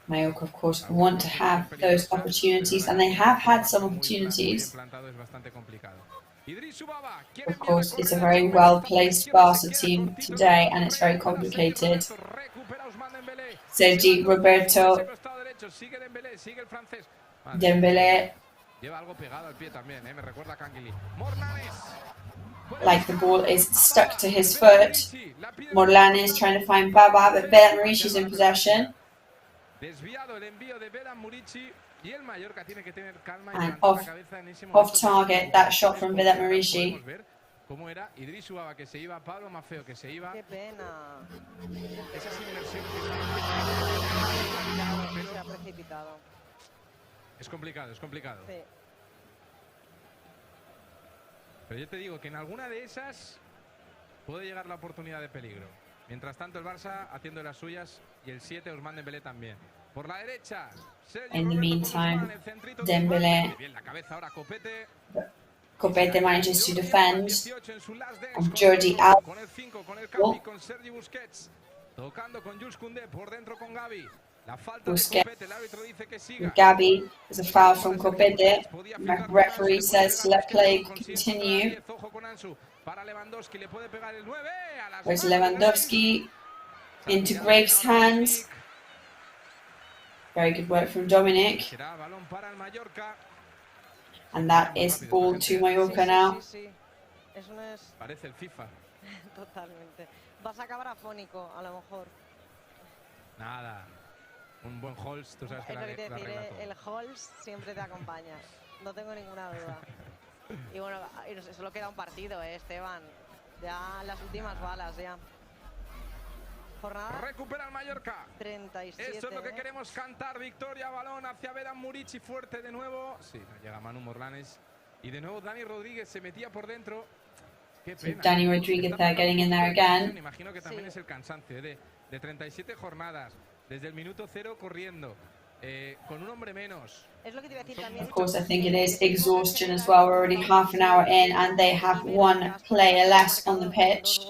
Mallorca, of course, want to have those opportunities, and they have had some opportunities. Of course, it's a very well-placed Barca team today, and it's very complicated. Sergi Roberto Dembélé, like the ball is stuck to his foot. Morlan is trying to find Baba, but Vedat Murici is in possession. And off target, that shot from Vedat Murici. ¿Cómo era? Idris Ubaba que se iba, Pablo Maffeo que se iba. Qué pena. Esas inversiones que se ha precipitado. Es complicado, es complicado. Sí. Pero yo te digo que en alguna de esas puede llegar la oportunidad de peligro. Mientras tanto el Barça haciendo las suyas y el 7 Ousmane Dembélé también. Por la derecha. In the meantime, Dembélé. Bien la cabeza ahora Copete. Copete manages to defend, and Jordi Alba. Busquets. Gabi, there's a foul from Copete. The referee says to let play continue. There's Lewandowski into Graves' hands. Very good work from Dominic. And that is ball to Mallorca now. Eso no es... Parece el FIFA. Totalmente. Vas a acabar afónico, a lo mejor. Nada. Un buen Holz, tú sabes que la regla todo. El Holz siempre te acompaña. No tengo ninguna duda. Y bueno, solo queda un partido, Esteban. Ya las últimas balas, ya. Jornada. Recupera el Mallorca. 37. Eso es lo que queremos cantar. Victoria, balón hacia Vedat Murici, fuerte de nuevo. Sí, llega Manu Morlanes. Y de nuevo Dani Rodríguez se metía por dentro. Qué pena. So Dani Rodríguez there getting in there again. Me imagino que también es el cansancio de 37 jornadas. Desde el minuto 0 corriendo. Con un hombre menos. Es lo que te iba a decir también. Of course, I think it is exhaustion as well. We're already half an hour in, and they have one player less on the pitch.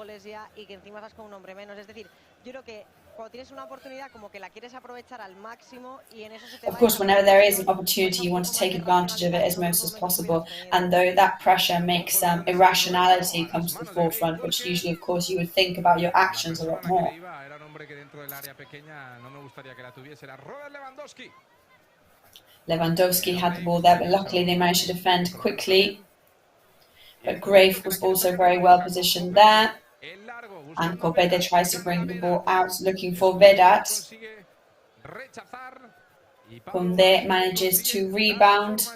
Y que encima estás con un hombre menos. Es decir, yo creo que cuando tienes una oportunidad como que la quieres aprovechar al máximo y en eso se te va. Of course, whenever there is an opportunity, you want to take advantage of it as most as possible. And though that pressure makes irrationality come to the forefront, which usually, of course, you would think about your actions a lot more. Lewandowski had the ball there, but luckily they managed to defend quickly. But Grafe was also very well positioned there. And Copete tries to bring the ball out, looking for Vedat. Conde manages to rebound.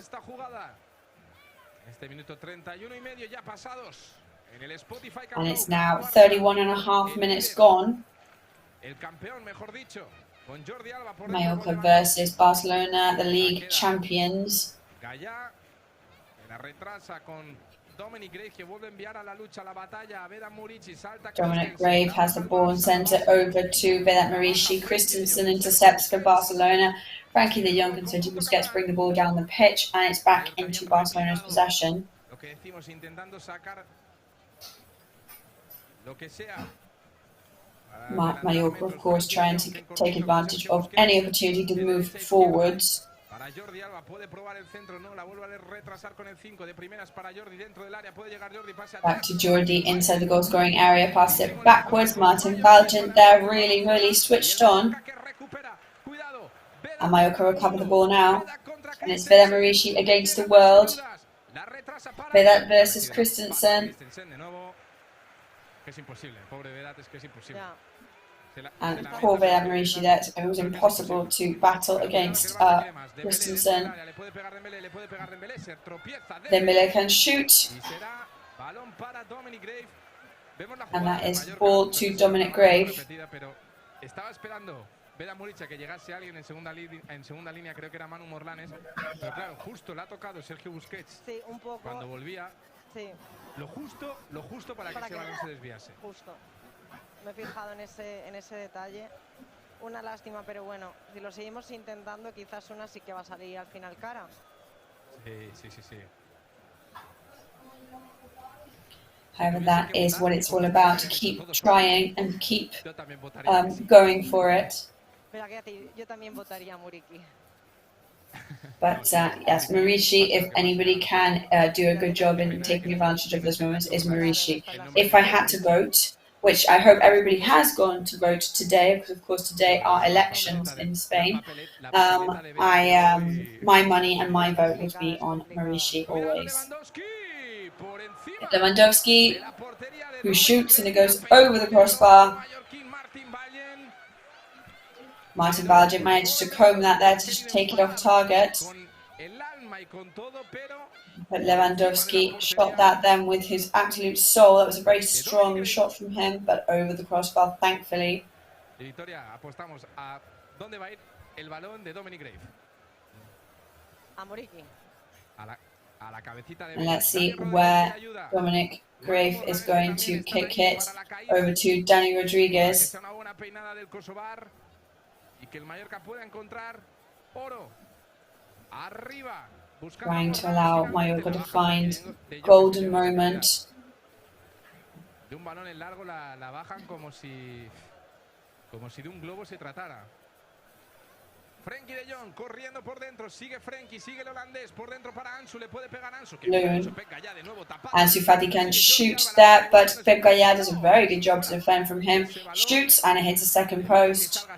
And it's now 31.5 minutes gone. Mallorca versus Barcelona, the league champions. Dominic Grave has the ball and sends it over to Vedat Murici. Christensen intercepts for Barcelona. Frankie de Jong and Sergio Busquets bring the ball down the pitch, and it's back into Barcelona's possession. Lo que decimos, intentando sacar lo que sea. Mallorca, of course, trying to take advantage of any opportunity to move forwards. Para Jordi Alba, puede probar el centro, no, la vuelve a retrasar con el 5 de primeras para Jordi dentro del área, puede llegar Jordi, pase Back to Jordi inside the goal scoring area, pass it backwards. Martin Balgent there, really switched on. And Mallorca recover the ball now. And it's Vedat Marici against the world. Vedat versus Christensen. Es imposible, pobre Vedat, es que es imposible. And poor Vedat Marici there, it was impossible to battle against Christensen. Dembele can shoot. And that is ball to Dominic Grave. Estaba esperando Vedat Marici que llegase alguien en segunda línea, creo que era Manu Morlanes, pero claro, justo le ha tocado Sergio Busquets. Sí, un poco. Cuando volvía. Sí. Lo justo para que ese balón se desviase. Justo. Me he fijado en ese detalle. Una lástima, pero bueno, si lo seguimos intentando, quizás una sí que va a salir al final cara. Sí. However, that is what it's all about, to keep trying and keep going for it. Pero yo también votaría a Muriqui. But yes, Marici, if anybody can do a good job in taking advantage of those moments, is Marici. If I had to vote, which I hope everybody has gone to vote today, because of course today are elections in Spain, my money and my vote would be on Marici always. Lewandowski, who shoots and it goes over the crossbar. Martin Balgent managed to comb that there to take it off target. But Lewandowski shot that then with his absolute soul. That was a very strong shot from him, but over the crossbar, thankfully. Apostamos a dónde va a ir el balón de Dominic Grave. A Muriqui. And let's see where Dominic Grave is going to kick it over to Dani Rodriguez. Trying to allow Mallorca to find golden moment. De un balón en largo la bajan como si de un globo se tratara. Frankie de Jong corriendo por dentro, sigue Frankie, sigue el holandés por dentro para Ansu, le puede pegar Ansu. Ansu Fati can shoot that, but Pep Gallardo does a very good job to defend from him. Shoots and it hits the second post.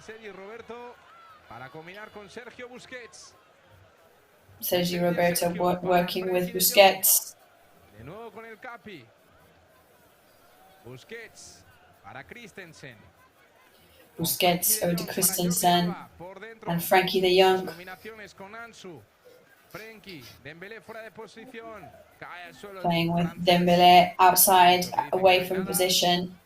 Sergio Roberto working with Busquets. De nuevo con el Capi. Busquets para Christensen. Busquets over to Christensen and Frankie de Jong. Playing with Dembele outside, away from position.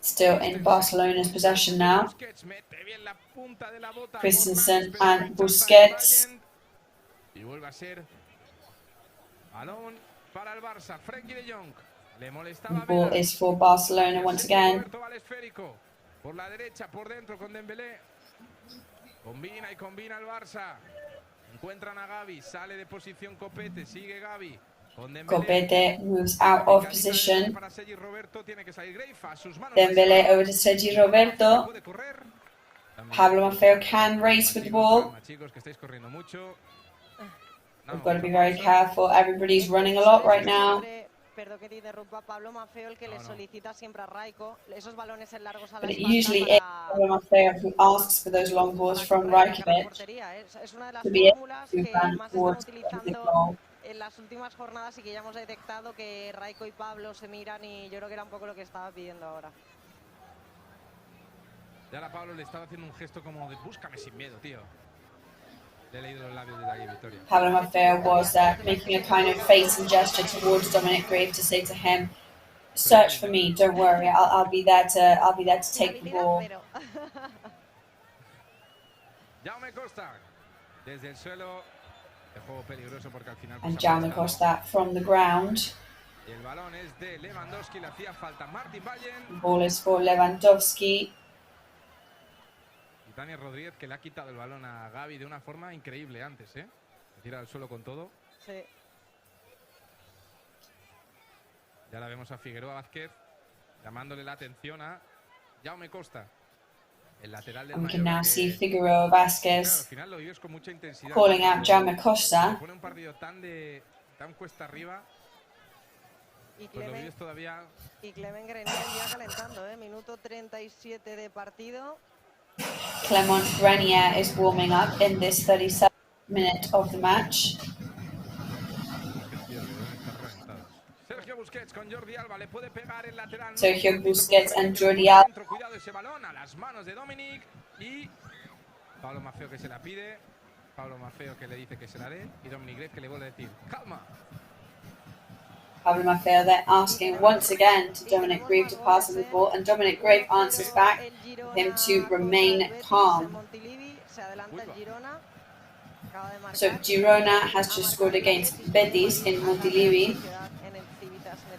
Still in Barcelona's possession now. Christensen and Busquets. The ball is for Barcelona once again. Por la derecha, por dentro con Dembélé. Combina el Barça. Encuentran a Gavi, sale de posición Copete, sigue Gavi. Copete moves out of position. Dembélé over to Sergi Roberto. Pablo Maffeo can race with the ball. We've got to be very careful. Everybody's running a lot right now. Perdón que te interrumpa, Pablo Maffeo el que le solicita siempre a Raiko esos balones en largos a la espalda. But it usually is Pablo Maffeo who asks for those long balls from Raikovic to be able to run towards the goal. En las últimas jornadas sí que ya hemos detectado que Raiko y Pablo se miran y yo creo que era un poco lo que estaba pidiendo ahora. Ya a Pablo le estaba haciendo un gesto como de búscame sin miedo, tío. Le he leído los labios de aquí, Victoria. Pablo Maffeo was making a kind of face and gesture towards Dominic Grave to say to him, "Search for me. Don't worry. I'll be there to take the ball." Jaume Costa desde el suelo. El juego peligroso porque al final. And Jaume Costa from the ground. El balón es de Lewandowski. Le hacía falta Martin Ballen. The ball is for Lewandowski. Dani Rodríguez, que le ha quitado el balón a Gavi de una forma increíble antes, ¿eh? Se tira al suelo con todo. Sí. Ya la vemos a Figueroa Vázquez llamándole la atención a Jaume Costa, el lateral del We can Mallorca, now see que, Figueroa claro, Vázquez al final lo vives con mucha intensidad. calling out Jaume Costa. Pone un partido tan cuesta arriba. Y Pues lo vives todavía. Y Clement Grenier ya calentando, ¿eh? Minuto 37 de partido. Clement Grenier is warming up in this 37th minute of the match. Sergio Busquets con Jordi Alba, le puede pegar el lateral. Sergio Busquets and Jordi Alba. Cuidado ese balón a las manos de Dominic y Pablo Maffeo que se la pide. Pablo Maffeo que le dice que se la dé y Dominic Gref que le vuelve a decir calma. Pablo Maffeo there asking once again to Dominic Grave to pass him the ball, and Dominic Grave answers back for him to remain calm. So Girona has just scored against Betis in Montilivi,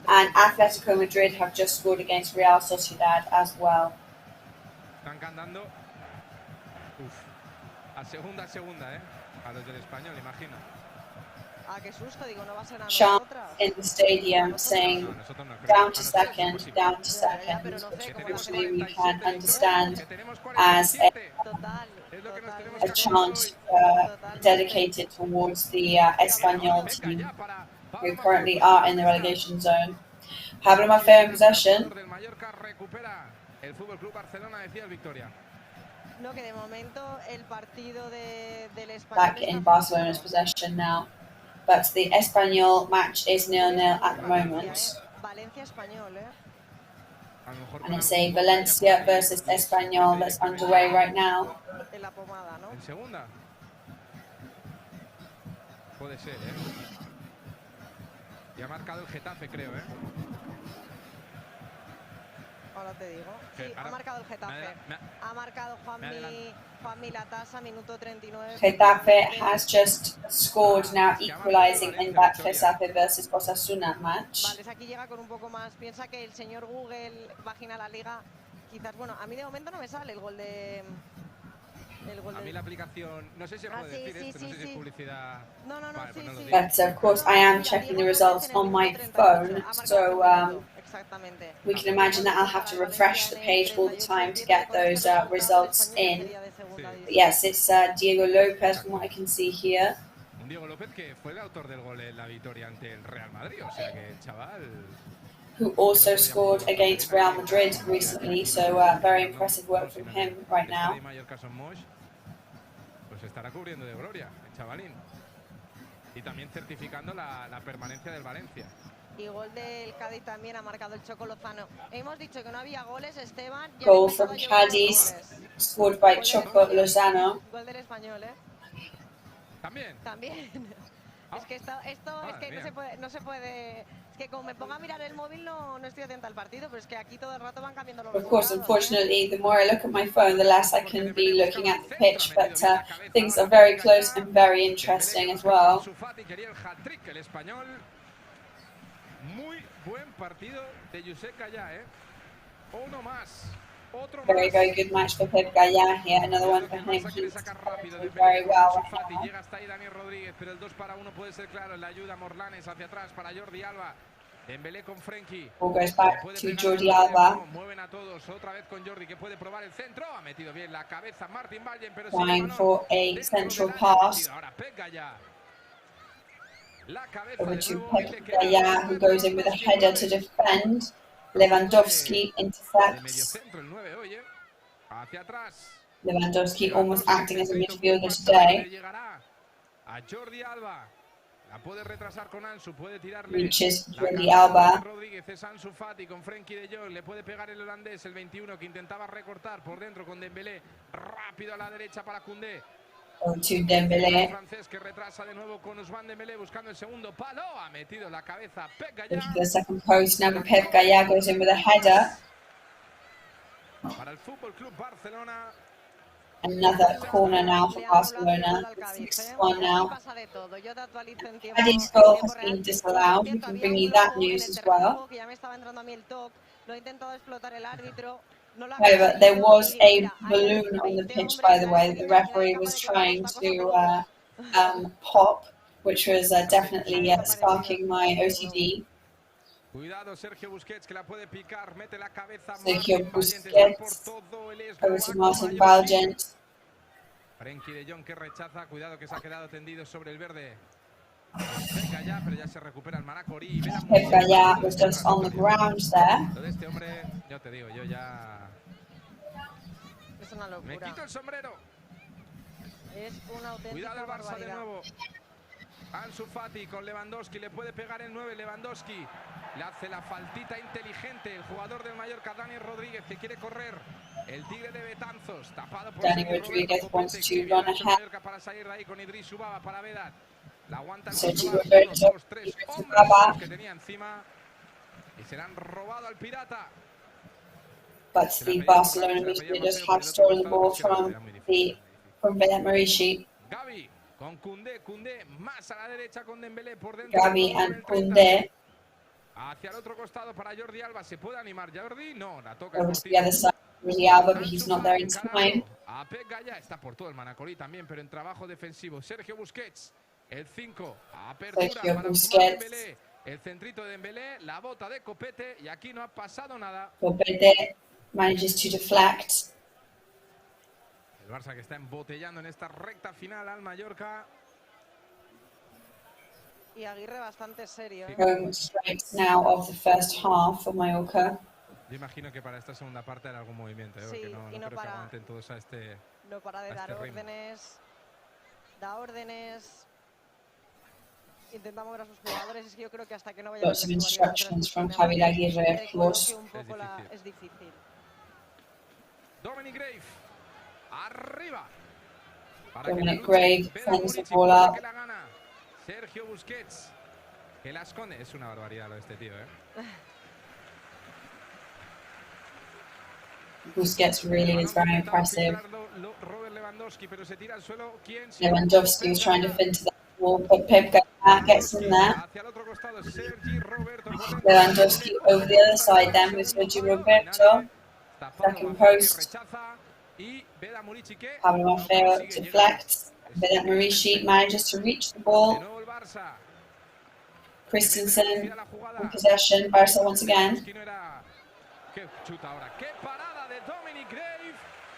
and Atletico Madrid have just scored against Real Sociedad as well. Están cantando a segunda, a los del Español, imagino. Ah, qué susto, digo, no va a ser a Chant nosotras. in the stadium saying down to second, unfortunately we can understand as a chant dedicated towards the Espanyol team, who currently are in the relegation zone. Pablo Maffeo in possession. El Futbol Club Barcelona decía victoria. No, que de momento el partido del Español Back in Barcelona's possession now. But the Espanyol match is 0-0 at the moment. Valencia-Español, ¿eh? And it's a Valencia versus Espanyol that's underway right now. En la pomada, ¿no? En segunda. Puede ser, ¿eh? Y ha marcado el Getafe, creo, ¿eh? Ahora te digo. Sí, ha marcado el Getafe. Ha marcado Juanmi Latasa, minuto 39. Getafe has just scored now, equalising in that Getafe versus Osasuna match. Vale, aquí llega con un poco más. Piensa que el señor Google, página la liga, quizás, bueno, a mí de momento no me sale el gol de... A mí la aplicación, no sé si puedo decir esto, no sé si es publicidad. No, vale, pues sí. But of course I am checking the results on my phone, so we can imagine that I'll have to refresh the page all the time to get those results in. But yes, it's Diego Lopez from what I can see here. Diego López que fue el autor del gol en la victoria ante el Real Madrid, o sea que el chaval... Who also scored against Real Madrid recently, so very impressive work from him right now. Pues estará cubriendo de gloria el chavalín. Y también certificando la permanencia del Valencia. Y gol del Cádiz también ha marcado el Choco Lozano. Hemos dicho que no había goles, Esteban. Goal from Cádiz, scored by Choco Lozano. Gol del Español, ¿eh? También. Es que esto es que no se puede... Es que como me ponga a mirar el móvil no estoy atenta al partido, pero es que aquí todo el rato van cambiando los resultados. Of course, unfortunately, the more I look at my phone, the less I can be looking at the pitch, but things are very close and very interesting as well. Muy buen partido de Josep Gallá, ¿eh? Uno más. Very, very good match for Pep Gallá here. Another one for him. He's playing very well. Llega hasta ahí Dani Rodríguez, pero el 2-1 puede ser claro. La ayuda Morlanes hacia atrás para Jordi Alba. Dembélé con Frenkie. Ball goes back to Jordi Alba. Mueven a todos. Otra vez con Jordi que puede probar el centro. Ha metido bien la cabeza Martin Vallen, pero trying for a central pass. Ahora Pep Gallá. Over to Pep Gallá, who goes in with a header to defend. Lewandowski intercepts. Lewandowski almost acting as a midfielder today. Reaches Jordi Alba. Rodríguez es Ansu Fati con Frenkie de Jong. Le puede pegar el holandés, el 21, que intentaba recortar por dentro con Dembélé. Rápido a la derecha para Koundé. On to Dembélé. Francés que retrasa de nuevo con Ousmane Dembélé buscando el segundo palo. Ha metido la cabeza Pep Gallá. Into the second post now. Pep Gallá goes in with a header. Para el Futbol Club Barcelona. Another corner now for Barcelona. 6-1 now. Cadiz's goal has been disallowed. We can bring you that news as well. Ya me estaba entrando a mí el toque. Lo ha intentado explotar el árbitro. However, there was a balloon on the pitch, by the way, that the referee was trying to pop, which was definitely sparking my OCD. Cuidado, Sergio Busquets, que la puede picar, mete la cabeza. Sergio Busquets, over to Martin Valgent. Frenkie de Jong que rechaza, cuidado que se ha quedado tendido sobre el verde. Pep Gallá, pero ya se recupera el Manacorí. Pep Gallá was just on the ground there. Lo de este hombre, yo te digo, yo ya... Es una locura. Me quito el sombrero. Es una auténtica Cuidado el Barça barbaridad. de nuevo. Ansu Fati con Lewandowski, le puede pegar el 9, Lewandowski. Le hace la faltita inteligente el jugador del Mallorca, Dani Rodríguez, que quiere correr. El tigre de Betanzos, tapado por Dani Rodríguez wants to run ahead. para salir de ahí con Idris Ubaba para Vedat. La aguanta el Sergio control, Roberto, 2, 3 hombres que tenía encima y se le han robado al pirata. But the Barcelona midfielders have stolen the ball from Vedat Marici. Gavi con Koundé más a la derecha con Dembélé por dentro. Gavi and Koundé. Hacia el otro costado para Jordi Alba, ¿se puede animar Jordi? No, la toca Over to the other side, Jordi Alba, but he's not there in time. A Pep Gallá está por todo el Manacorí también, pero en trabajo defensivo. Sergio Busquets, el 5, apertura Sergio para Busquets. Dembélé. El centrito de Dembélé, la bota de Copete y aquí no ha pasado nada. Copete manages to deflect. El Barça que está embotellando en esta recta final al Mallorca. Y Aguirre bastante serio. Going straight now of the first half for Mallorca. Yo imagino que para esta segunda parte hará algún movimiento, Sí, porque no y no creo para. que aguanten todos a este... No para de a dar este ritmo. órdenes. Da órdenes. Intenta mover a sus jugadores. Es que yo creo que hasta que no vaya Lots of instructions from Javier Aguirre, of course. Es difícil. Dominic Grave, arriba. Dominic Grave sends the ball up. Sergio Busquets, que la esconde. Es una barbaridad lo de este tío, ¿eh? Busquets really is very impressive. Robert Lewandowski, pero se tira al suelo. ¿Quién? Lewandowski was trying to fin to that ball, but Pep Gallá gets in there. Hacia el otro costado, Sergi Roberto. Lewandowski over the other side then with Sergi Roberto. Second post. Pablo Maffeo deflects. Vedat Marici manages to reach the ball. Christensen in possession. Barca once again. Qué chuta ahora. Qué parada de Dominic Grave.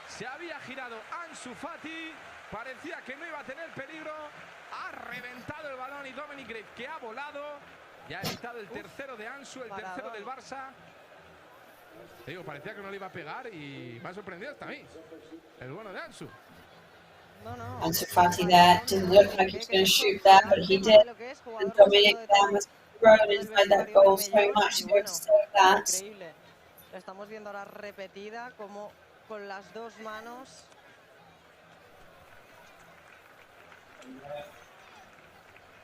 Se había girado Ansu Fati. Parecía que no iba a tener peligro. Ha reventado el balón y Dominic Grave, que ha volado. Ya ha evitado el tercero de Ansu, el tercero del Barça. Te digo, parecía que no le iba a pegar y me ha sorprendido hasta a mí. El bueno de Ansu. Ansu Fati there. Didn't look like he was going to shoot there, but he did. And Dominic there was thrown inside that goal so much to be able to save that. Increíble. Lo estamos viendo ahora repetida, como con las dos manos.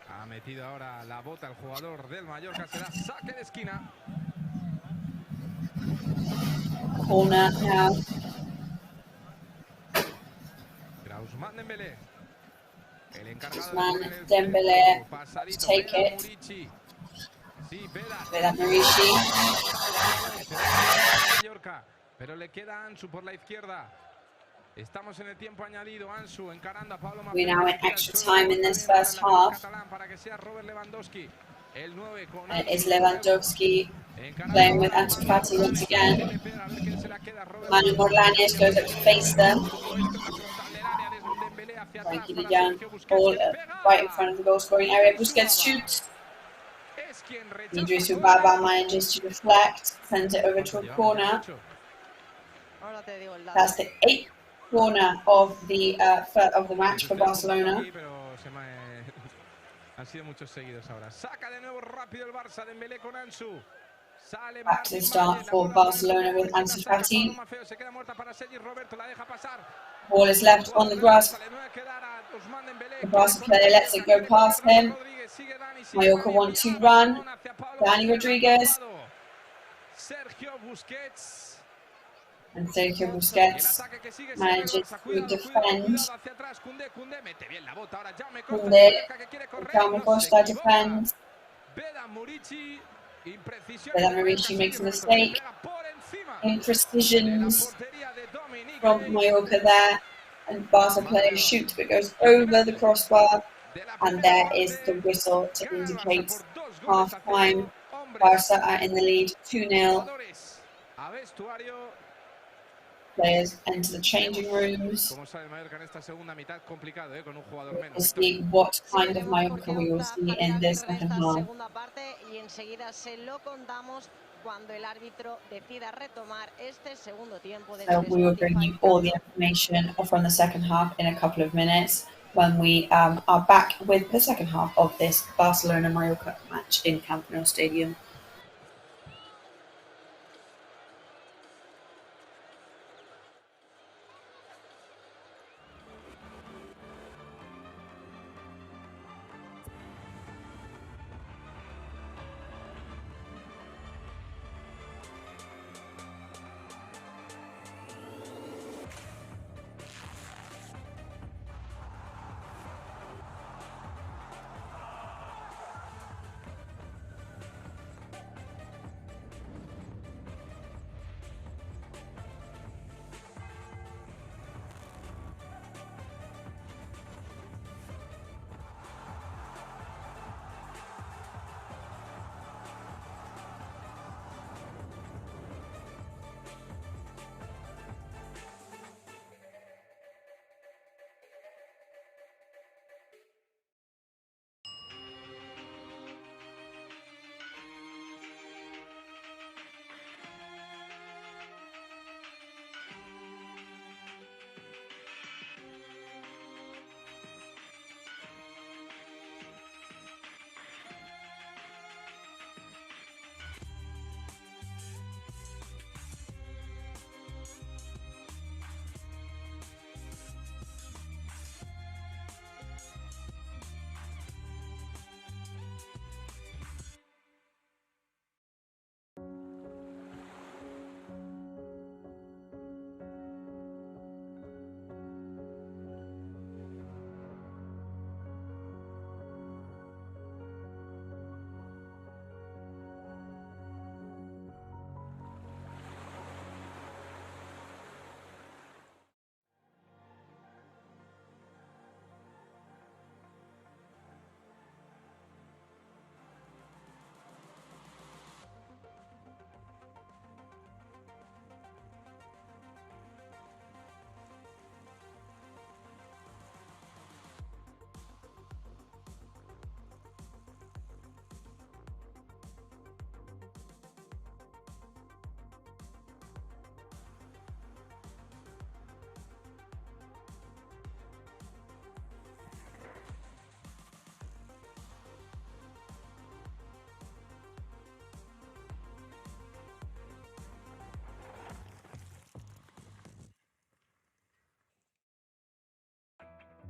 Ha metido ahora la bota el jugador del Mallorca. Será saque de esquina. Corner now. Ousmane Dembélé. El encargado Ousmane de Dembélé pasadito. take it. Murici. Sí, Vedat Marici. Mallorca, pero le queda Ansu por la izquierda. Estamos en el tiempo añadido. Ansu encarando a Pablo Maffeo. We're now in extra time in this first half. Para que sea Robert Lewandowski. El 9 con And it is Lewandowski playing with Ansu Fati once again. Manu Morlanes goes up to face them. Frenkie de Jong, ball right in front of the goal scoring area. Busquets shoots. Idris Ubaba manages to deflect, sends it over to a corner. That's the 8th corner of the match for Barcelona. Han sido muchos seguidos ahora. Saca de nuevo rápido el Barça. Dembélé con Ansu. Sale Back to the start for Barcelona with Ansu Fati. Se queda muerta para Sergi Roberto. La deja pasar. Ball is left on the grass. The Barca player lets it go past him. Mallorca want to run. Dani Rodríguez. Sergio Busquets. And Sergio Busquets manages to defend. Koundé, Jaume Costa defends. Vedat Marici makes a mistake. imprecisions from Mallorca there, and Barca player shoots but goes over the crossbar, and there is the whistle to indicate half time. Barca are in the lead 2-0. Players enter the changing rooms. We'll see what kind of Mallorca we will see in this second half. So we will bring you all the information from the second half in a couple of minutes when we are back with the second half of this Barcelona-Mallorca match in Camp Nou Stadium.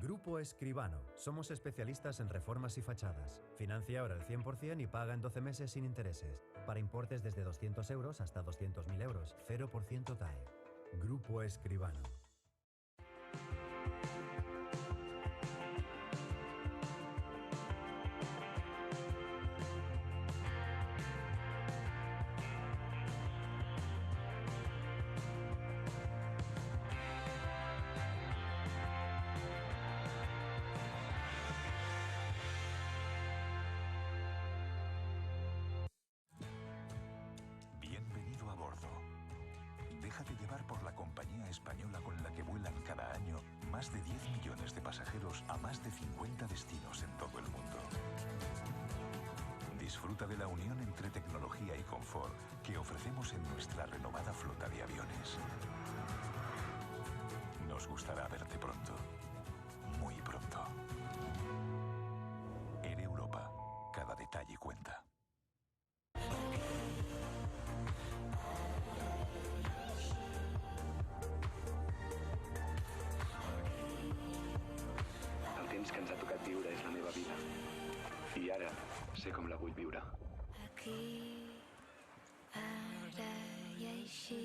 Grupo Escribano. Somos especialistas en reformas y fachadas. Financia ahora el 100% y paga en 12 meses sin intereses. Para importes desde 200 euros hasta 200.000 euros. 0% TAE. Grupo Escribano. Déjate llevar por la compañía española con la que vuelan cada año más de 10 millones de pasajeros a más de 50 destinos en todo el mundo. Disfruta de la unión entre tecnología y confort que ofrecemos en nuestra renovada flota de aviones. Nos gustará verte pronto, muy pronto. Air Europa, cada detalle cuenta. El temps que ens ha tocat viure és la meva vida. I ara sé com la vull viure. Aquí, ara i així.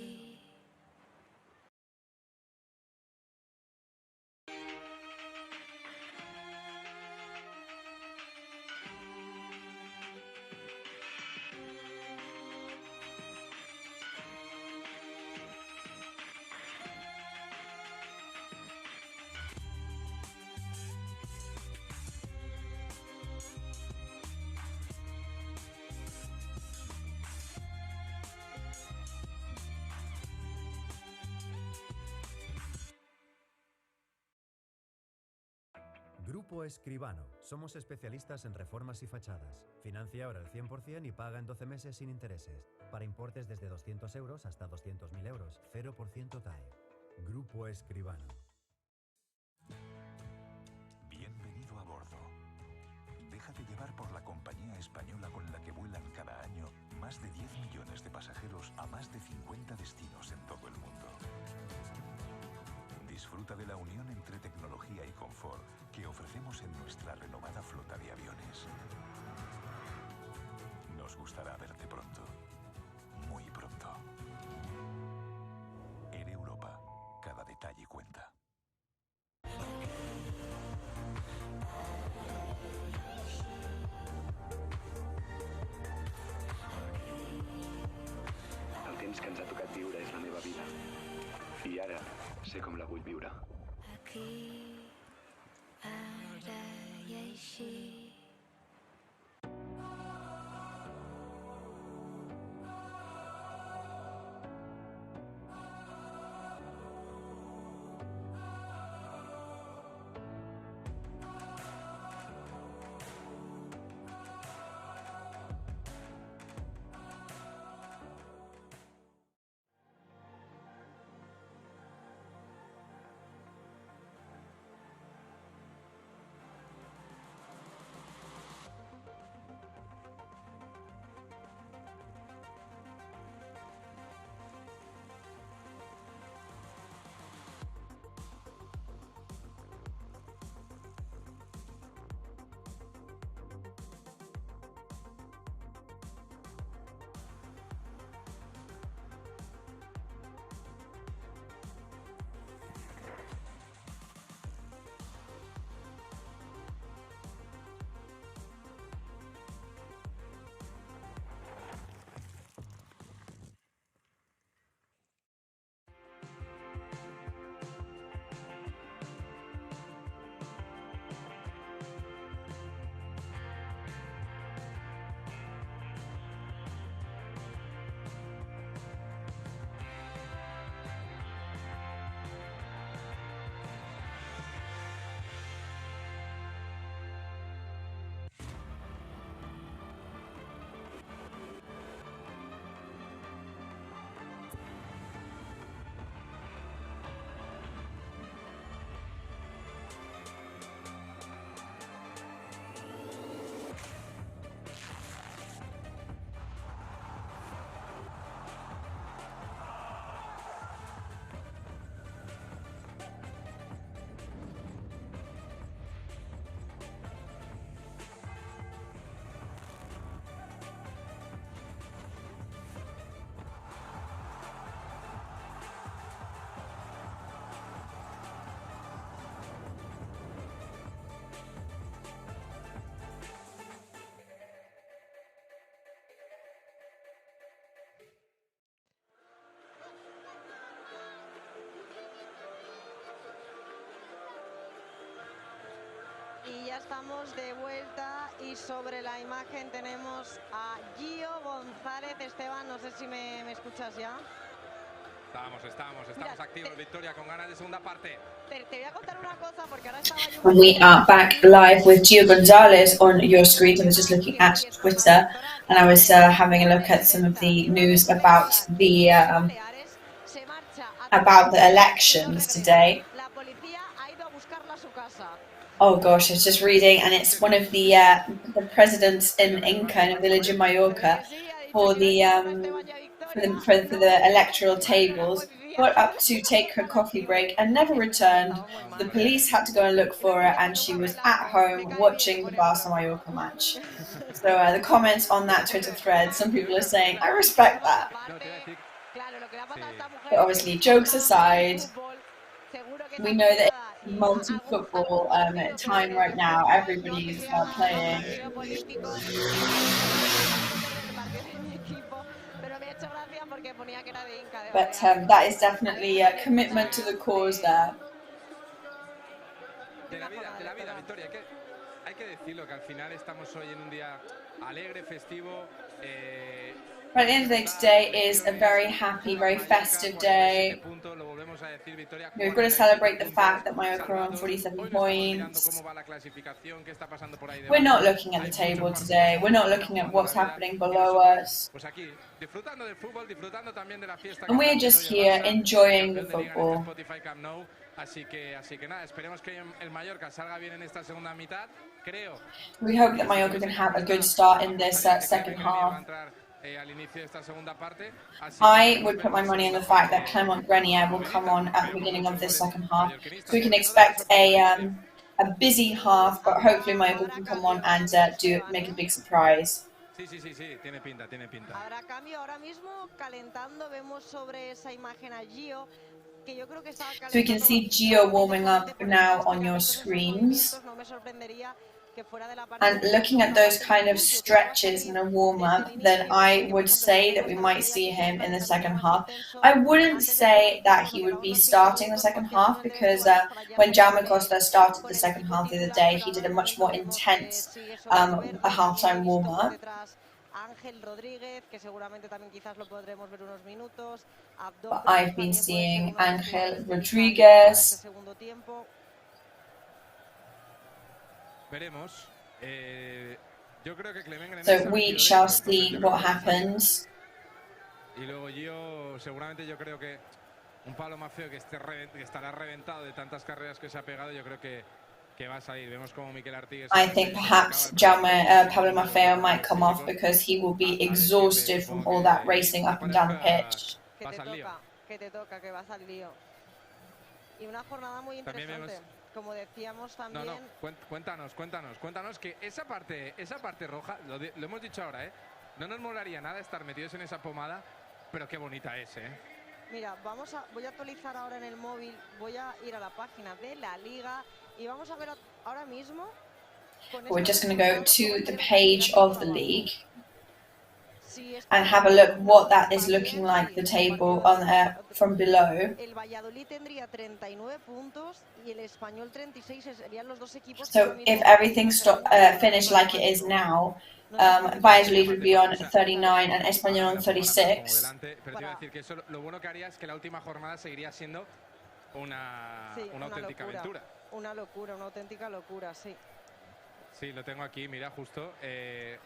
Grupo Escribano. Somos especialistas en reformas y fachadas. Financia ahora el 100% y paga en 12 meses sin intereses. Para importes desde 200 euros hasta 200.000 euros. 0% TAE. Grupo Escribano. Bienvenido a bordo. Déjate llevar por la compañía española con la que vuelan cada año más de 10 millones de pasajeros a más de 50 destinos en todo el mundo. Disfruta de la unión entre tecnología y confort que ofrecemos en nuestra renovada flota de aviones. Nos gustará verte pronto, muy pronto. En Europa, cada detalle cuenta. El temps que ens ha tocat viure és la meva vida. I ara sé com la vull viure. Aquí, ara i així. Y ya estamos de vuelta y sobre la imagen tenemos a Gio González. Esteban, no sé si me escuchas ya. Estamos Mira, activos, Victoria, con ganas de segunda parte. Te voy a contar una cosa porque ahora estaba yo... And we are back live with Gio Gonzalez on your screen. I was just looking at Twitter and I was having a look at some of the news about the elections today. Oh gosh, I was just reading, and it's one of the presidents in Inca, in a village in Mallorca, for the electoral tables, got up to take her coffee break and never returned. The police had to go and look for her, and she was at home watching the Barca Mallorca match. So the comments on that Twitter thread, some people are saying, I respect that. But obviously, jokes aside, we know that multi-football time right now, everybody's playing. But that is definitely a commitment to the cause there. De la vida, Victoria, hay que decirlo, que al final estamos hoy en un día alegre, festivo. At the end of the day, today is a very happy, very festive day. volvemos a decir, Victoria. We've got to celebrate the fact that Mallorca are on 47 points. We're not looking at the table today. We're not looking at what's happening below us. And we're just here enjoying the football. Así que nada, esperemos que el Mallorca salga bien en esta segunda mitad. Creo. We hope that Mallorca can have a good start in this second half. I would put my money on the fact that Clement Grenier will come on at the beginning of this second half. So we can expect a busy half, but hopefully Mallorca can come on and make a big surprise. Sí, tiene pinta. Habrá cambio ahora mismo calentando, vemos sobre esa imagen a Gio. So we can see Gio warming up now on your screens. And looking at those kind of stretches in a warm-up, then I would say that we might see him in the second half. I wouldn't say that he would be starting the second half because when Jaume Costa started the second half the other day, he did a much more intense a half-time warm-up. But I've been seeing Ángel Rodríguez. So we shall see what happens. Y luego Gio, seguramente yo creo que un palo más feo que estará reventado de tantas carreras que se ha pegado, yo creo que va a salir. Vemos como Mikel Artigas. I think perhaps Pablo Maffeo might come off because he will be exhausted from all that racing up and down the pitch. Que te toca, que vas al lío. Y una jornada muy interesante. Como decíamos también. No, cuéntanos que esa parte roja, lo hemos dicho ahora, no nos molaría nada estar metidos en esa pomada, pero qué bonita es, Mira, voy a actualizar ahora en el móvil, voy a ir a la página de la liga y vamos a ver ahora mismo. We're just going to go to the page of the league and have a look what that is looking like, the table on from below. El Valladolid tendría 39 puntos y el Español 36, serían los dos equipos. So if everything finished like it is now, Valladolid would be on 39 and Español on 36. Pero te iba a decir que eso lo bueno que haría es que la última jornada seguiría siendo una auténtica aventura. Una locura, una auténtica locura, sí. Sí, lo tengo aquí, mira, justo.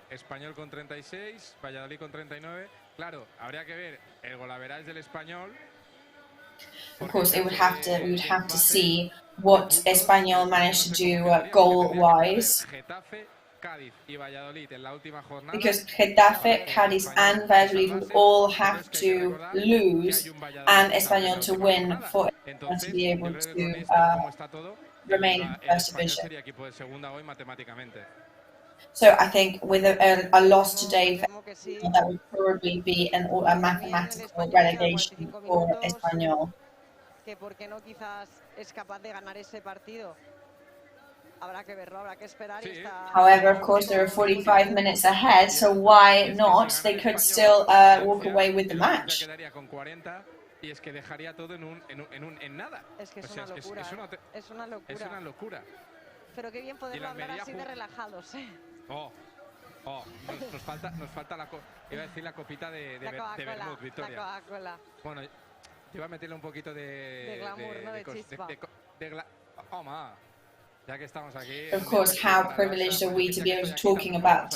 Español con 36, Valladolid con 39. Claro, habría que ver el golaveras del Español. Of course, we would have to see what Español managed to do goal-wise. Getafe, Cádiz y Valladolid en la última jornada. Because Getafe, Cádiz and Valladolid would all have to lose and Español to win for everyone to be able to remain in first division. So I think with a loss today, that would probably be a mathematical relegation for Español. Que por qué no quizás es capaz de ganar ese partido. Habrá que verlo, habrá que esperar. However, of course, there are 45 minutes ahead, so why not? They could still walk away with the match. Y es que dejaría todo en nada. Es que es una locura. Es una locura. Es una locura. Pero qué bien poderlo hablar así de relajados. Nos falta iba a decir la copita de vermut, Victoria. La Coca-Cola. Bueno, te iba a meterle un poquito de glamour, ¿no? De chispa. Ya que estamos aquí. Of course, how privileged are we to be able to talk about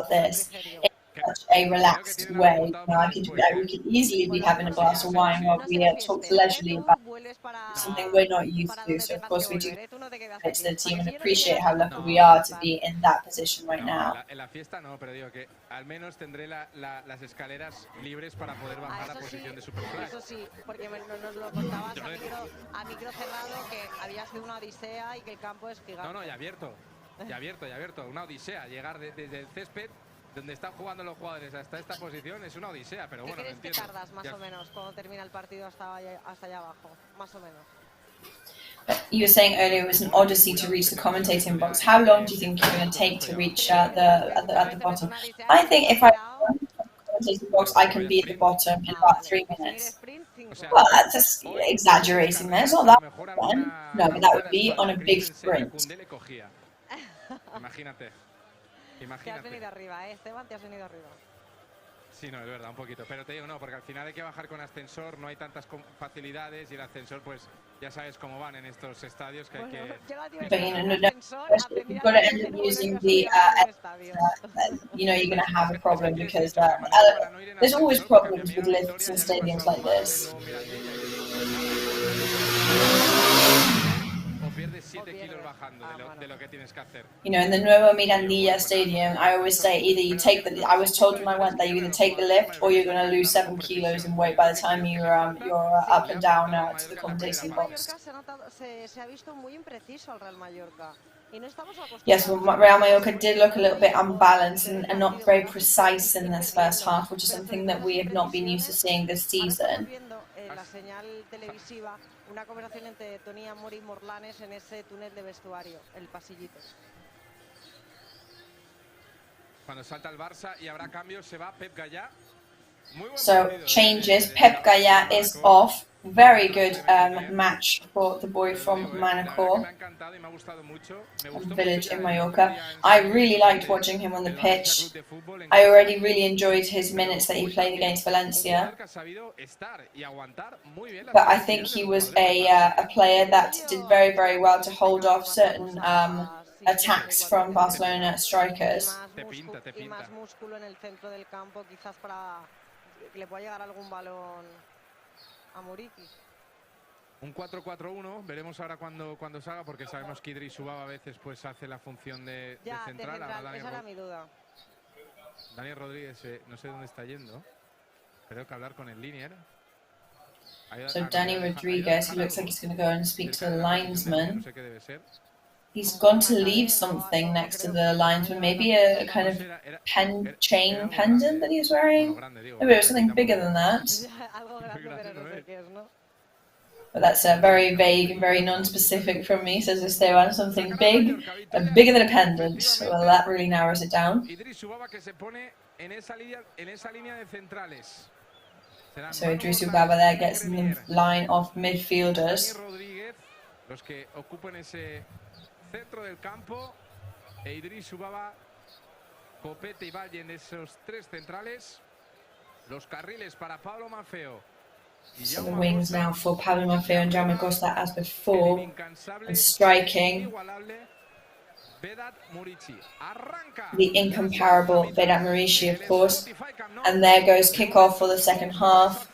this in such a relaxed way? We could easily be having a glass of wine while we talk leisurely about something we're not used to. So of course we do credit to the team and appreciate how lucky we are to be in that position right now. En la fiesta no, pero digo que al menos tendré las escaleras libres para poder bajar a posición de Superfly. Eso sí, porque nos lo contabas a micro cerrado que había sido una odisea y que el campo es gigante. No, ya abierto. Una odisea. Llegar desde el césped donde están jugando los jugadores hasta esta posición es una odisea, pero bueno, ¿Qué crees que tardas más o menos cuando termina el partido hasta allá abajo? Más o menos. You were saying earlier it was an odyssey to reach the commentating box. How long do you think you're going to take to reach at the bottom? I think if I commentating box, I can be at the bottom in about 3 minutes. Well, that's just exaggerating there. It's not that fun. No, but that would be on a big sprint. Imagínate. Te has venido arriba, Esteban, te has venido arriba. Sí, no, es verdad, un poquito. Pero te digo, no, porque al final hay que bajar con ascensor, no hay tantas facilidades y el ascensor, pues ya sabes cómo van en estos estadios que hay que... But you know, no, you've got to end up using the you know, you're going to have a problem because there's always problems with lifts in stadiums like this. You know, in the Nuevo Mirandilla Stadium, I always say either you take the. I was told when I went there, you either take the lift or you're going to lose 7 kilos in weight by the time you're up and down to the commentating box. Yes, well, Real Mallorca did look a little bit unbalanced and not very precise in this first half, which is something that we have not been used to seeing this season. La señal televisiva, una conversación entre Tony Amor y Morlanes en ese túnel de vestuario, el pasillito. Cuando salta el Barça y habrá cambios, se va Pep Gallá. So changes. Pep Gallá is off. Very good match for the boy from Manacor, a village in Mallorca. I really liked watching him on the pitch. I already really enjoyed his minutes that he played against Valencia. But I think he was a player that did very, very well to hold off certain attacks from Barcelona strikers. Un 4-4-1, veremos ahora cuando salga, porque sabemos que Idris Subaba a veces pues hace la función de central. Esa era mi duda. Daniel Rodríguez, no sé dónde está yendo, pero hay que hablar con el linier. So Danny Rodriguez, he looks like he's going to go and speak to the linesman. He's gone to leave something next to the linesman, maybe a kind of chain pendant that he's wearing. Maybe it was something bigger than that. But that's very vague and very non-specific from me, says Esteban. Something big, bigger than a pendant. Well, that really narrows it down. So Idris Subaba there gets in the line of midfielders. Centro del campo, Idris Subaba, Copete y Valle en esos tres centrales. Los carriles para Pablo Maffeo. So the wings now for Pablo Maffeo and Jaume Costa as before, and striking the incomparable Vedat Murici, of course. And there goes kickoff for the second half.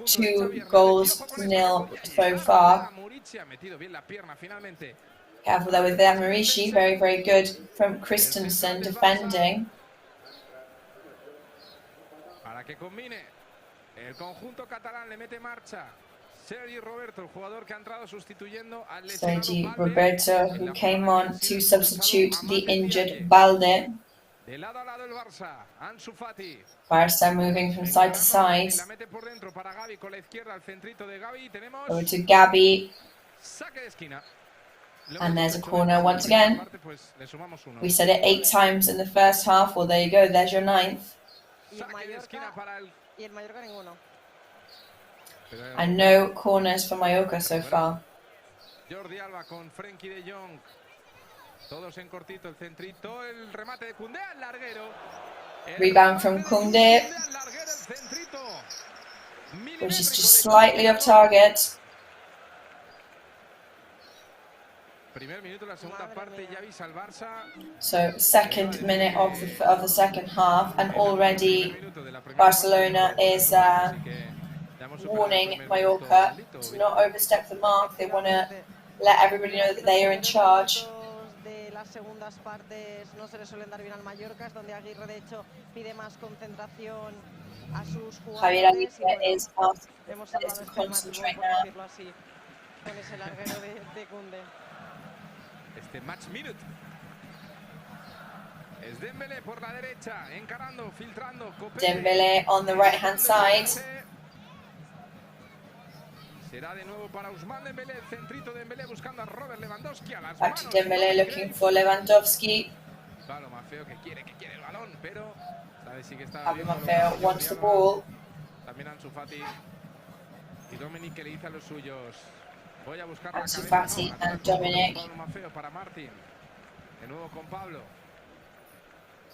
2-0 so far. Careful there with Vedat Murici, very, very good from Christensen defending. Sergi Roberto, who came on to substitute the injured Balde. Barça moving from side to side. Over to Gabi. And there's a corner once again. We said it 8 times in the first half. Well, there you go. There's your 9th. And no corners for Mallorca so far. Jordi Alba con Frenkie de Jong. Todos en cortito, el centrito, el remate de Koundé al larguero. Rebound from Koundé, which is just slightly off target. So second minute of the second half, and already Barcelona is warning Mallorca to not overstep the mark. They want to let everybody know that they are in charge. Segundas partes no se le suelen dar bien al Mallorca, es donde Aguirre de hecho pide más concentración a sus Javier Aguirre is asked to concentrate now. Con ese larguero de Koundé. Este match minute. Es Dembélé por la derecha, encarando, filtrando. Dembélé on the right hand side. Será de nuevo para Ousmane Dembélé, el centrito de Dembélé buscando a Robert Lewandowski a las Back to Dembélé looking for Lewandowski. Pablo Maffeo que quiere el balón, pero sabe sí que está Pablo Maffeo wants the ball. También Ansu Fati y Dominic que le dice a los suyos. Voy a buscar Ansu Fati and Dominic. Pablo Maffeo para Martin. De nuevo con Pablo.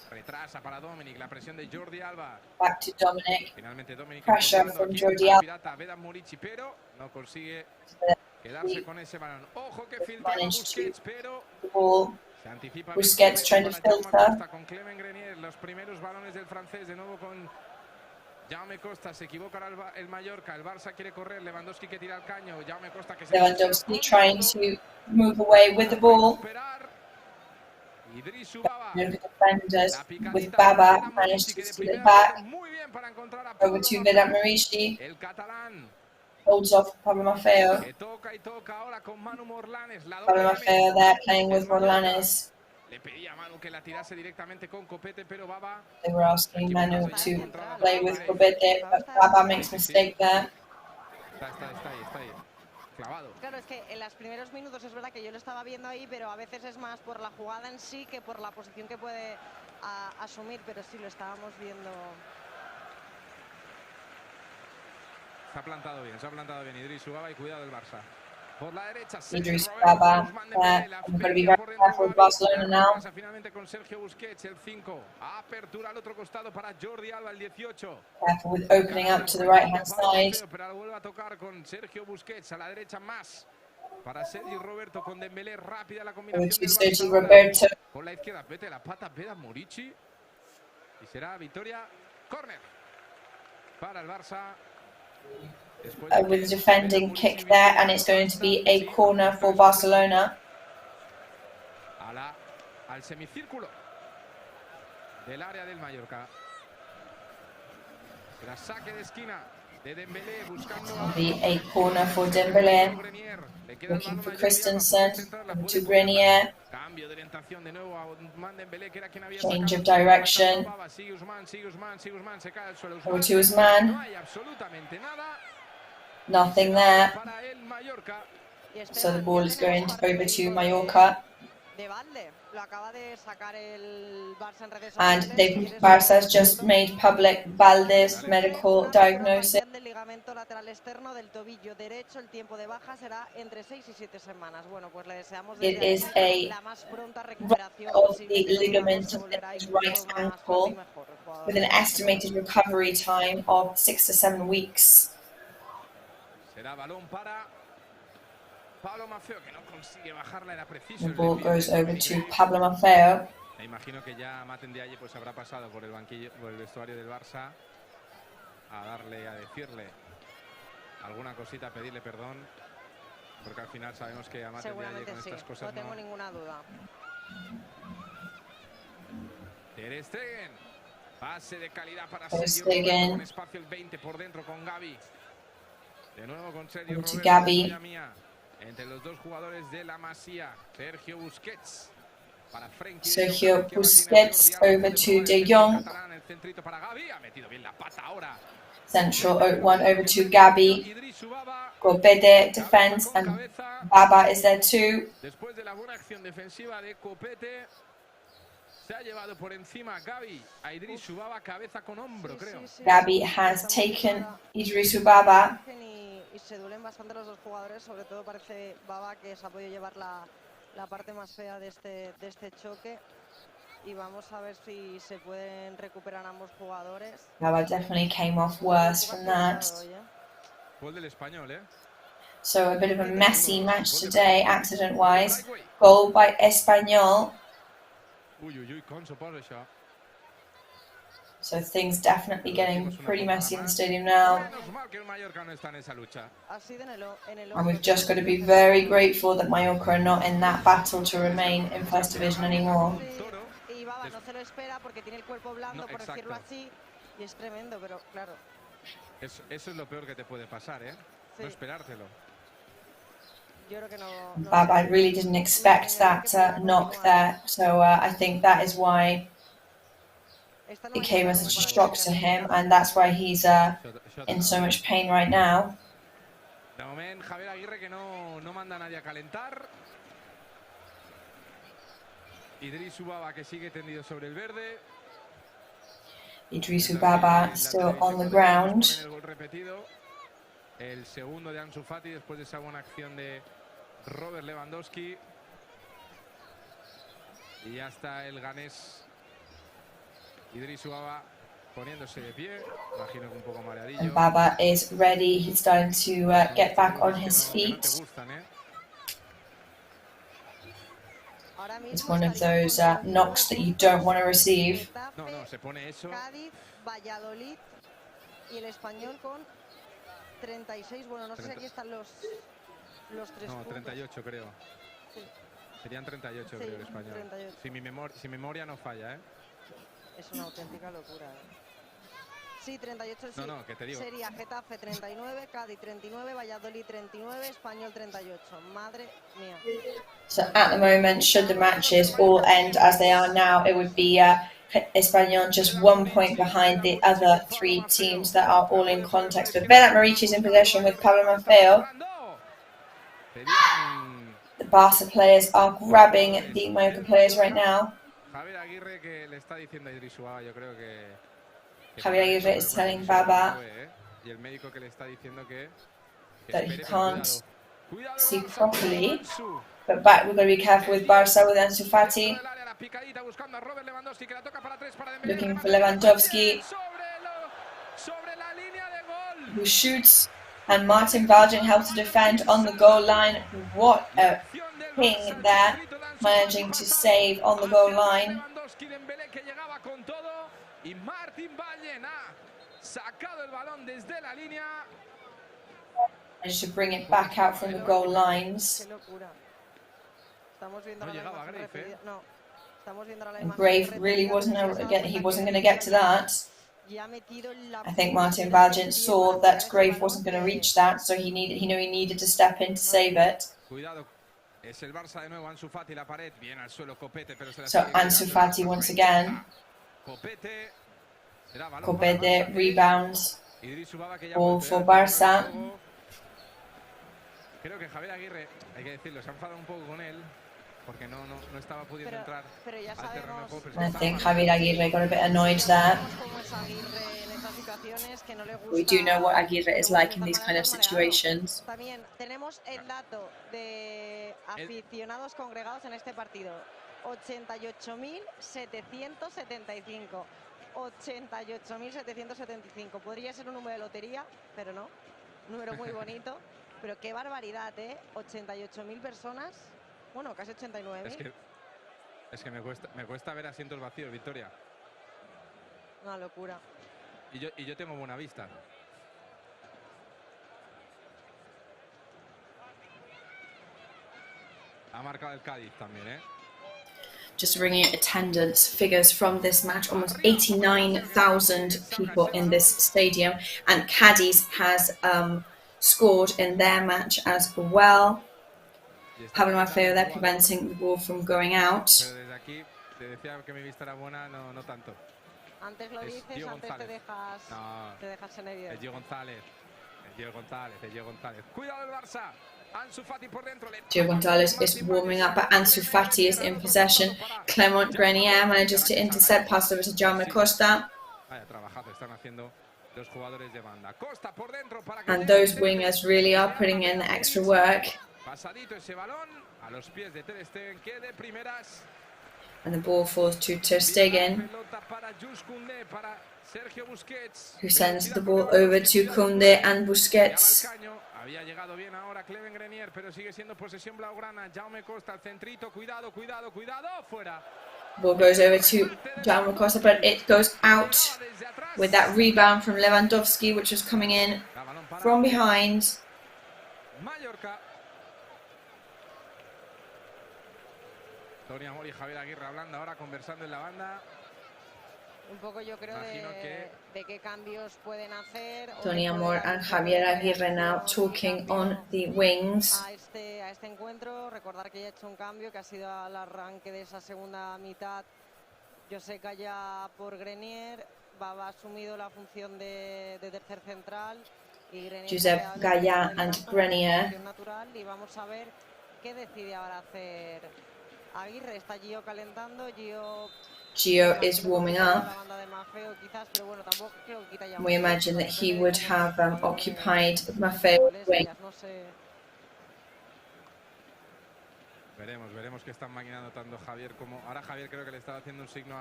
Retrasa para Dominic, la presión de Jordi Alba. Back to Dominic. Finalmente Dominic Pressure from Jordi Alba. Vedan Murici, pero no consigue quedarse con ese balón. Ojo que filtraba Busquets, pero The ball. se anticipa. Busquets trying to filter. Con Clement Grenier, los primeros balones del francés, de nuevo con Jaume Costa, se equivoca el Mallorca, el Barça quiere correr, Lewandowski que tira el caño, Jaume Costa que se Lewandowski trying to move away with the ball. Mallorca defenders with Baba managed to steal it back. Over to Vedan Murici. El catalán Holds off Pablo Maffeo. que toca y toca ahora con Manu Morlanes. Pablo Maffeo there playing with Morlanes. Le pedía a Manu que la tirase directamente con Copete, pero Baba. They were asking Manu to play with Cobete, but Baba makes mistake there. Está ahí. Clavado. Claro, es que en los primeros minutos es verdad que yo lo estaba viendo ahí, pero a veces es más por la jugada en sí que por la posición que puede asumir, pero sí lo estábamos viendo. Se ha plantado bien Idris Baba y cuidado el Barça. Por la derecha, Idris Baba. I'm going to be very careful with Barcelona now. Finalmente con Sergio Busquets, el 5. Apertura al otro costado para Jordi Alba, el 18. Careful with opening up to the right hand side. Pero vuelve a tocar con Sergio Busquets a la derecha más. Para Sergi Roberto con Dembélé, rápida la combinación del Sergi Barça. Roberto. Con la izquierda, vete la pata, Vedan Murici. Y será victoria, córner para el Barça. With a defending kick there, and it's going to be a corner for Barcelona. Al semicírculo del área del Mallorca. Será saque de esquina de Dembélé buscando A corner for Dembélé. Looking for Christensen to Grenier. Cambio de orientación de nuevo a Ousmane Dembélé, que era quien había Change of direction. Sigue Ousmane, se cae al suelo. Over to Ousmane. No hay absolutamente nada. Nothing there. Para el Mallorca. So the ball is going over to Mallorca. De balde, lo acaba de sacar el Barça en redes And sociales. Barça has just made public Valdes medical diagnosis. Del ligamento lateral externo del tobillo derecho, el tiempo de baja será entre 6 y 7 semanas. Bueno, pues le deseamos It is a la más pronta recuperación of the ligament of his right ankle with an estimated recovery time of 6 to 7 weeks. Será balón para Pablo Maffeo, que no consigue bajarla, era preciso. The ball goes over to Pablo Maffeo. Me imagino que ya Maten de Aye pues habrá pasado por el banquillo, por el vestuario del Barça a decirle alguna cosita, a pedirle perdón, porque al final sabemos que a Maten de Aye con estas cosas no tengo ninguna duda. Ter Stegen, pase de calidad para Ter Sergio Stegen. con espacio el 20 por dentro con Gavi. De nuevo con Sergio Over to Roberto, Gavi. entre los dos jugadores de la Masía, Sergio Busquets para Frenkie. Sergio Busquets over to De Jong. El centrito para Gavi, ha metido bien la pata ahora. Central one over to Gabi. Copete defends and Baba is there too. Después de la buena acción defensiva de Copete, se ha llevado por encima Gavi a Idrisu Baba, cabeza con hombro, creo. Gabi has taken Idrisu Baba. Y se duelen bastante los dos jugadores, sobre todo parece Baba que se ha podido llevar la parte más fea de este choque. Y vamos a ver si se pueden recuperar ambos jugadores. Baba definitely came off worse from that. Gol del Español, So a bit of a messy match today, accident-wise. Goal by Español. So things definitely getting pretty messy in the stadium now. And we've just got to be very grateful that Mallorca are not in that battle to remain in First Division anymore. Y Baba no se lo espera porque tiene el cuerpo blando, por decirlo así, y es tremendo, pero claro. Eso es lo peor que te puede pasar, no esperártelo. Yo creo que no Baba really didn't expect that knock there, so I think that is why it came as such a shock to him, and that's why he's in so much pain right now. De momento, Javier Aguirre que no manda a nadie a calentar. Idrisu Baba que sigue tendido sobre el verde. Idrisu Baba still on the ground. El gol repetido. El segundo de Ansu Fati después de esa buena acción de Robert Lewandowski. Y ya está el ganés And Baba is ready. He's starting to get back on his feet. It's one of those knocks that you don't want to receive. Cádiz, Valladolid y el Español con 36. Bueno, no sé si aquí están los 3 No, puntos. 38 creo. Sí. Serían 38 Sí, creo el Español. 38. Si memoria no falla, ¿eh? Es una auténtica locura, Sí, 38 sí. No, que te digo. Sería Getafe 39, Cádiz 39, Valladolid 39, Español 38. Madre mía. So at the moment, should the matches all end as they are now, it would be Español just 1 point behind the other 3 teams that are all in context. But Vedat Marici is in possession with Pablo Maffeo. The Barca players are grabbing the Mallorca players right now. Javier Aguirre que le está diciendo a Idrisua, yo creo que Javier Aguirre is telling Baba y el médico que le está diciendo que that he can't cuidado, see properly. But back, we've got to be careful with Barca, with Ansu Fati. Looking for Lewandowski, who shoots, and Martin Valgent helps to defend on the goal line. What a ping there, managing to save on the goal line. Managed to bring it back out from the goal lines. And Grave really wasn't going to get to that. I think Martin Valgent saw that Grave wasn't going to reach that, so he knew he needed to step in to save it. So Ansu Fati once again. Copete rebounds. Ball for Barca. Creo que Javier Aguirre, hay que decirlo, se ha enfadado un poco con él porque no estaba pudiendo entrar al terreno de juego. I think Javier Aguirre got a bit annoyed there. We do know what Aguirre is like in these kind of situations. También tenemos el dato de aficionados congregados en este partido. 88.775. 88.775. Podría ser un número de lotería, pero no. Un número muy bonito. Pero qué barbaridad, ¿eh? 88.000 personas. Bueno, casi 89.000. Es que me cuesta ver asientos vacíos, Victoria. Una locura. Y yo tengo buena vista. Ha marcado el Cádiz también, ¿eh? Just bringing attendance figures from this match, almost 89,000 people in this stadium, and Cádiz has scored in their match as well. Pablo Maffeo there preventing the ball from going out. Antes lo dices, antes te dejas en evidencia. Es Gio González. Cuidado el Barça. Ansu Fati por dentro. Gio González is warming up, but Ansu Fati is in possession. Clement Grenier manages to intercept, pass over to Jaume Costa. Vaya trabajazo están haciendo los jugadores de banda. Costa por dentro para que And those wingers really are putting in the extra work. Pasadito ese balón a los pies de Ter Stegen, que de primeras. And the ball falls to Ter Stegen, who sends the ball over to Koundé and Busquets. Había llegado bien ahora Clement Grenier, pero sigue siendo posesión blaugrana. Jaume Costa, el centrito, cuidado, fuera. Ball goes over to Jaume Costa, but it goes out with that rebound from Lewandowski, which was coming in from behind. Mallorca. Tony Amor y Javier Aguirre hablando ahora, conversando en la banda. Un poco yo creo de qué cambios pueden hacer. Tony Amor and Javier Aguirre now talking on the wings. A este encuentro, recordar que ya ha hecho un cambio, que ha sido al arranque de esa segunda mitad. José Calla por Grenier, Baba ha asumido la función de tercer central. Y Josep Gaya and Grenier. Natural, y vamos a ver qué decide ahora hacer Aguirre. Está Gio calentando, Gio is warming up. We imagine that he would have occupied Maffeo's wing. Veremos que están maquinando tanto Javier como... Ahora Javier creo que le estaba haciendo un signo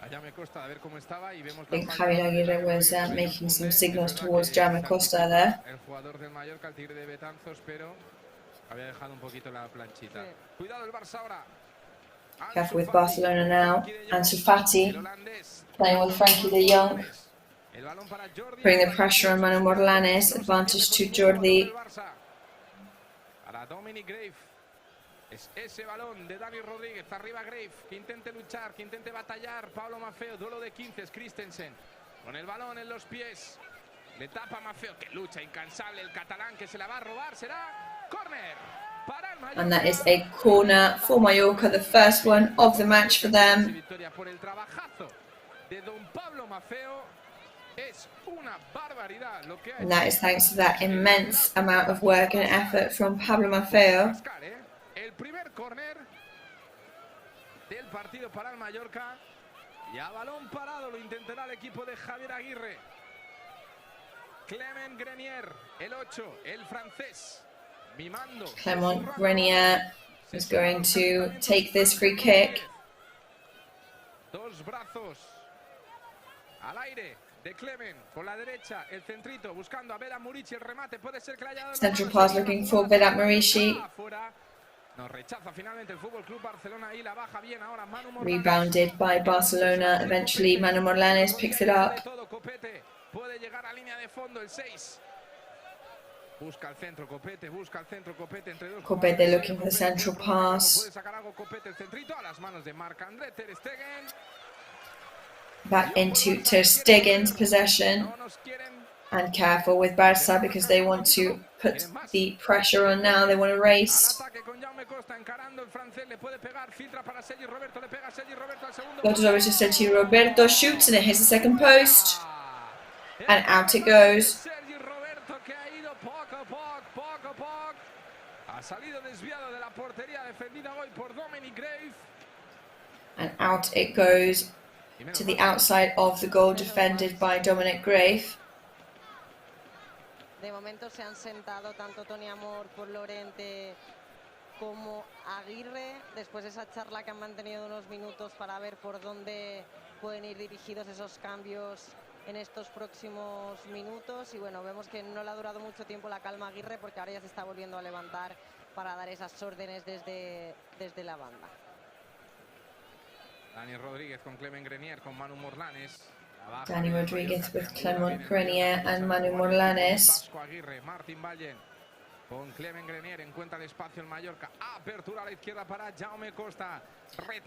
I think Javier Aguirre was making some signals towards Jaume Costa there. Careful with Barcelona now. Ansu Fati playing with Frankie de Jong. Putting the pressure on Manu Morlanes. Advantage to Jordi. Es ese balón de Dani Rodríguez, arriba Grave, que intente luchar, que intente batallar. Pablo Maffeo, duelo de 15, es Christensen. Con el balón en los pies. Le tapa Maffeo, que lucha incansable. El catalán que se la va a robar será córner. And that is a corner for Mallorca, the first one of the match for them. Victoria por el trabajazo de don Pablo Maffeo. Es una barbaridad lo que ha hecho. And that is thanks to that immense amount of work and effort from Pablo Maffeo. El primer córner del partido para el Mallorca. Y a balón parado lo intentará el equipo de Javier Aguirre. Clement Grenier, el 8, el francés. Mimando. Clement Grenier is going to take this free kick. Dos brazos al aire de Clement por la derecha, el centrito buscando a Vedat Murici, el remate puede ser que le haya dado. Central pass looking for Vedat Murici. Nos rechaza finalmente el Futbol Club Barcelona y la baja bien ahora Manu Morlanes. Rebounded by Barcelona. Eventually Manu Morlanes picks it up. Puede llegar a línea de fondo el 6. Busca el centro Copete, entre dos. Copete looking for the central pass. Puede sacar algo Copete, el centrito a las manos de Marc-André ter Stegen. Back into Ter Stegen's possession. And careful with Barça because they want to put the pressure on now. They want to race. Goes over to Sergi Roberto, shoots and it hits the second post. And out it goes. And out it goes to the outside of the goal defended by Dominic Grave. De momento se han sentado tanto Toni Amor por Lorente como Aguirre después de esa charla que han mantenido unos minutos para ver por dónde pueden ir dirigidos esos cambios en estos próximos minutos. Y bueno, vemos que no le ha durado mucho tiempo la calma a Aguirre porque ahora ya se está volviendo a levantar para dar esas órdenes desde la banda. Dani Rodríguez con Clement Grenier, con Manu Morlanes. Dani Rodríguez with Clement Grenier and Manu Morlanes. Martín Valle con Clement Grenier, encuentra el espacio en Mallorca. Apertura a la izquierda para Jaume Costa.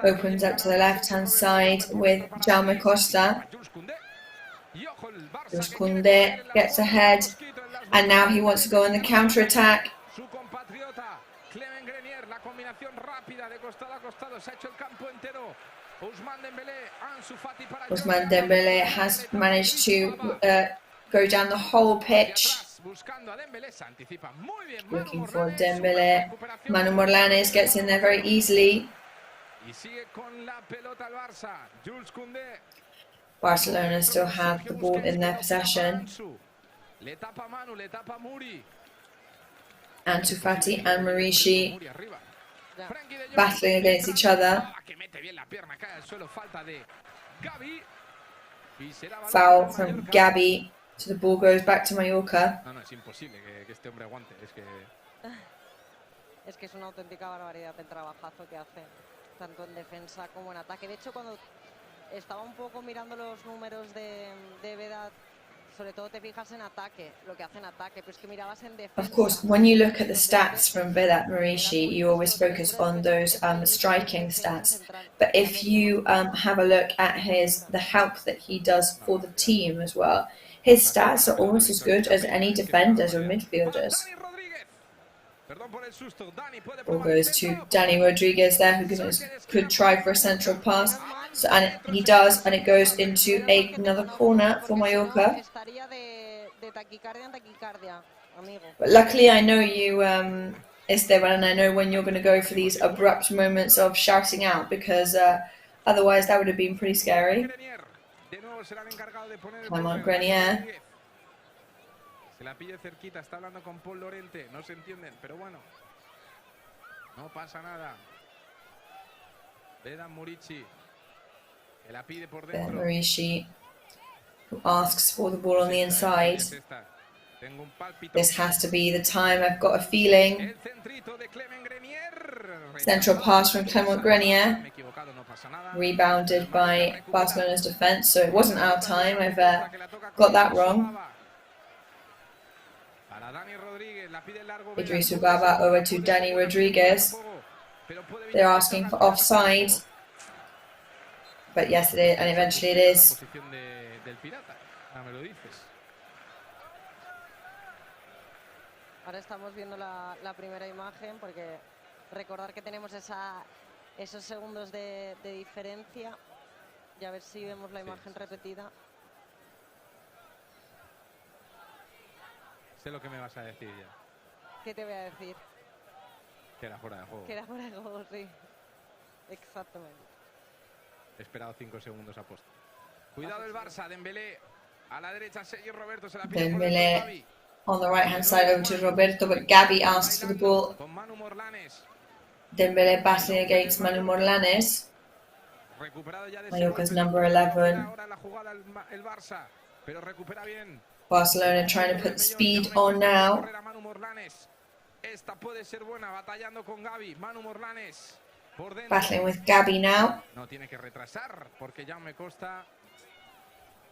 Opens up to the left-hand side with Jaume Costa. Jules Koundé gets ahead, and now he wants to go on the counter-attack. Su compatriota Clement Grenier, la combinación rápida de costado a costado, se ha hecho el campo entero. Ousmane Dembélé has managed to go down the whole pitch. Looking for Dembélé. Manu Morlanes gets in there very easily. Barcelona still have the ball in their possession. Ansu Fati and Murici battling against each other. Foul from Gabi, so the ball goes back to Mallorca. Es que es una auténtica barbaridad el trabajazo que hace, tanto en defensa como en ataque. De hecho, cuando estaba un poco mirando los números de Vedat, sobre todo te fijas en ataque, lo que hace en ataque, pero es que mirabas en defensa. Of course, when you look at the stats from Vedat Murici, you always focus on those striking stats. But if you have a look at the help that he does for the team as well, his stats are almost as good as any defenders or midfielders. Ball goes to Dani Rodríguez there, who could try for a central pass. So, and he does, and it goes into another corner for Mallorca. But luckily, I know you, Esteban, and I know when you're going to go for these abrupt moments of shouting out, because otherwise that would have been pretty scary. Clement Grenier. Se la pille cerquita, está hablando con Paul Lorente, no se entienden, pero bueno, no pasa nada. Vedat Murici. Marishi, who asks for the ball on the inside. This has to be the time, I've got a feeling. Central pass from Clement Grenier. Rebounded by Barcelona's defence, so it wasn't our time. I've got that wrong. Idrisu Baba over to Dani Rodriguez. They're asking for offside. But yes, it is, and eventually it is. Ahora estamos viendo la primera imagen porque recordar que tenemos esos segundos de diferencia y a ver si vemos la imagen repetida. Sé lo que me vas a decir ya. ¿Qué te voy a decir? Que era fuera de juego. Que era fuera de juego, sí. Exactamente. He esperado 5 segundos a posta. Cuidado el Barça, Dembélé. A la derecha, Sergio Roberto se la pide por Dembélé on the right hand side over to Roberto, but Gavi asks for the ball. Dembélé battling against Manu Morlanes. Mallorca's number 11. Barcelona trying to put speed on now. Esta puede ser buena, batallando con Gavi. Manu Morlanes por dentro. Battling with Gavi now. No tiene que retrasar porque ya me Costa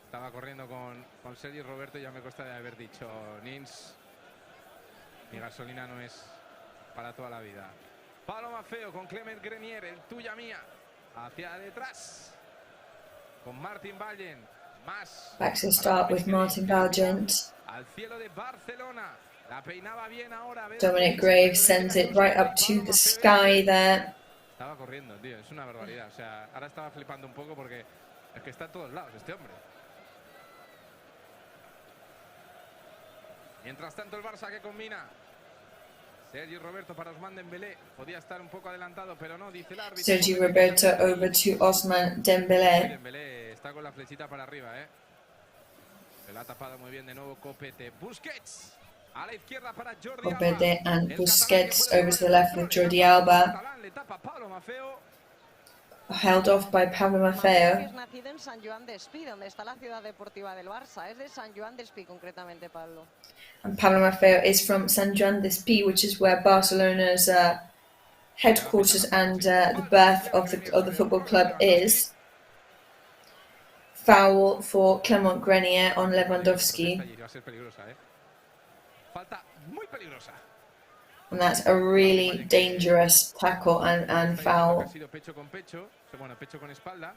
estaba corriendo con Sergi Roberto y ya me Costa de haber dicho: Nins, mi gasolina no es para toda la vida. Pablo Maffeo con Clement Grenier, el tuya mía, hacia detrás con Martin Vallen. Más back to start with Martin Valgent. Al cielo de Barcelona. La peinaba bien ahora. Dominic Graves sends it right up to the sky there. Estaba corriendo, tío, es una barbaridad. O sea, ahora estaba flipando un poco porque es que está a todos lados este hombre. Mientras tanto el Barça que combina. Sergio Roberto para Ousmane Dembélé. Podía estar un poco adelantado, pero no, dice el árbitro. Sergio Roberto over to Ousmane Dembélé. Dembélé está con la flechita para arriba, Se la ha tapado muy bien de nuevo Copete. Busquets. A la izquierda para Jordi Alba. Copete and Busquets over to the left with Jordi Alba. Held off by Pablo Maffeo. Es nacido en San Joan de Espí, donde está la ciudad deportiva del Barça. Es de San Joan de Espí, concretamente, Pablo. And Pablo Maffeo is from San Joan de Espí, which is where Barcelona's headquarters and the birth of the football club is. Foul for Clement Grenier on Lewandowski. Falta muy peligrosa. And that's a really dangerous tackle and foul. Ha sido pecho con pecho, bueno, pecho con espalda,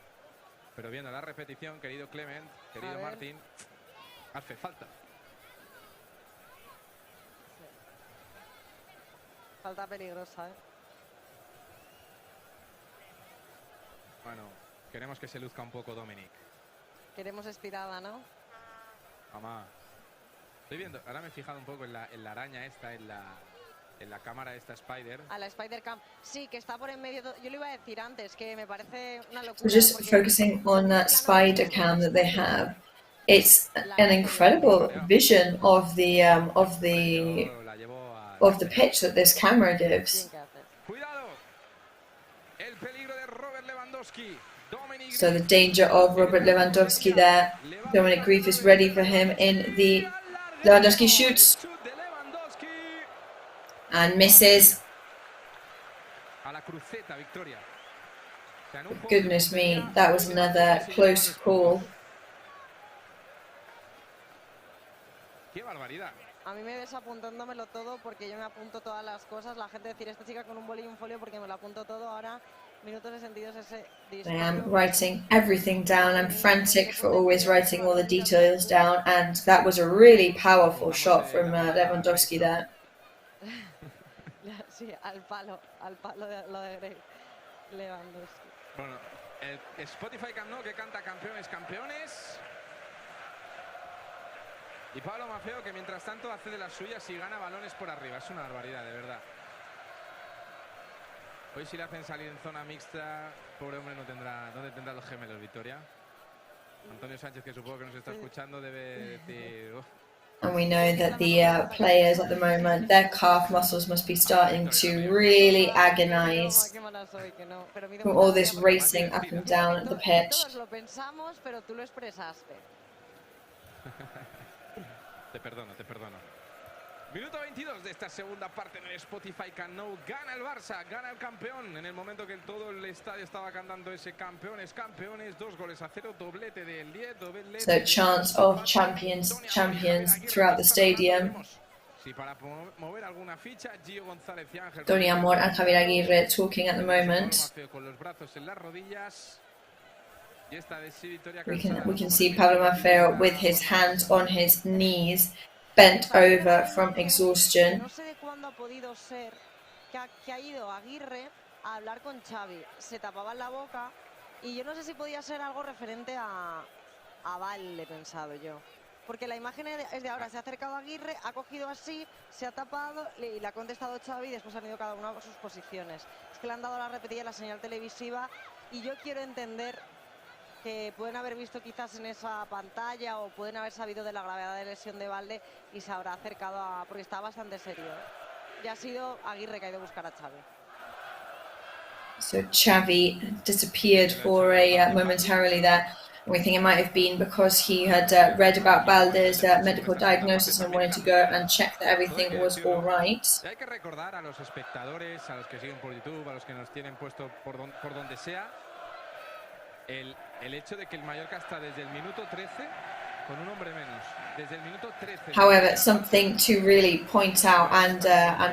pero viendo la repetición, querido Clement, querido Martín, hace falta. Falta peligrosa, Bueno, queremos que se luzca un poco Dominic. Queremos estirada, ¿no? Mamá. Estoy viendo, ahora me he fijado un poco en la araña esta, en la cámara esta Spider. A la Spider Cam. Sí, que está por en medio. Yo lo iba a decir antes, que me parece una locura. So just focusing on that spider cam that they have, it's an incredible vision of the pitch that this camera gives. El peligro de Robert Lewandowski. So the danger of Robert Lewandowski there. Dominic Grief is ready for him in the Lewandowski shoots and misses. Goodness me, that was another close call. A mí me ves apuntándomelo todo porque yo me apunto todas las cosas. La gente decir, esta chica con un boli y un folio porque me lo apunto todo. Ahora, minutos de sentidos ese I am writing everything down. I'm frantic for always writing all the details down. And that was a really powerful shot from Lewandowski there. Sí, al palo de lo de Lewandowski. Bueno, el Spotify Camp Nou que canta campeones, campeones. Y Pablo Maffeo que mientras tanto hace de las suyas y gana balones por arriba. Es una barbaridad, de verdad. Hoy si le hacen salir en zona mixta, pobre hombre no tendrá... ¿Dónde tendrá los gemelos, Victoria? Antonio Sánchez, que supongo que nos está escuchando, debe decir... And we know that the players at the moment, their calf muscles must be starting to really agonize from all this racing up and down the pitch. Te perdono. Minuto 22 de esta segunda parte en el Spotify canal. Gana el Barça, gana el campeón. En el momento que todo el estadio estaba cantando ese campeones, 2-0, doblete del 10, doblete. So chants of champions throughout the stadium. Tony Amor and Javier Aguirre talking at the moment. We can see Pablo Maffeo with his hands on his knees, bent over from exhaustion. No sé de cuándo ha podido ser que ha ido Aguirre a hablar con Xavi. Se tapaban la boca y yo no sé si podía ser algo referente a Val, he pensado yo. Porque la imagen es de ahora, se ha acercado a Aguirre, ha cogido así, se ha tapado y le ha contestado Xavi y después han ido cada uno a sus posiciones. Es que le han dado la repetida la señal televisiva y yo quiero entender que pueden haber visto quizás en esa pantalla o pueden haber sabido de la gravedad de lesión de Valde y se habrá acercado a... porque está bastante serio. Ya ha sido Aguirre que ha ido a buscar a Xavi. So Xavi disappeared for a momentarily there. We think it might have been because he had read about Valde's medical diagnosis and wanted to go and check that everything was all right. Hay que recordar a los espectadores, a los que siguen por YouTube, a los que nos tienen puesto por donde sea, el hecho de que el Mallorca está desde el minuto 13 con un hombre menos. Desde el minuto 13. However, something to really point out and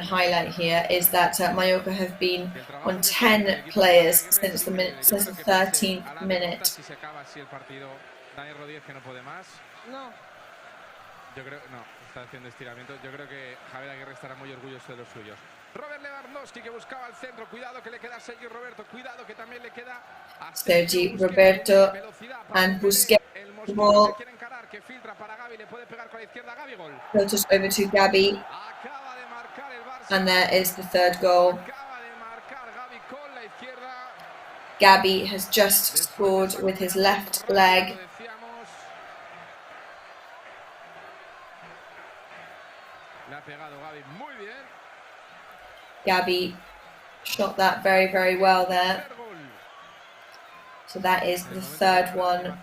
highlight here is that Mallorca have been on 10 players since the 13th minute. Si se acaba así el partido, Dani Rodríguez que no puede más. No. Yo creo no, está haciendo estiramiento. Yo creo que Javier Aguirre estará muy orgulloso de los suyos. Robert Lewandowski que buscaba el centro, cuidado que le queda a Sergi Roberto, cuidado que también le queda a Sergi Roberto and Busquets. Ball que filtra para Gavi, le puede pegar con la izquierda, Gavi, gol. Filters over to Gabi, Acaba de marcar el Barça. and there is the third goal. Acaba de marcar Gavi con la izquierda. Gabi has just scored with his left leg. Le ha pegado Gavi muy bien. Gabi shot that very, very well there. So that is the third one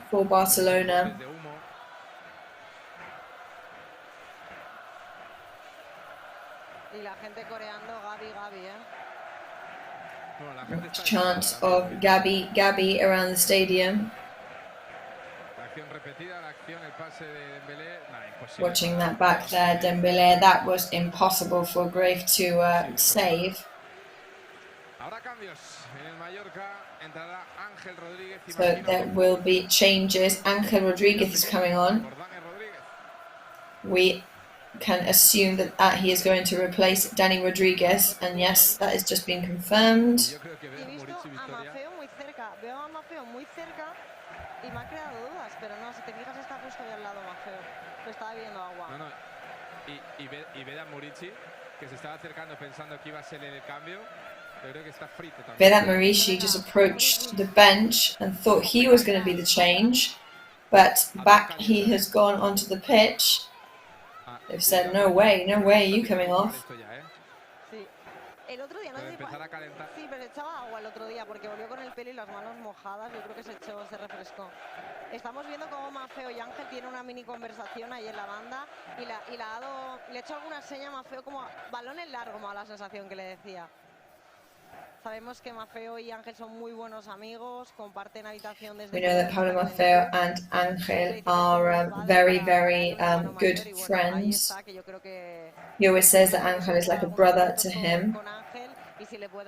for Barcelona. Y la gente coreando Gavi, Gavi, Chants of Gabi, Gabi around the stadium. Watching that back there, Dembélé, that was impossible for Grave to save. So there will be changes. Ángel Rodríguez is coming on. We can assume that he is going to replace Dani Rodríguez, and yes, that has just been confirmed. Y me ha creado dudas, pero no, si te fijas está justo ahí al lado Maffeo. Lo estaba viendo agua. No, no. Y Vedat Murici, que se estaba acercando pensando que iba a ser el cambio. Yo creo que está frito también. Vedat Murici just approached the bench and thought he was going to be the change, but back he has gone onto the pitch. They've said, no way, you coming off. Sí. El otro día no sé si sí, pero echaba agua el otro día porque volvió con el pelo y las manos mojadas. Yo creo que se refrescó. Estamos viendo cómo Maffeo y Ángel tienen una mini conversación ahí en la banda y le ha hecho alguna seña a Maffeo como balón en largo, me da la sensación que le decía. Sabemos que Maffeo y Ángel son muy buenos amigos, comparten habitación desde... We know that Pablo Maffeo and Ángel are very, very good friends. He always says that Ángel is like a brother to him.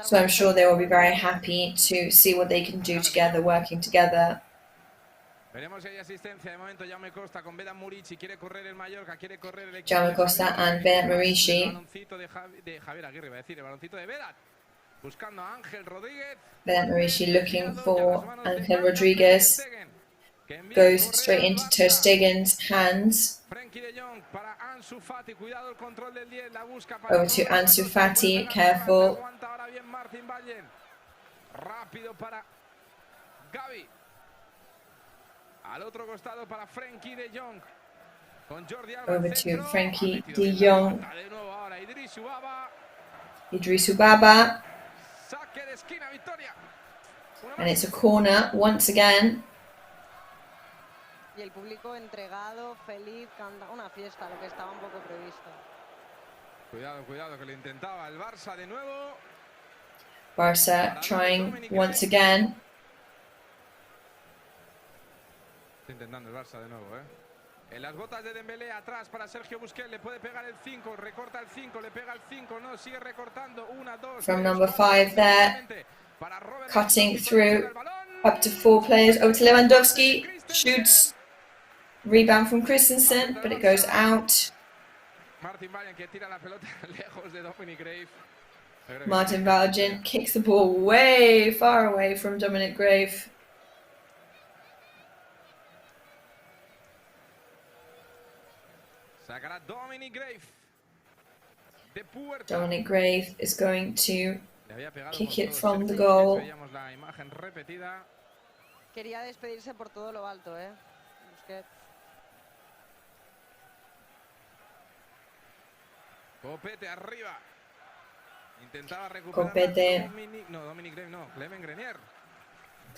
So I'm sure they will be very happy to see what they can do together, working together. Jaume Costa and Vedat Murici. Vedat Murici looking for Ángel Rodríguez. Goes straight into Ter Stegen's hands. Over to Ansu Fati, careful. Al otro costado para Frenkie de Jong. Con Jordi Alba Over al to centro. Frenkie Ha metido de bien la Jong. pelota de nuevo ahora Idriss Ubaba. Idriss Ubaba. Saque de esquina, Victoria. And it's a corner once again. Y el público entregado, feliz, canta una fiesta, lo que estaba un poco previsto. Cuidado, cuidado, que lo intentaba el Barça de nuevo. Barca trying once again. Está intentando el Barça de nuevo, En las botas de Dembélé, atrás para Sergio Busquets, le puede pegar el 5, recorta el 5, le pega el 5, no, sigue recortando, 1, 2, From 3, number 4, 5 there. para Robert Cutting Lewandowski, through up to 4 players. Over to Lewandowski. Shoots. Rebound from Christensen, but it goes out. Martin Vallen que tira la pelota lejos de Dominic Grave. Martin Valgen kicks the ball way far away from Dominic Grave. Sacará Dominic Grave. De puerta. Dominic Grave is going to Le había pegado kick con it todo from the Sergio goal. Busquets, veíamos la imagen repetida. Quería despedirse por todo lo alto, Busquets. Copete arriba. Intentaba recuperar. Copete. Dominic Grave no. Clement Grenier.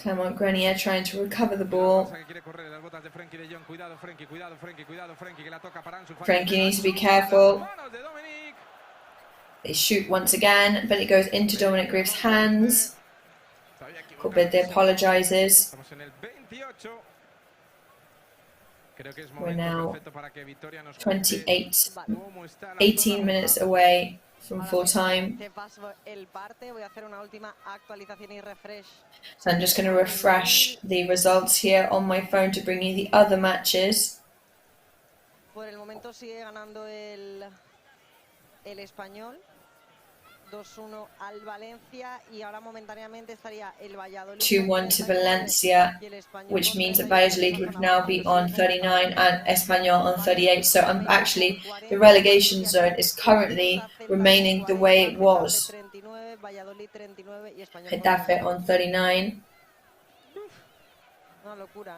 Clement Grenier trying to recover the ball. Frenkie needs to be careful. They shoot once again, but it goes into Dominic Grave's hands. Copete apologizes. We're now 18 minutes away from full time. So I'm just going to refresh the results here on my phone to bring you the other matches. Por el momento sigue ganando el Español 2-1 al Valencia y ahora momentáneamente estaría el Valladolid 2-1 to Valencia, which means that Valladolid would now be on 39 and Espanyol on 38. So actually the relegation zone is currently remaining the way it was. Getafe on 39. Una locura,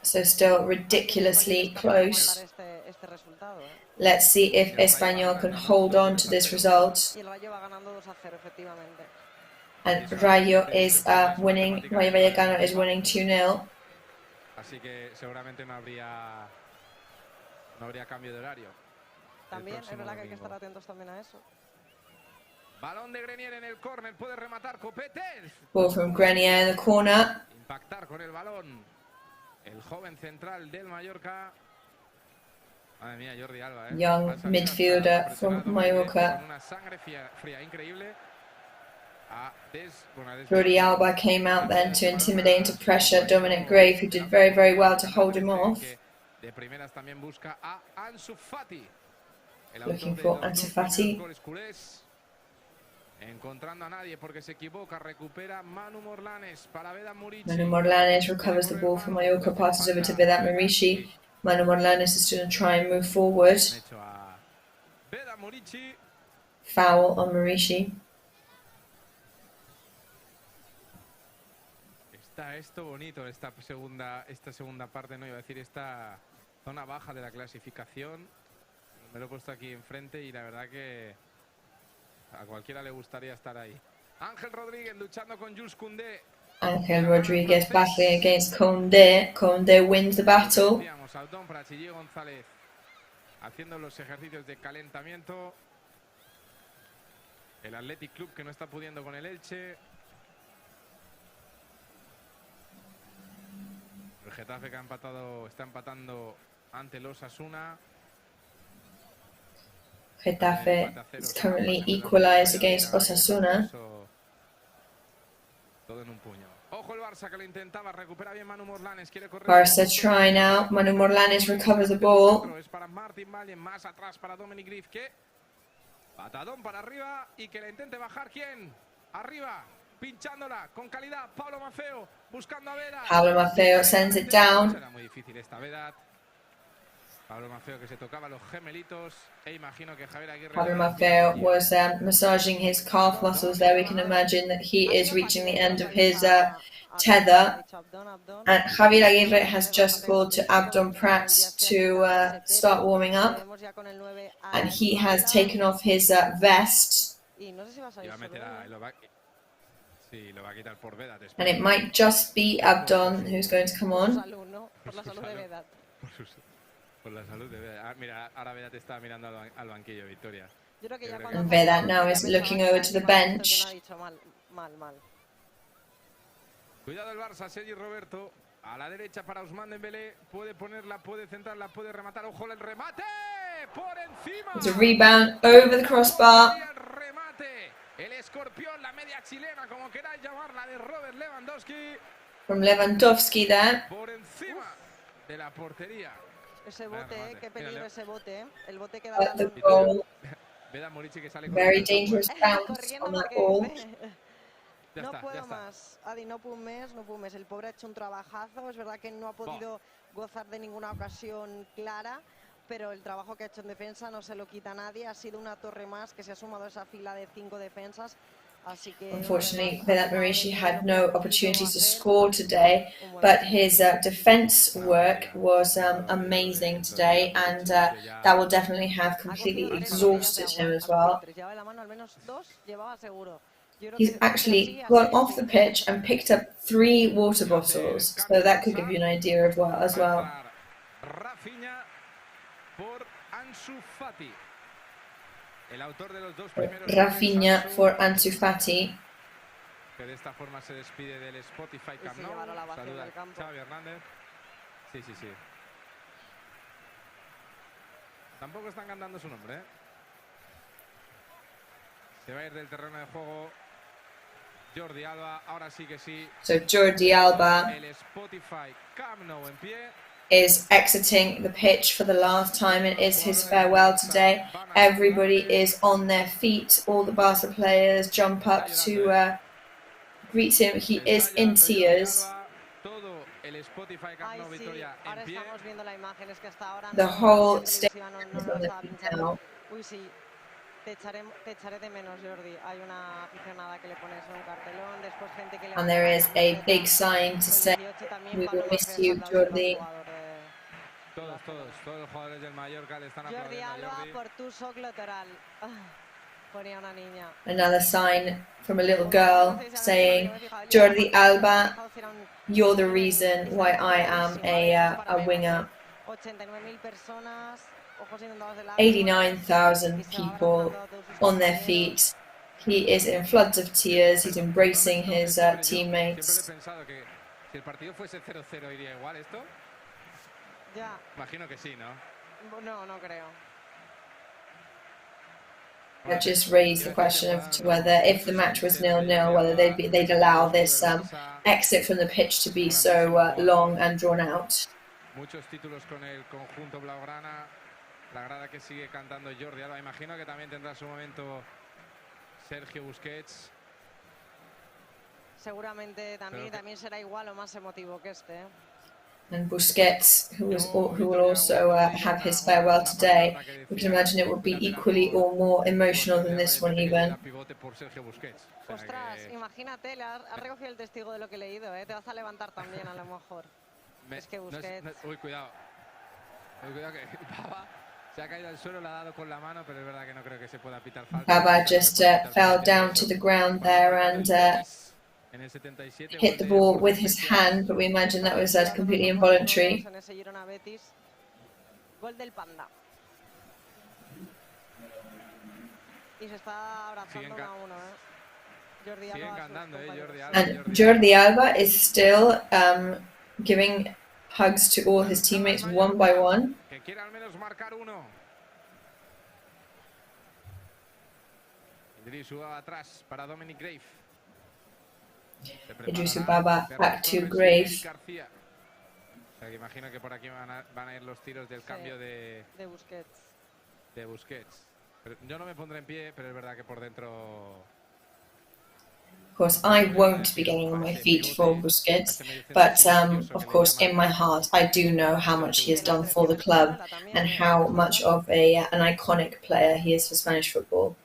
So still ridiculously close. Let's see if Espanyol can hold on to this result. And Rayo is winning. Rayo Vallecano is winning 2-0. Así que seguramente no habría cambio de horario. También es verdad que hay que estar atentos también a eso. Balón de Grenier en el córner, puede rematar Copete. Ball from Grenier in the corner. Impactar con el balón. El joven central del Mallorca. Madre mía, Jordi Alba, Young midfielder from Mallorca. Una sangre fría increíble. Jordi Alba came out then to intimidate and to pressure Dominic Grave, who did very, very well to hold him off. De primeras también busca a Ansu Fati. Looking for Ansu Fati. Encontrando a nadie porque se equivoca, recupera Manu Morlanes para Vedat Murici. Manu Morlanes recovers the ball from Mallorca, passes over to Vedat Murici. Manu Morlanes is going to try and move forward. Foul on Murici. Está esto bonito, esta segunda parte, no iba a decir, esta zona baja de la clasificación. Me lo he puesto aquí enfrente y la verdad que a cualquiera le gustaría estar ahí. Ángel Rodríguez luchando con Jules Koundé. Ángel Rodríguez battling against Koundé. Koundé wins the battle. Aldón para Chille González haciendo los ejercicios de calentamiento. El Athletic Club que no está pudiendo con el Elche. El Getafe que está empatando ante el Osasuna. Getafe is currently equalized against Osasuna. Todo en un puño. Ojo el Barça que lo intentaba, recupera bien Manu Morlanes, quiere correr. Barca try now. Manu Morlanes recovers the ball. Es para Martin Vallen, más atrás para Dominic Grave, que patadón para arriba y que le intente bajar. ¿Quién? Arriba, pinchándola con calidad. Pablo Maffeo buscando a Vedat. Pablo Maffeo sends it down. Será muy difícil esta Vedat. Pablo Maffeo que se tocaba los gemelitos e imagino que Javier Aguirre Pablo Maffeo was massaging his calf muscles there. We can imagine that he is reaching the end of his tether. And Javier Aguirre has just called to Abdon Prats to start warming up. And he has taken off his vest. And it might just be Abdon who's going to come on. Por la salud de Vedat. Mira, ahora Vedat está mirando al banquillo, Victoria. And Vedat now is looking over to the bench. Cuidado el Barça, Sergi Roberto. A la derecha para Ousmane Dembélé. Puede ponerla, puede centrarla, puede rematar. ¡Ojo el remate! ¡Por encima! It's a rebound over the crossbar. El remate. El escorpión, la media chilena, como queráis llamarla, de Robert Lewandowski. From Lewandowski there. Por encima de la portería. Ese bote, qué peligro ese bote, El bote que da But the goal, very dangerous bounce on that ball. No puedo más, Adi, no puedo más. El pobre ha hecho un trabajazo. Es verdad que no ha podido gozar de ninguna ocasión clara, pero el trabajo que ha hecho en defensa no se lo quita a nadie. Ha sido una torre más que se ha sumado a esa fila de 5 defensas. Unfortunately, Vedat Marici had no opportunities to score today, but his defense work was amazing today, and that will definitely have completely exhausted him as well. He's actually gone off the pitch and picked up 3 water bottles, so that could give you an idea of as well. Rafinha for Ansu Fati. Que de esta forma se despide del Spotify canal. Saluda a Xavi Hernández. Sí. Tampoco están cantando su nombre, Se va a ir del terreno de juego Jordi Alba. Ahora sí que sí. So Jordi Alba el Spotify Camp en pie. Is exiting the pitch for the last time. It is his farewell today. Everybody is on their feet. All the Barca players jump up to greet him. He is in tears. The whole stadium is on their feet now. And there is a big sign to say, "We will miss you, Jordi." Todos los jugadores del Mallorca le están Jordi Alba por tu soc lateral. Ponía una niña. Another sign from a little girl saying, "Jordi Alba, you're the reason why I am a winger." 89,000 people on their feet. He is in floods of tears. He's embracing his teammates. Imagino que sí, ¿no? No creo. I just raised the question of whether, if the match was 0-0, whether they'd allow this exit from the pitch to be so long and drawn out. Muchos títulos con el conjunto blaugrana. La grada que sigue cantando Jordi Alba. Imagino que también tendrá su momento Sergio Busquets. Seguramente también será igual o más emotivo que este. And Busquets, who will also have his farewell today. We can imagine it would be equally or more emotional than this one even. Ostras, imagínate, has recogido el testigo de lo que he leído, Te vas a levantar también a lo mejor. Es que Busquets... Uy, cuidado. Cuidado que Baba se ha caído al suelo, le ha dado con la mano, pero es verdad que no creo que se pueda pitar falta. Baba just fell down to the ground there and hit the ball with his hand, but we imagine that was completely involuntary. Gol del Panda. Y se está abrazando uno a uno, Jordi Alba. And Jordi Alba is still giving hugs to all his teammates one by one. Que quiere al menos marcar uno. Idrisu atrás para Dominic Grave. Idrisu Baba back to Grave. O sea, que imagino que por aquí van a ir los tiros del cambio de Busquets. Pero yo no me pondré en pie, pero es verdad que por dentro Of course, I won't be getting on my feet for Busquets, but of course, in my heart, I do know how much he has done for the club and how much of an iconic player he is for Spanish football.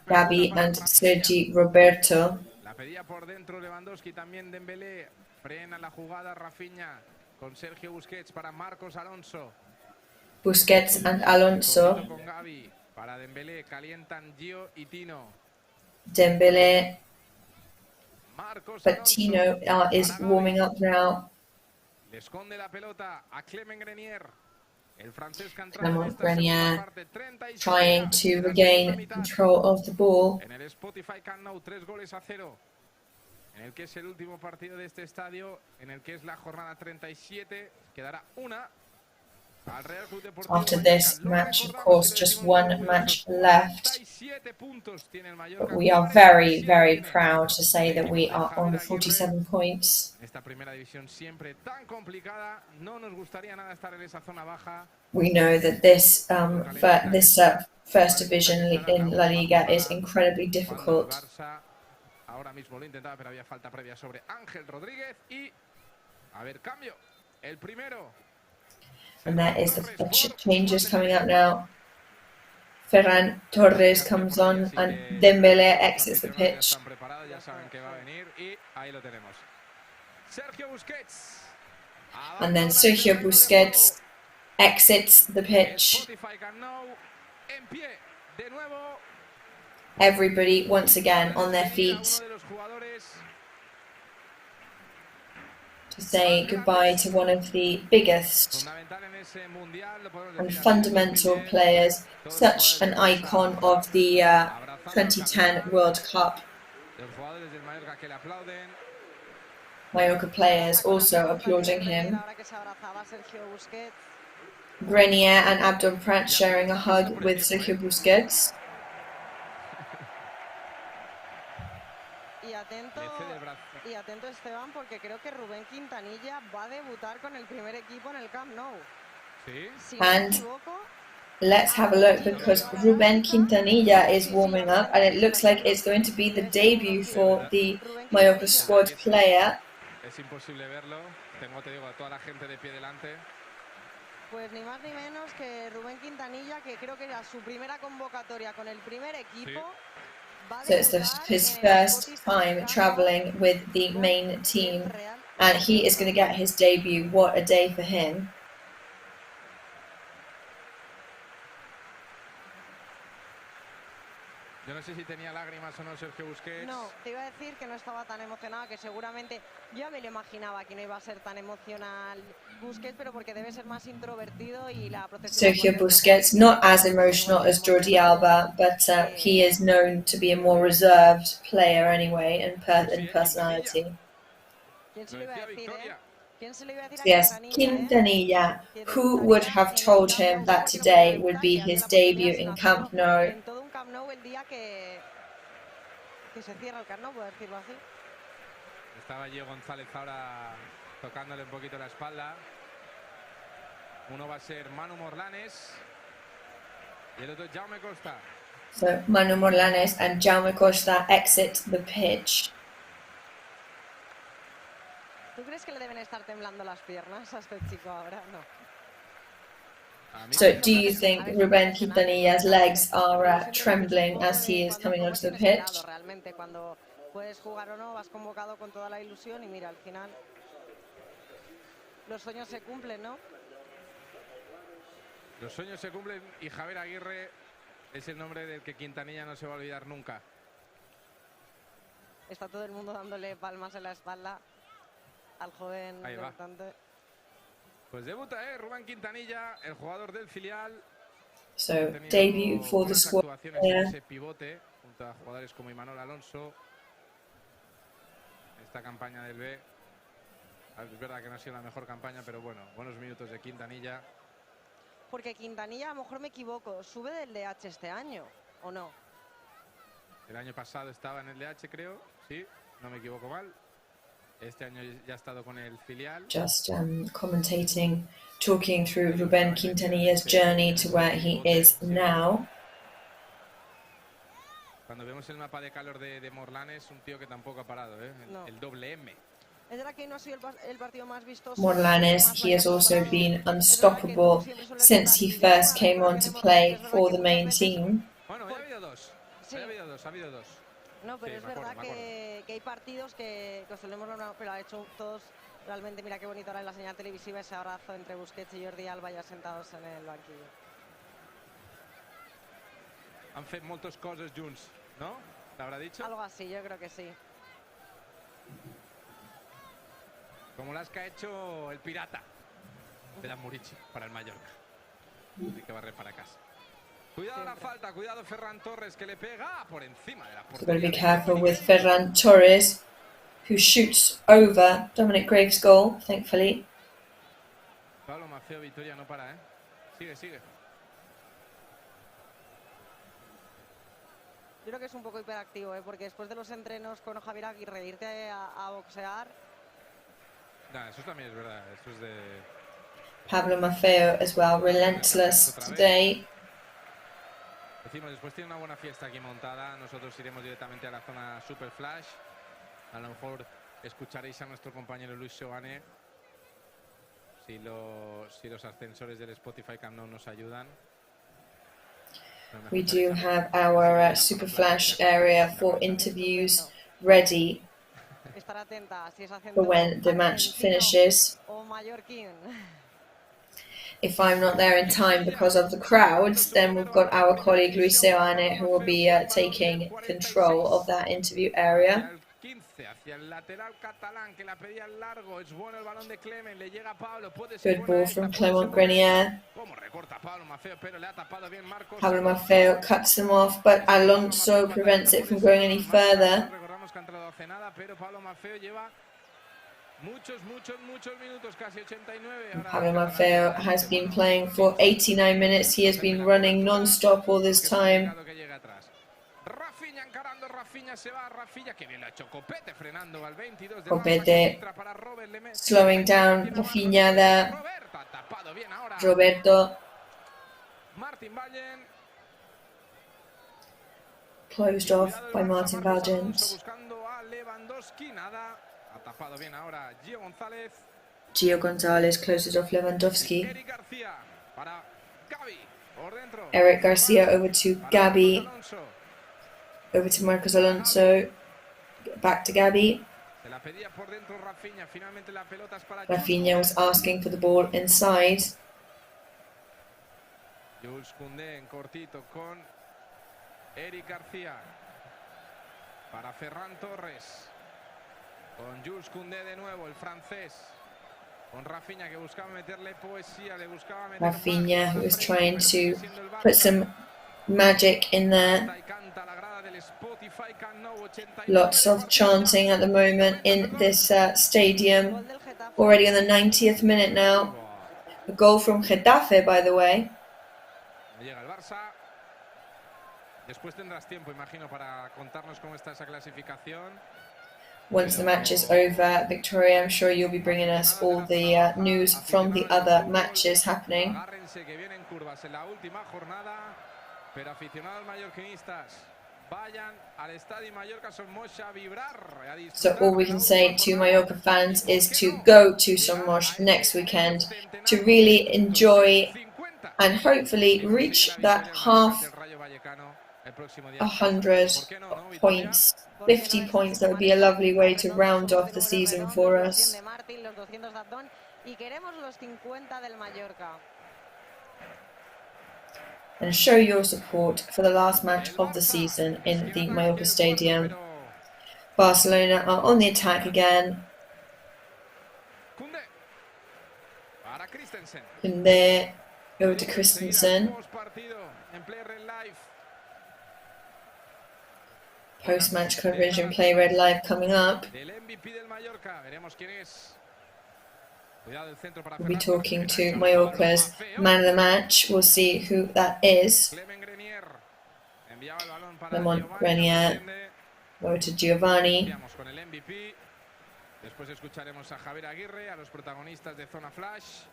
Gavi and Sergi Roberto. La pedía por dentro Lewandowski, también Dembélé. Frena la jugada Rafinha con Sergio Busquets para Marcos Alonso. Busquets and Alonso. Con Gavi para Dembélé, calientan Gio y Tino. Dembélé, but Tino is warming up now. Le esconde la pelota a Clement Grenier. El francés que Clement Grenier trying to regain control of the ball. En el Spotify canal 3-0. En el que es el último partido de este estadio, en el que es la jornada 37, quedará una. After this match, of course, just one match left. But we are very, very proud to say that we are on 47 points. We know that this first division in La Liga is incredibly difficult. Ahora mismo lo intentaba, pero había falta previa sobre Ángel Rodríguez y a ver, cambio, el primero. And there is the changes coming up now. Ferran Torres comes on and Dembélé exits the pitch. And then Sergio Busquets exits the pitch. Everybody once again on their feet to say goodbye to one of the biggest and fundamental players, such an icon of the 2010 World Cup. Mallorca players also applauding him. Grenier and Abdul Prat sharing a hug with Sergio Busquets. Y atento Esteban, porque creo que Rubén Quintanilla va a debutar con el primer equipo en el Camp Nou. And let's have a look, because Rubén Quintanilla is warming up and it looks like it's going to be the debut for the Mallorca squad player. Es imposible verlo. Te digo a toda la gente de pie delante. Pues ni más ni menos que Rubén Quintanilla, que creo que era su primera convocatoria con el primer equipo. So it's his first time travelling with the main team, and he is going to get his debut. What a day for him. Yo no sé si tenía lágrimas o no Sergio Busquets. No, te iba a decir que no estaba tan emocionado, que seguramente yo me lo imaginaba que no iba a ser tan emocional Busquets, pero porque debe ser más introvertido y la protección. Sergio Busquets, not as emotional as Jordi Alba, but he is known to be a more reserved player anyway, in personality. ¿Quién se lo iba a decir, Yes, Quintanilla. Who would have told him that today would be his debut in Camp Nou? Que se cierra el Camp Nou, por decirlo así. Estaba Gio González ahora tocándole un poquito la espalda. Uno va a ser Manu Morlanes y el otro Jaume Costa. So Manu Morlanes and Jaume Costa exit the pitch. ¿Tú crees que le deben estar temblando las piernas a este chico ahora? No. So do you think Rubén Quintanilla's legs are trembling as he is coming onto the pitch? Realmente cuando puedes jugar o no, vas convocado con toda la ilusión y mira, al final los sueños se cumplen, ¿no? Los sueños se cumplen y Javier Aguirre es el nombre del que Quintanilla no se va a olvidar nunca. Está todo el mundo dándole palmas en la espalda al joven debutante. Pues debuta, Rubén Quintanilla, el jugador del filial. So debut for the squad. Ese pivote junto a jugadores como Imanol Alonso. Esta campaña del B. Es verdad que no ha sido la mejor campaña, pero bueno, buenos minutos de Quintanilla. Porque Quintanilla, a lo mejor me equivoco, sube del DH este año, ¿o no? El año pasado estaba en el DH, creo. Sí, no me equivoco mal. Este año ya ha estado con el filial. Just commentating, talking through Rubén Quintanilla's journey to where he is now. cuando vemos el mapa de calor de Morlan es un tío que tampoco ha parado, ¿eh? El doble M. Es verdad que no ha sido el partido más vistoso. Morlanes, he has also been unstoppable since he first came on to play for the main team. Bueno, ya ha habido dos. Sí. Ha habido dos. No, pero Sí, es me acuerdo, verdad me acuerdo. que hay partidos que solemos hablar, pero ha hecho todos realmente. Mira qué bonito ahora en la señal televisiva ese abrazo entre Busquets y Jordi Alba ya sentados en el banquillo. Han fet moltes coses junts, ¿no? ¿Te habrá dicho? Algo así, yo creo que sí. Como las que ha hecho el pirata de la Murici para el Mallorca. Hay que barrer para casa. Cuidado la falta, cuidado Ferran Torres que le pega por encima de la So got to be portería. careful with Ferran Torres, who shoots over Dominic Graves' goal, thankfully. Pablo Maceo, Vitoria no para, ¿eh? Sigue. Yo creo que es un poco hiperactivo, porque después de los entrenos con Javier Aguirre, irte a boxear. Nah, eso también es verdad, eso es de... Pablo Maffeo as well, relentless today. Decimos, después tiene una buena fiesta aquí montada, nosotros iremos directamente a la zona Super Flash. A lo mejor escucharéis a nuestro compañero Luis Seoane si los ascensores del Spotify Canal nos ayudan. We do have our Super Flash area for interviews ready Estar atenta si es for when the match finishes. o mallorquín. If I'm not there in time because of the crowds, then we've got our colleague Luis Seoane who will be taking control of that interview area. Good ball from Clement Grenier. Pablo Maffeo cuts them off, but Alonso prevents it from going any further. Pablo Maffeo has been playing for 89 minutes. He has been running non-stop all this time. Copete slowing down Rafinha there. Roberto closed off by Martin Valgent. Gio Gonzalez closes off Lewandowski. Eric Garcia over to Gabi. Over to Marcos Alonso. Back to Gabi. Rafinha was asking for the ball inside. Jules Koundé en cortito con Eric García. Para Ferran Torres. Con Jules Koundé de nuevo, el francés. Con Rafinha que buscaba meterle poesía, le buscaba meter Rafinha who was trying to put some magic in there. Lots of chanting at the moment in this stadium. Already on the 90th minute now. A goal from Getafe, by the way. Llega el Barça. Después tendrás tiempo, imagino, para contarnos cómo está esa clasificación. Once the match is over, Victoria, I'm sure you'll be bringing us all the news from the other matches happening. Agárrense que vienen curvas en la última jornada, pero aficionados mallorquinistas, vayan al Estadio Mallorca Somos a vibrar. So all we can say to Mallorca fans is to go to Somos next weekend to really enjoy and hopefully reach that 100 points, 50 points. That would be a lovely way to round off the season for us. And show your support for the last match of the season in the Mallorca Stadium. Barcelona are on the attack again. And there, over to Christensen. Post-match coverage and Play Red Live coming up. We'll be talking to Mallorca's man of the match. We'll see who that is. Clement Grenier. Over to Giovanni. Después escucharemos a Javier Aguirre, a los protagonistas de Zona Flash.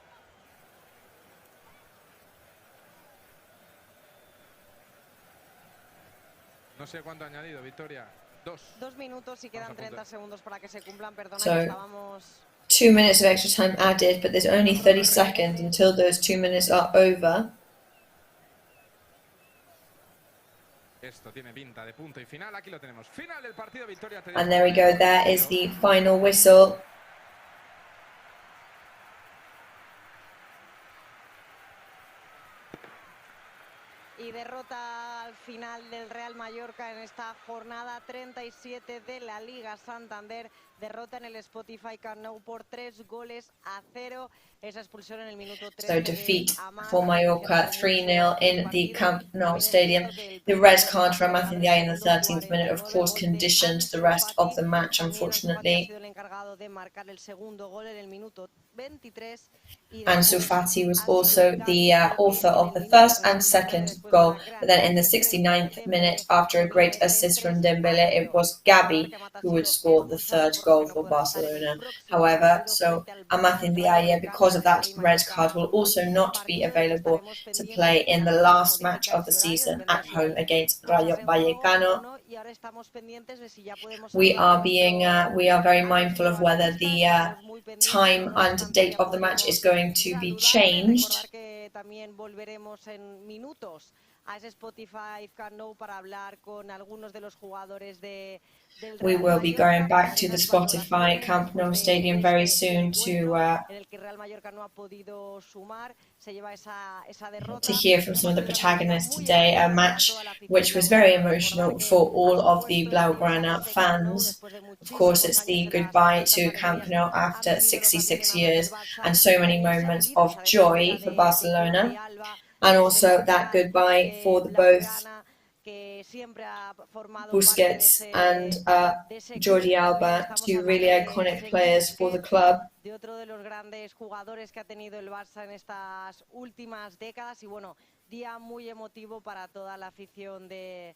No sé cuánto ha añadido, Victoria. 2 minutos y quedan 30 segundos para que se cumplan. Perdona, So, que estábamos... 2 minutes of extra time added, but there's only 30 seconds until those 2 minutes are over. Esto tiene pinta de punto y final. Aquí lo tenemos. Final del partido, Victoria. And there we go. There is the final whistle. Y derrota al final del Real Mallorca en esta jornada 37 de la Liga Santander. Derrota en el Spotify Canal por 3-0. Esa expulsión en el minuto 13. So defeat for Mallorca 3-0 in the Camp Nou stadium. The red card for Amat Ndiaye in the 13th minute, of course, conditioned the rest of the match, unfortunately. Ansu Fati was also the author of the first and second goal. But then in the 69th minute, after a great assist from Dembele, it was Gabi who would score the third goal for Barcelona. However, so Amat Ndiaye, because of that red card, will also not be available to play in the last match of the season at home against Rayo Vallecano. We are very mindful of whether the time and date of the match is going to be changed. We will be going back to the Spotify Camp Nou stadium very soon to hear from some of the protagonists today, a match which was very emotional for all of the Blaugrana fans. Of course, it's the goodbye to Camp Nou after 66 years and so many moments of joy for Barcelona, and also that goodbye for the both Busquets and Jordi Alba, two really iconic players for the club. De otro de los grandes jugadores que ha tenido el Barça en estas últimas décadas, y bueno, día muy emotivo para toda la afición del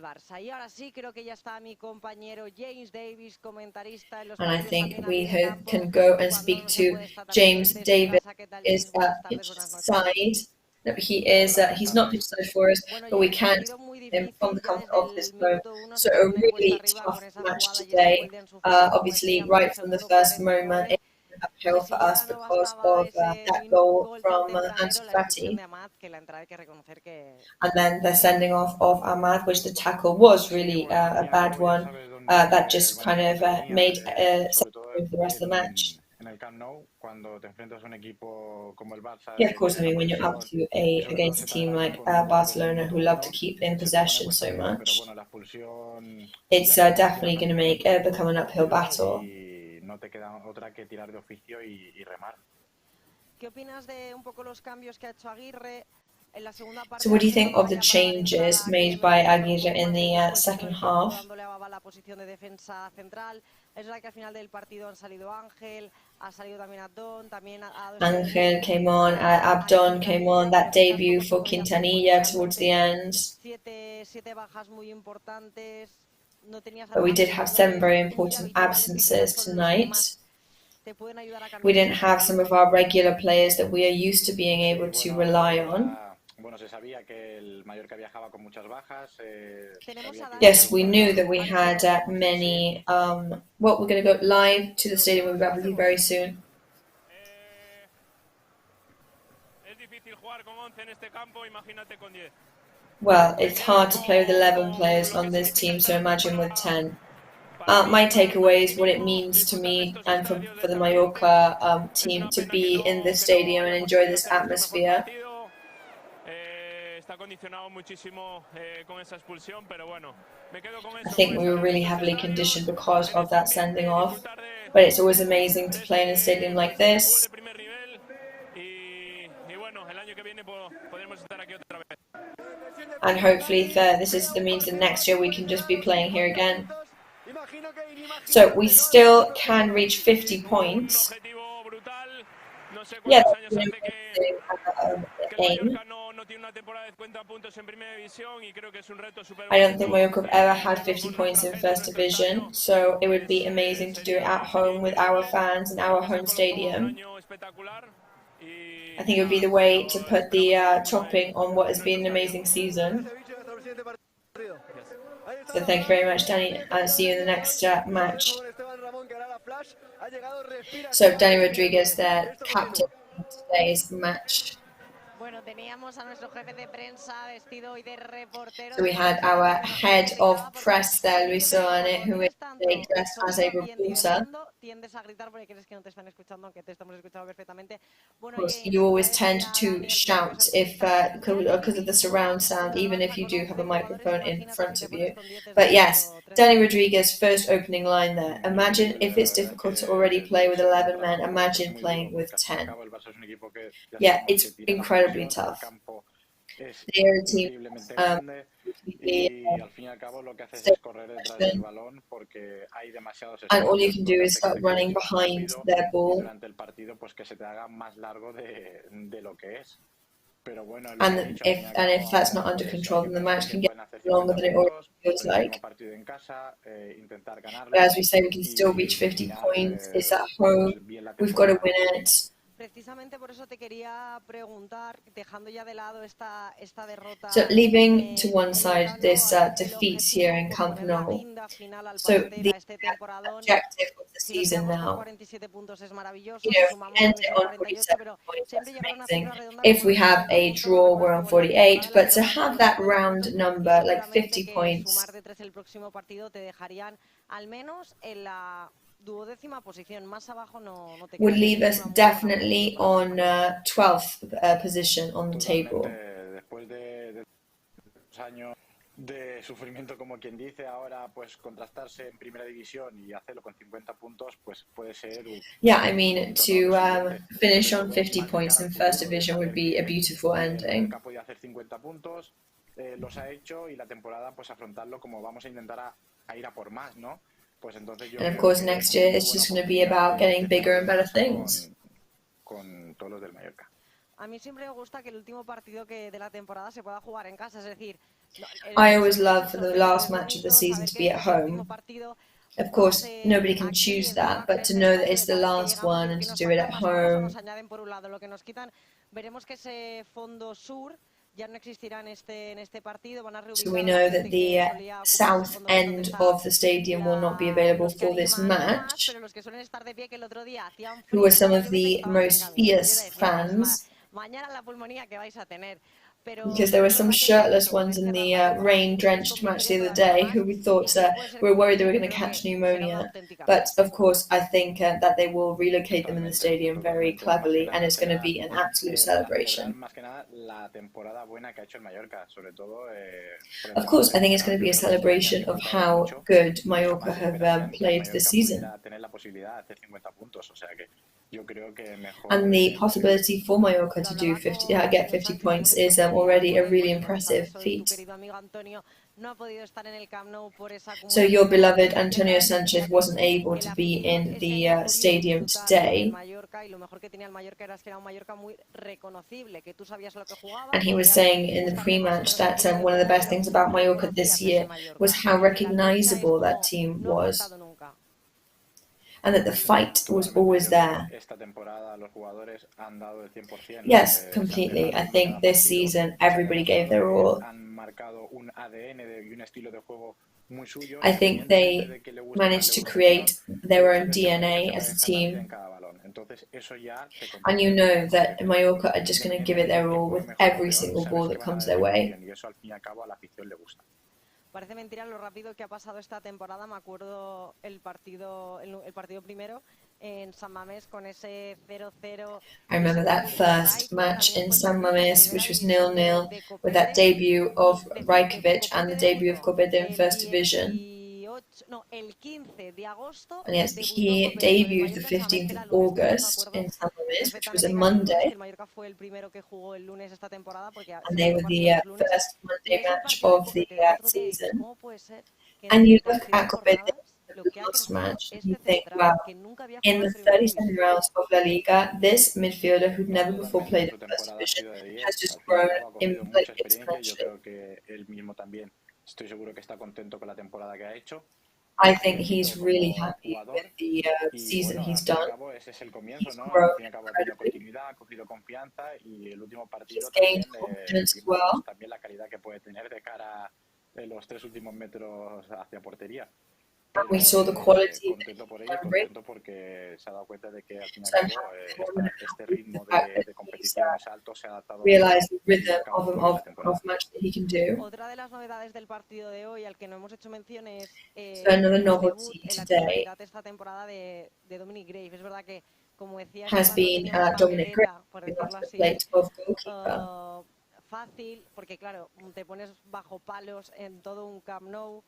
Barça. Y ahora sí, creo que ya está mi compañero James Davis, comentarista en los. And I think we can go and speak to James Davis. Is pitch side. No, he's not pitch side for us, but we can see him from the comfort of his home. So a really tough match today. Obviously, right from the first moment, it was uphill for us because of that goal from Ansu Fati. And then the sending off of Ahmad, which the tackle was really a bad one. That just kind of made sense of the rest of the match. Yeah, of course. I mean, when you're up to against a team like Barcelona, who love to keep in possession so much, it's definitely going to become an uphill battle. So what do you think of the changes made by Aguirre in the second half? Angel came on, Abdon came on, that debut for Quintanilla towards the end. But we did have 7 very important absences tonight. We didn't have some of our regular players that we are used to being able to rely on. Yes, we knew that we had many. Well, we're going to go live to the stadium. We'll be back with you very soon. Well, it's hard to play with 11 players on this team, so imagine with 10. My takeaway is what it means to me and for the Mallorca team to be in this stadium and enjoy this atmosphere. I think we were really heavily conditioned because of that sending off, but it's always amazing to play in a stadium like this. And hopefully this means that next year we can just be playing here again. So we still can reach 50 points. Yeah, that's an amazing aim. I don't think Mallorca have ever had 50 points in First Division, so it would be amazing to do it at home with our fans in our home stadium. I think it would be the way to put the topping on what has been an amazing season. So thank you very much, Danny. I'll see you in the next match. So Danny Rodriguez, their captain in today's match. Bueno, teníamos a nuestro jefe de prensa vestido hoy de reportero. So we had our head of press there, Luis Soane, who is dressed as a reporter. Tiendes a gritar porque crees que no te están escuchando, aunque te estamos escuchando perfectamente. Of course, you always tend to shout if because of the surround sound, even if you do have a microphone in front of you. But yes, Danny Rodriguez, first opening line there. Imagine if it's difficult to already play with 11 men, imagine playing with 10. Yeah, it's incredibly tough. They are a team and all you can do is start running behind their ball. And if that's not under control, then the match can get longer than it already feels like. But as we say, we can still reach 50 points. It's at home. We've got to win it. Precisamente por eso te quería preguntar, dejando ya de lado esta derrota. So leaving to one side this defeat here in Camp Nou. So the objective of the season now, end it on 47 points, that's amazing. If we have a draw, we're on 48, but to have that round number, like 50 points, would leave us definitely on 12th position on the table. De sufrimiento, como quien dice, ahora pues contrastarse en primera división y hacerlo con 50 puntos, pues puede ser. Yeah, I mean, to finish on 50 points in first division would be a beautiful ending. Ha podido hacer 50 puntos, los ha hecho, y la temporada pues afrontarlo como vamos a intentar a ir a por más, ¿no? Pues entonces yo. And of course, next year it's just going to be about getting bigger and better things. Con todos los del Mallorca. A mí siempre me gusta que el último partido de la temporada se pueda jugar en casa, es decir. I always love for the last match of the season to be at home. Of course, nobody can choose that, but to know that it's the last one and to do it at home. So we know that the south end of the stadium will not be available for this match, who are some of the most fierce fans. Because there were some shirtless ones in the rain-drenched match the other day who we thought were worried they were going to catch pneumonia. But of course, I think that they will relocate them in the stadium very cleverly, and it's going to be an absolute celebration. Of course, I think it's going to be a celebration of how good Mallorca have played this season. And the possibility for Mallorca to get 50 points is already a really impressive feat. So your beloved Antonio Sanchez wasn't able to be in the stadium today. And he was saying in the pre-match that one of the best things about Mallorca this year was how recognizable that team was. And that the fight was always there. Yes, completely. I think this season everybody gave their all. I think they managed to create their own DNA as a team. And you know that Mallorca are just going to give it their all with every single ball that comes their way. Parece mentira lo rápido que ha pasado esta temporada. Me acuerdo el partido primero en San Mamés con ese 0-0. I remember that first match in San Mamés, which was 0-0, with that debut of Rajkovic and the debut of Corbeta in First Division. And yes, he debuted the 15th of August in San Mamés, which was a Monday. And they were the first Monday match of the season. And you look at Corbeta in the last match and you think, wow, in the 37 rounds of La Liga, this midfielder who'd never before played in First Division has just grown exponentially. Estoy seguro que está contento con la temporada que ha hecho. I think he's really happy with the season he's done. He's grown incredibly. He's gained confidence as well. en los 3 últimos metros hacia portería. We saw the quality contento por ello, contento porque se ha dado cuenta de que al final este ritmo de competición es alto, se ha adaptado. Realize the rhythm of match that he can do. Otra de las novedades del partido de hoy, al que no hemos hecho mención, es So another el novelty debut en la today titularidad esta temporada de Dominic Graves. Es verdad que, como decía, has Esteban, no been tenía una Dominic papeleta, Graham, por who decirlo has the así, plate of goalkeeper. fácil, porque claro, te pones bajo palos en todo un Camp Nou,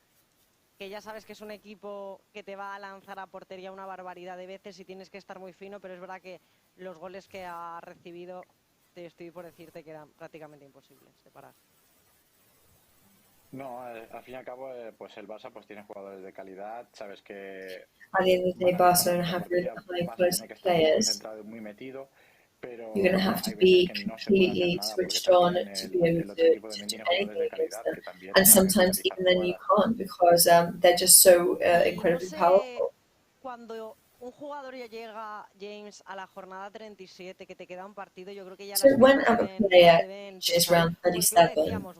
que ya sabes que es un equipo que te va a lanzar a portería una barbaridad de veces y tienes que estar muy fino, pero es verdad que los goles que ha recibido, te estoy por decirte que eran prácticamente imposibles de parar. No, al fin y al cabo, pues el Barça pues tiene jugadores de calidad, sabes que At the end of the day, Barcelona have really high quality players. muy metido, pero You're going to have to be completely switched on to be able to do anything against them. And sometimes even then you can't because they're just so incredibly powerful. Cuando un jugador ya llega, James, a la jornada 37, que te queda un partido, yo creo que ya So las when cosas a player deben reaches pesar. round Porque lo 37, decíamos,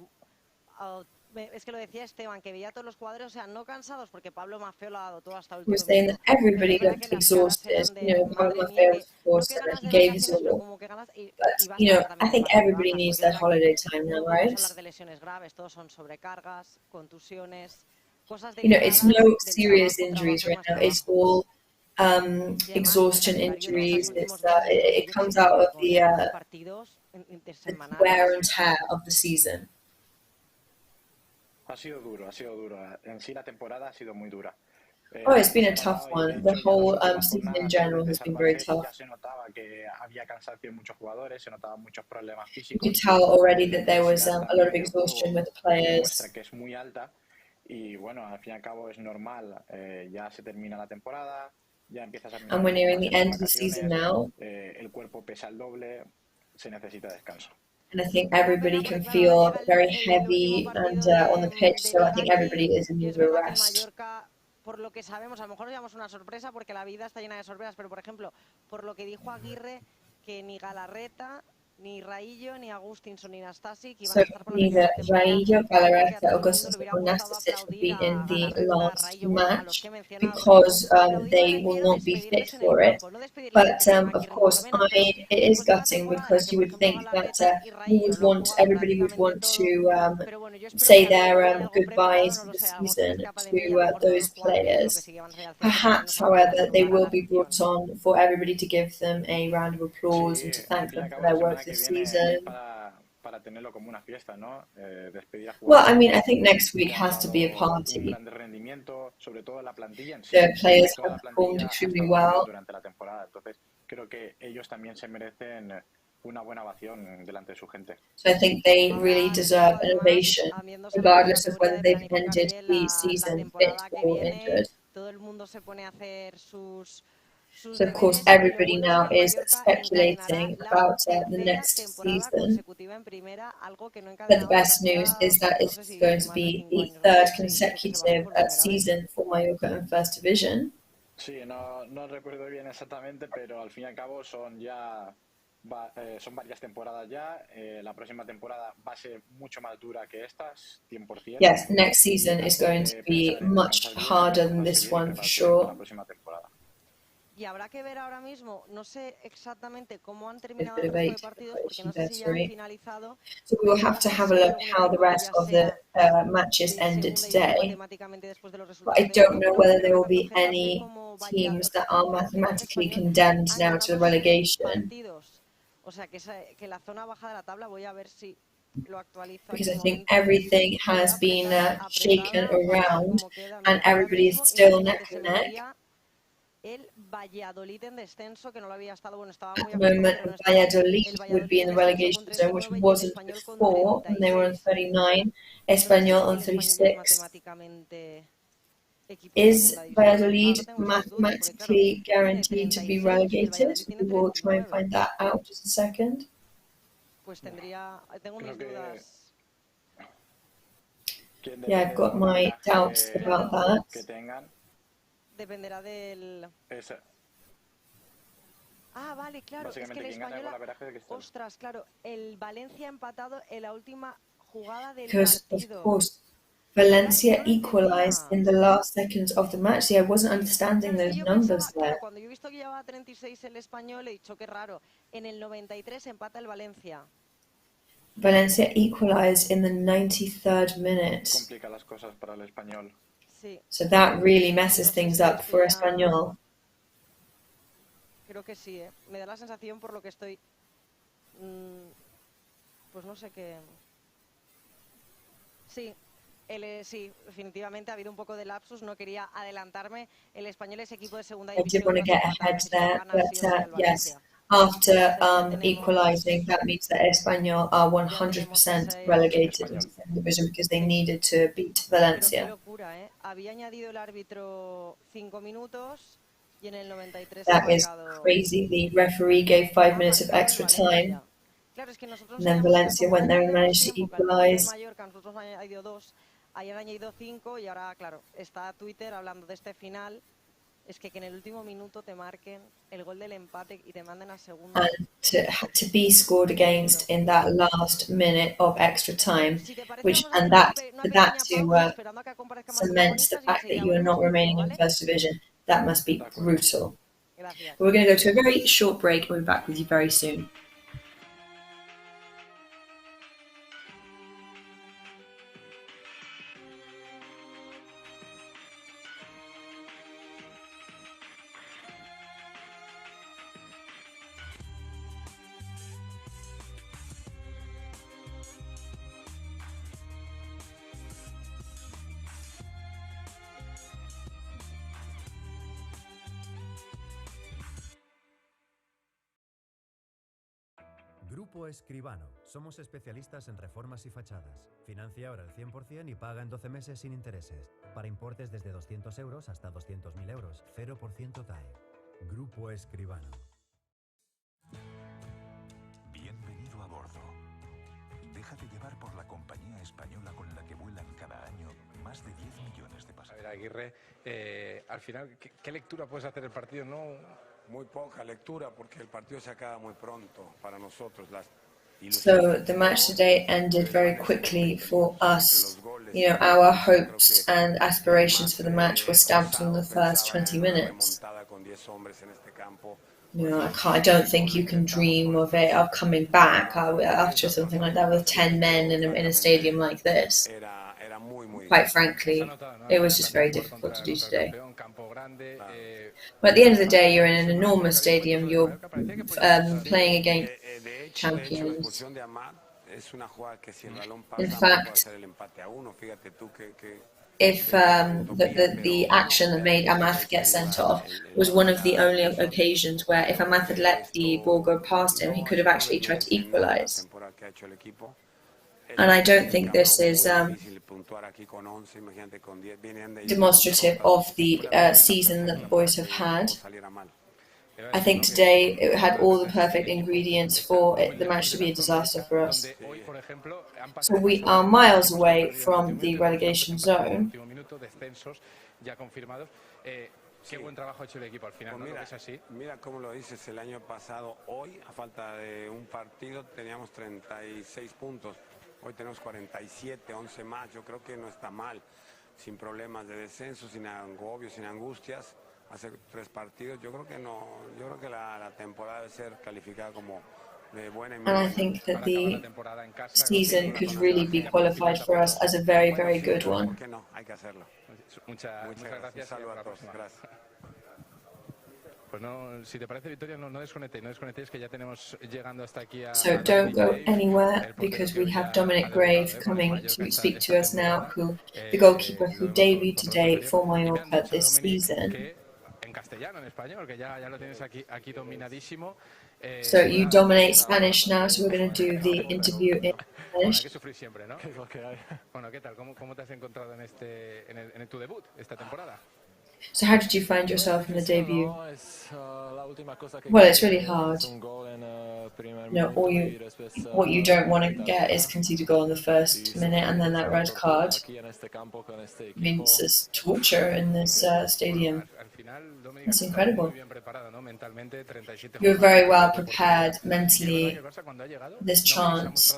es que lo decía Esteban, que veía a todos los jugadores, o sea, no cansados, porque Pablo Maffeo lo ha dado todo hasta el we're último saying that minuto. everybody Pero es verdad looked que las caras exhausted. eran de, You know, Pablo madre mía, Maffeo, que of no course, que ganas he de gave his vacaciones, pero all. como que ganas y But, vas you a know, ver I también think un par de everybody bajas, needs porque es that verdad que holiday time now, no podemos right? hablar de lesiones graves, todos son sobrecargas, contusiones, cosas You know, it's derivadas no del serious trabajo, injuries trabajo y right más now. It's trabajo. all Y además, el exhaustion calendario de estos injuries. últimos It's meses, yo creo que it ellos comes siguen out of con the partidos wear intersemanales. and tear of the season. ha sido duro. En sí la temporada ha sido muy dura. Oh, it's been a tough one. The whole season in general has been very tough. Ya se notaba que había cansancio en muchos jugadores, se notaban muchos problemas You físicos. could tell already that there was a lot of exhaustion with the players. Nuestra, que es muy alta, y bueno, al fin y al cabo es normal. Ya se termina la temporada, ya empiezas a And we're nearing the end of the season now. El cuerpo pesa el doble, se necesita descanso. And I think everybody can feel very heavy and on the pitch, so I think everybody is in need of a rest. Por lo que sabemos, a lo mejor nos llevamos una sorpresa porque la vida está llena de sorpresas, pero por ejemplo, por lo que dijo Aguirre, que ni Galarreta, ni Raillo, ni Agustinson, ni Nastasic iban a estar por la Neither temporada, Raillo, porque dijo que a Galarreta, todo el mundo le Augustinson hubiera or gustado Nastasic would be aplaudir in a the Galarreta, a last Raillo, bueno, a los match que he mencionado. because Aplaudir me they will refiero not be fit despedirles en el for it. campo, no despedirles But porque tengan que of ir course, noveno, pero it is después de una gutting temporada en la because que, you por would ejemplo, think that Galarreta y you Raillo would lo han want jugado everybody would want prácticamente todo, to pero bueno, yo espero say que al their menos haya algo goodbyes preparado, no for lo the sé, a lo mejor se season escapa de mí, a lo to mejor todos los those jugadores yo creo que players. sí que van a salir al césped, pero Perhaps, nos van a however, they saludar a will la be afición. brought on for everybody to give them a round of applause and to thank them for their work this season. Para tenerlo como una fiesta, ¿no? Despedir a Well, jugadores. I mean, I think next week has to be a party. Un gran rendimiento, sobre todo la plantilla en sí. The players Toda have la performed plantilla extremely ha estado muy bien well. durante la temporada, entonces creo que ellos también se merecen una buena ovación delante de su gente. So I think they really deserve an ovation, regardless of whether they've ended the season fit or injured. Todo el mundo se pone a hacer sus So, of course, everybody now is speculating about the next season. But the best news is that it's going to be the third consecutive season for Mallorca in First Division. Sí, no recuerdo bien exactamente, pero al fin y al cabo son varias temporadas ya. La próxima temporada va a ser mucho más dura que estas, 100%. Yes, next season is going to be much harder than this one for sure. Y habrá que ver ahora mismo, no sé exactamente cómo han terminado el resto de partidos, porque no sé si ya han finalizado. So we will have to have a look how the rest of the matches ended today. But I don't know whether there will be any teams that are mathematically condemned now to the relegation. O sea, que la zona baja de la tabla, voy a ver si lo actualizo. Because I think everything has been shaken around and everybody is still neck and neck. El Valladolid en descenso, que no lo había estado, bueno, estaba muy At the moment, Valladolid would be in the relegation zone, which wasn't before, and they were on 39, Español on 36. Is Valladolid mathematically guaranteed to be relegated? We will try and find that out just a second. Pues tengo mis dudas. Yeah, I've got my doubts about that. Dependerá del... vale, claro, es que el Español... Ostras, claro, el Valencia ha empatado en la última jugada del partido. Of course, Valencia equalized in the last seconds of the match. See, I wasn't understanding those numbers there. Cuando yo he visto que llevaba 36 el Español, he dicho qué raro. En el 93 empata el Valencia. Valencia equalized in the 93rd minute. Complica las cosas para el Español. Sí. So that really messes things up for Español. Creo que sí, ¿eh? Me da la sensación por lo que estoy... pues no sé qué... Sí, sí, definitivamente ha habido un poco de lapsus, no quería adelantarme. El Español es equipo de segunda división. I did want to get ahead there, but yes, after equalising, that means that Español are 100% relegated into the division because they needed to beat Valencia. Locura, ¿eh? Había añadido el árbitro 5 minutos y en el 93 that is crazy. The referee gave 5 minutes of extra time. And then Valencia went there and managed to equalise. Ayer han añadido 5 y ahora, claro, está Twitter hablando de este final. Es que en el último minuto te marquen el gol del empate y te manden a segunda. And to be scored against in that last minute of extra time, that to cement the fact that you are not remaining in first division, that must be brutal. We're going to go to a very short break and we'll be back with you very soon. Grupo Escribano. Somos especialistas en reformas y fachadas. Financia ahora el 100% y paga en 12 meses sin intereses. Para importes desde 200 euros hasta 200.000 euros. 0% TAE. Grupo Escribano. Bienvenido a bordo. Déjate llevar por la compañía española con la que vuelan cada año más de 10 millones de pasajeros. A ver, Aguirre, al final, ¿qué lectura puedes hacer del partido? Muy poca lectura porque el partido se acaba muy pronto para nosotros. So the match today ended very quickly for us. You know, our hopes and aspirations for the match were stamped on the first 20 minutes. You know, I don't think you can dream of coming back after something like that with 10 men in a stadium like this. Quite frankly, it was just very difficult to do today. But at the end of the day, you're in an enormous stadium, you're playing against champions. In fact, if the action that made Amath get sent off was one of the only occasions where if Amath had let the ball go past him, he could have actually tried to equalise. And I don't think this is demonstrative of the season that the boys have had. I think today it had all the perfect ingredients for the match to be a disaster for us. So we are miles away from the relegation zone. Qué buen trabajo ha hecho el equipo al final, ¿no? Es así. Mira cómo lo dices, el año pasado, hoy, a falta de un partido, teníamos 36 puntos. Hoy tenemos 47, 11 más. Yo creo que no está mal, sin problemas de descenso, sin agobios, sin angustias. Hace 3 partidos, yo creo que no. Yo creo que la temporada debe ser calificada como de buena y And I think that the season could really be qualified for us as a very, very good one. ¿Por qué no? Hay que hacerlo. Muchas gracias. Saludos a todos. Gracias. Pues no, si te parece, Victoria, no desconectéis, que ya tenemos llegando hasta aquí a... So don't go anywhere because we have Dominic Grave coming to speak to us now, the goalkeeper who debuted today for Mallorca this season. En castellano, en español, que ya lo tienes aquí dominadísimo. So you dominate Spanish now, so we're going to do the interview in Spanish. Hay que sufrir siempre, ¿no? Es lo que hay. Bueno, ¿qué tal? ¿Cómo te has encontrado en tu debut esta temporada? So how did you find yourself in the debut? Well, it's really hard. You know, what you don't want to get is concede a goal in the first minute and then that red card. It means it's torture in this stadium. That's incredible. You're very well prepared mentally. This chance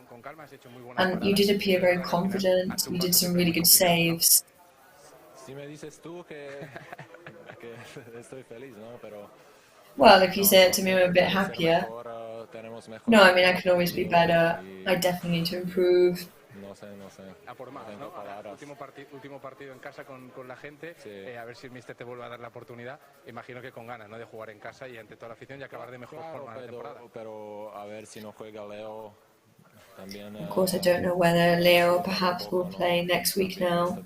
con calma, has hecho muy buenas And you did appear very confident. You did some really good saves. Si me dices tú que estoy feliz, ¿no? Pero Well, if you say it to me, I'm a bit happier. No, I mean, I can always be better. I definitely need to improve. no sé. A por más, ¿no? Último partido en casa con la gente. A ver si el míster te vuelve a dar la oportunidad. Imagino que con ganas, ¿no? De jugar en casa y ante toda la afición y acabar de mejor forma la temporada. Pero a ver si no juega Leo. También, Of course, I don't know whether Leo perhaps will play next week now.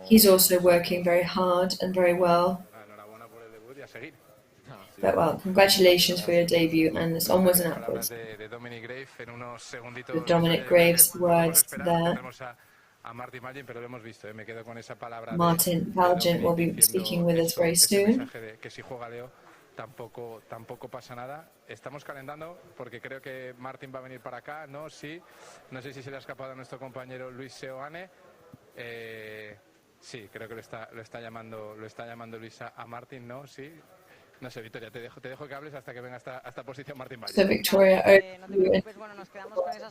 He's also working very hard and very well. But well, congratulations for your debut, and it's onwards and upwards. The Dominic Graves words there. Martin Valgent will be speaking with us very soon. Tampoco pasa nada. Estamos calentando porque creo que Martin va a venir para acá, ¿no? Sí. No sé si se le ha escapado a nuestro compañero Luis Seoane. Sí, creo que lo está llamando Luisa a Martin, ¿no? Sí. No sé, Victoria, te dejo que hables hasta que venga esta posición Martin Valle. So Victoria,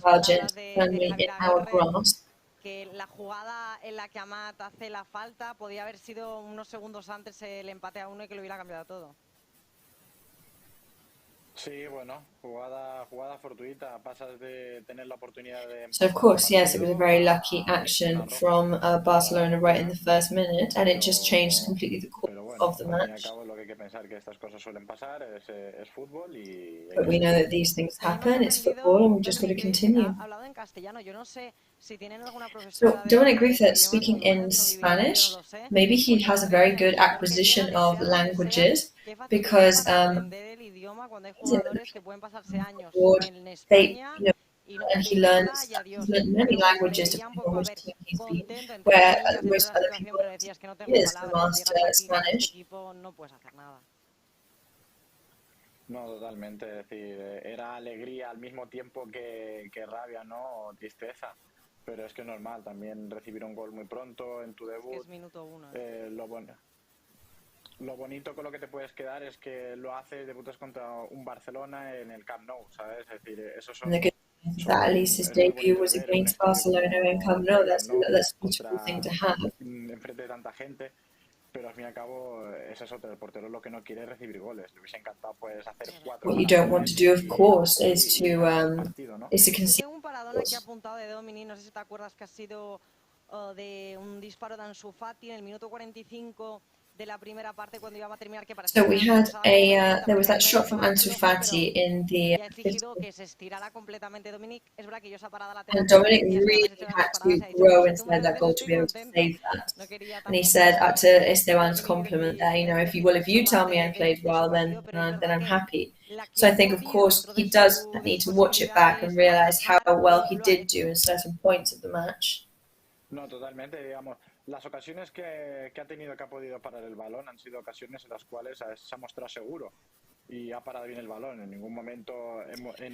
Valgent in our grass. Que la jugada en la que Amat hace la falta podía haber sido unos segundos antes el empate a 1 y que lo hubiera cambiado todo. Sí, bueno, jugada fortuita, pasas de tener la oportunidad de... So of course, yes, it was a very lucky action from Barcelona right in the first minute, and it just changed completely the course of the match. But we know that these things happen, it's football, and we've just got to continue. So Dominic Griffith speaking in Spanish, maybe he has a very good acquisition of languages, because and he learns many languages depending on which team he's been, where most other people is the master Spanish. No, totalmente, es decir, era alegría al mismo tiempo que rabia, ¿no? O tristeza, pero es que es normal, también recibir un gol muy pronto en tu debut. Es minuto 1. Lo bonito con lo que te puedes quedar es que lo haces, debutas contra un Barcelona en el Camp Nou, ¿sabes? Es decir, esos son... That at least his debut was against Barcelona in Camp Nou. That's a beautiful thing to have. Enfrente de tanta gente, pero al fin y al cabo ese es otro. El portero lo que no quiere es recibir goles. Le hubiese encantado pues hacer 4. What you don't want to do, of course, is to concede. Un paradón que ha apuntado de Domini, no sé si te acuerdas que ha sido de un disparo de Ansu Fati en el minuto 45. So we had there was that shot from Ansu Fati in the and Dominic really had to grow inside that goal to be able to save that. And he said to Esteban's compliment there, if you tell me I played well, then I'm happy. So I think, of course, he does need to watch it back and realize how well he did do in certain points of the match. No, totalmente, digamos. Las ocasiones que ha tenido, que ha podido parar el balón, han sido ocasiones en las cuales se ha mostrado seguro y ha parado bien el balón. En ningún momento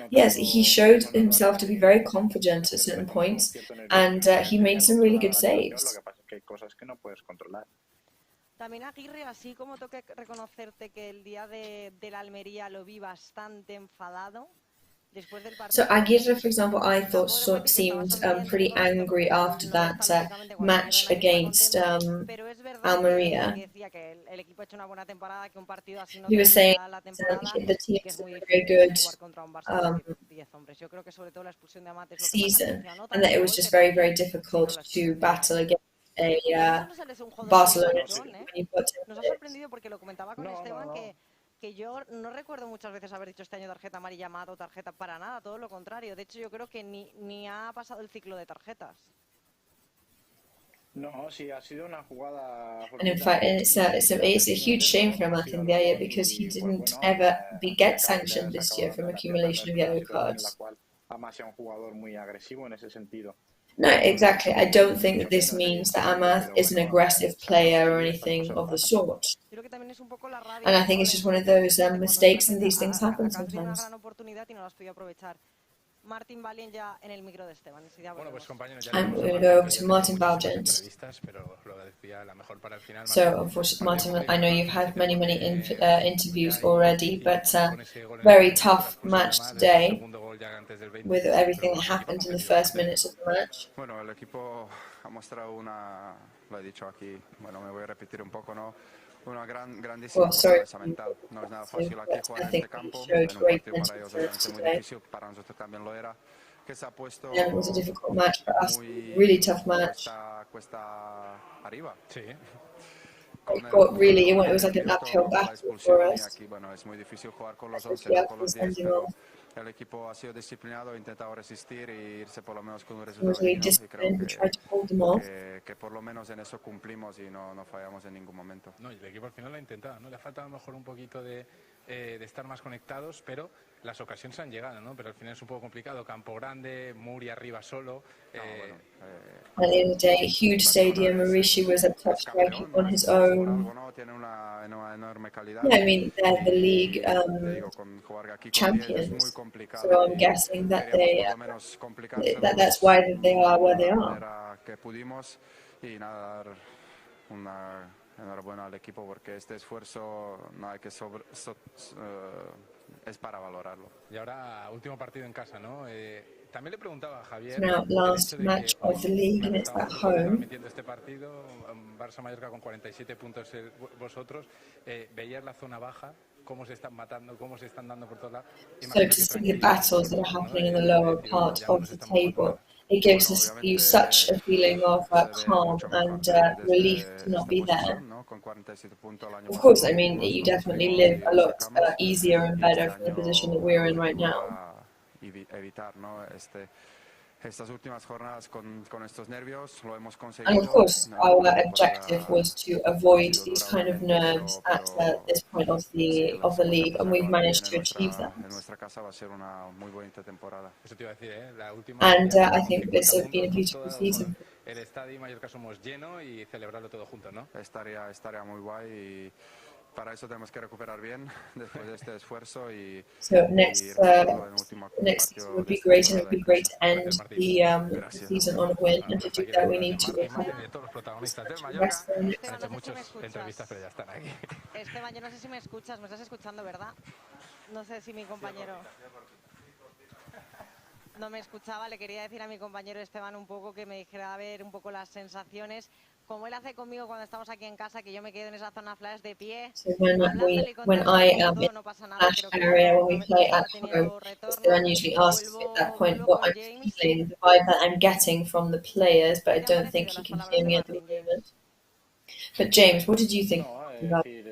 Yes, he showed himself to be very confident at certain points, and he made some really good saves. Lo que pasa es que hay cosas que no puedes controlar. También Aguirre, así como tengo que reconocerte que el día de la Almería lo vi bastante enfadado. So Aguirre, for example, I thought seemed pretty angry after that match against Almeria. He was saying the team is a very good season, and that it was just very, very difficult to battle against a Barcelona. Nos ha sorprendido porque lo comentaba con Esteban que yo no recuerdo muchas veces haber dicho este año tarjeta amarilla Amat o tarjeta para nada, todo lo contrario. De hecho, yo creo que ni ha pasado el ciclo de tarjetas. No, sí, ha sido una jugada... And in fact, it's a huge shame for Amat Ndiaye because he didn't ever get sanctioned this year from accumulation of yellow cards. Amat sea un jugador muy agresivo en ese sentido. No, exactly. I don't think that this means that Amat is an aggressive player or anything of the sort. And I think it's just one of those mistakes, and these things happen sometimes. I'm going to go over to Martin Valgent. So, unfortunately, Martin, I know you've had many interviews already, but very tough match today. with everything that happened in the first minutes of the match. Bueno, el equipo ha mostrado lo he dicho aquí, bueno, me voy a repetir un poco, ¿no? Una grandísima fortaleza mental. No es nada fácil aquí jugar en este campo, en un partido para ellos obviamente muy difícil, para nosotros también lo era. Que se ha puesto it was a difficult match for us, really tough match. Cuesta arriba. Sí. It was like an uphill battle for us. Aquí, bueno, es muy difícil jugar con los 11, no con los 10, pero el equipo ha sido disciplinado, ha intentado resistir y irse por lo menos con un resultado digno, y creo que por lo menos en eso cumplimos y no fallamos en ningún momento. No, y el equipo al final lo ha intentado, ¿no? Le ha faltado a lo mejor un poquito de estar más conectados, pero las ocasiones han llegado, ¿no? Pero al final es un poco complicado, campo grande, Muri arriba solo. At the end of the day, huge stadium, Mauricio was up top striking on his own. Yeah, I mean, they're the league champions, so I'm guessing that that's why they are where they are. Enhorabuena al equipo porque este esfuerzo no hay que es para valorarlo. Y ahora último partido en casa, ¿no? También le preguntaba a Javier. Now, last match of the league and it's at home. Este partido, Barça Mallorca con 47 puntos vosotros, veías la zona baja, cómo se están matando, cómo se están dando por todos lados. So to see the battles that are happening in the lower part of the table, it gives you such a feeling of calm and relief to not be there. Of course, I mean, you definitely live a lot easier and better from the position that we're in right now. Estas últimas jornadas con estos nervios lo hemos conseguido. And of course, our objective was to avoid these kind of nerves at this point of the league, and we've managed to achieve that. And I think it's been a beautiful season. El estadio y Mallorca somos lleno y celebrarlo todo juntos, ¿no? Estaría muy guay y para eso tenemos que recuperar bien después de este esfuerzo y so next season would be great, and it would be great to end the season on a win, and to do that we need to recover. Esteban, yo no sé si me escuchas, me estás escuchando, ¿verdad? No sé si mi compañero no me escuchaba. Le quería decir a mi compañero Esteban un poco que me dijera a ver un poco las sensaciones, como él hace conmigo cuando estamos aquí en casa, que yo me quedo en esa zona flash de pie. So when I am in that area, when we play at home, Esteban usually asks me at that point what I'm feeling, the vibe that I'm getting from the players, but I don't think he can hear me at the moment. But James, what did you think about it?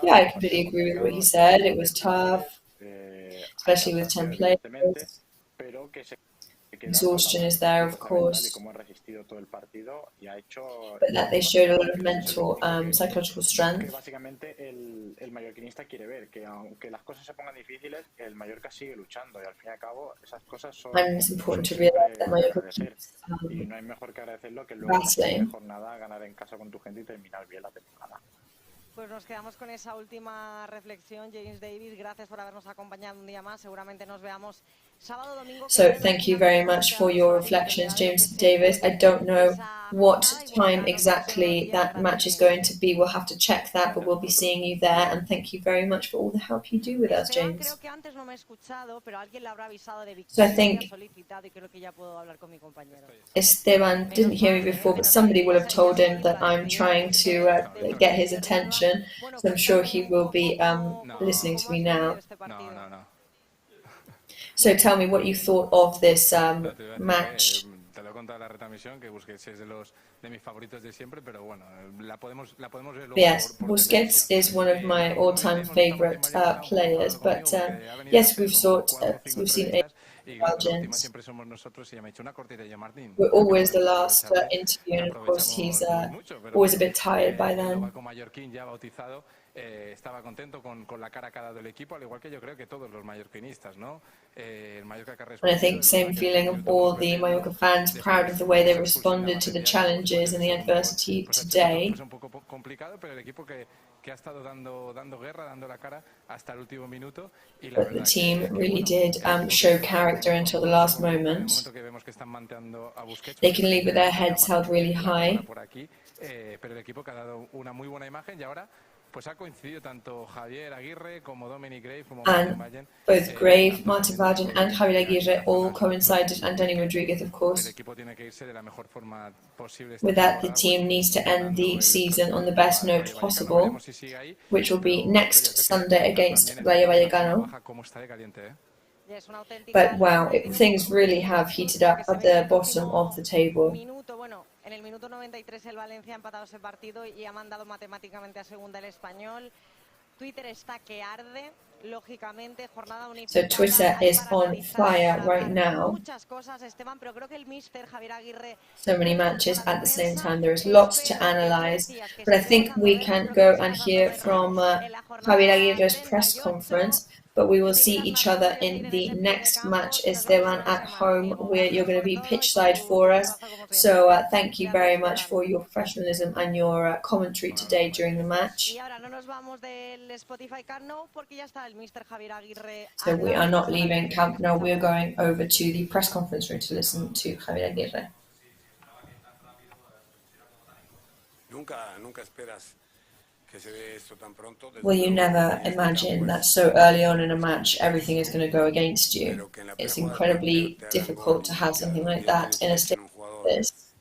Yeah, I completely agree with what he said. It was tough, especially with 10 players. Exhaustion is there, of course, but that they showed a lot of mental, psychological strength. El mallorquinista quiere ver que aunque las cosas se pongan difíciles, el Mallorca sigue luchando y al fin y al cabo esas cosas son. And it's important to realize that Mallorca keeps y no hay mejor que agradecerlo que luego en la jornada ganar en casa con tu gente y terminar bien la temporada. Pues nos quedamos con esa última reflexión. James Davis, gracias por habernos acompañado un día más. Seguramente nos veamos sábado, domingo. So thank you very much for your reflections, James Davis. I don't know what time exactly that match is going to be. We'll have to check that, but we'll be seeing you there. And thank you very much for all the help you do with us, James. So I think Esteban didn't hear me before, but somebody will have told him that I'm trying to get his attention. So I'm sure he will be listening to me now. So tell me what you thought of this match. Yes, Busquets is one of my all-time favorite players, but yes, we've seen Argent. We're always the last interview, and of course he's always a bit tired by then. Estaba contento con la cara que ha dado el equipo, al igual que yo creo que todos los mallorquinistas, ¿no? El Mallorca que ha respondido. And I think same feeling of all the Mallorca fans, proud of the way they responded to the challenges and the adversity today. Es un poco complicado, pero el equipo que ha estado dando guerra, dando la cara hasta el último minuto. But the team really did show character until the last moment. They can leave with their heads held really high. Pero el equipo que ha dado una muy buena imagen y ahora pues ha coincidido tanto Javier Aguirre como Dominic Grave como And Martin both Grave, Martin Vaden and Javier Aguirre all coincided, and Danny Rodriguez, of course. With that, the team needs to end the season on the best note possible, which will be next Sunday against Rayo Vallecano. But wow, things really have heated up at the bottom of the table. En el minuto 93 el Valencia ha empatado ese partido y ha mandado matemáticamente a segunda el Español. Twitter está que arde, lógicamente, jornada So Twitter is on fire right now. Muchas cosas, Esteban, pero creo que el míster Javier Aguirre. So many matches at the same time. There is lots to analyze, but I think we can go and hear from Javier Aguirre's press conference. But we will see each other in the next match, Esteban, at home, where you're going to be pitch side for us. So thank you very much for your professionalism and your commentary today during the match. So we are not leaving Camp Nou, we are going over to the press conference room to listen to Javier Aguirre. Nunca esperas. Well, you never imagine that so early on in a match everything is going to go against you. It's incredibly difficult to have something like that in a state like this.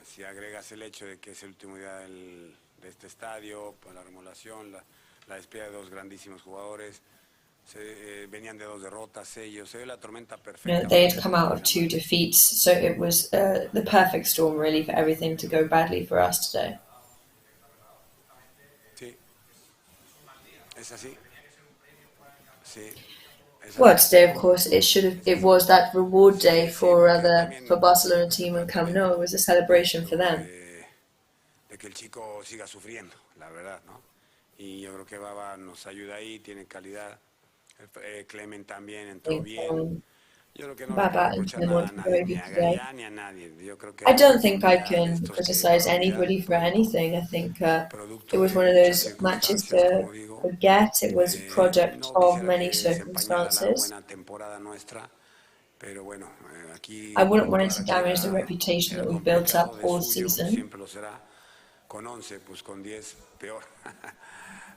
Si agregas el hecho de que es el último día de este estadio, la remodelación, la despedida de dos grandísimos jugadores, venían de dos derrotas ellos, se ve la tormenta perfecta. They had come out of 2 defeats, so it was the perfect storm really for everything to go badly for us today. Sí, es así. Sí. Well, today, of course, it was that reward day for Barcelona team and Camp Nou. It was a celebration for them. De que el chico siga sufriendo, la verdad, ¿no? Y yo creo que Baba nos ayuda ahí, tiene calidad. Clement también entró bien. Yo creo que no Baba le and reprocha Clement nada a very nadie, ni good a today. Gallá ni a nadie. Yo creo que I don't think I can criticize anybody for anything. I think it was one of those matches to forget. It was a product of many circumstances. I wouldn't want it to damage the reputation that we've built up all season.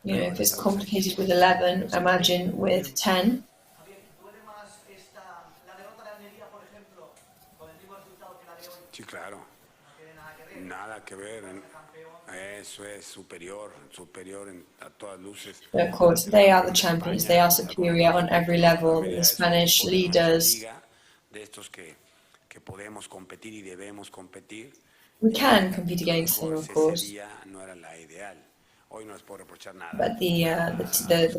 You know, if it's complicated with 11, imagine with 10. Sí, claro. Nada que ver. Eso es superior a todas luces. But of course, they are the champions. They are superior on every level. The Spanish leaders. De estos que podemos competir y debemos competir. We can compete against them, of course. No era la ideal. Hoy no les puedo reprochar nada. But the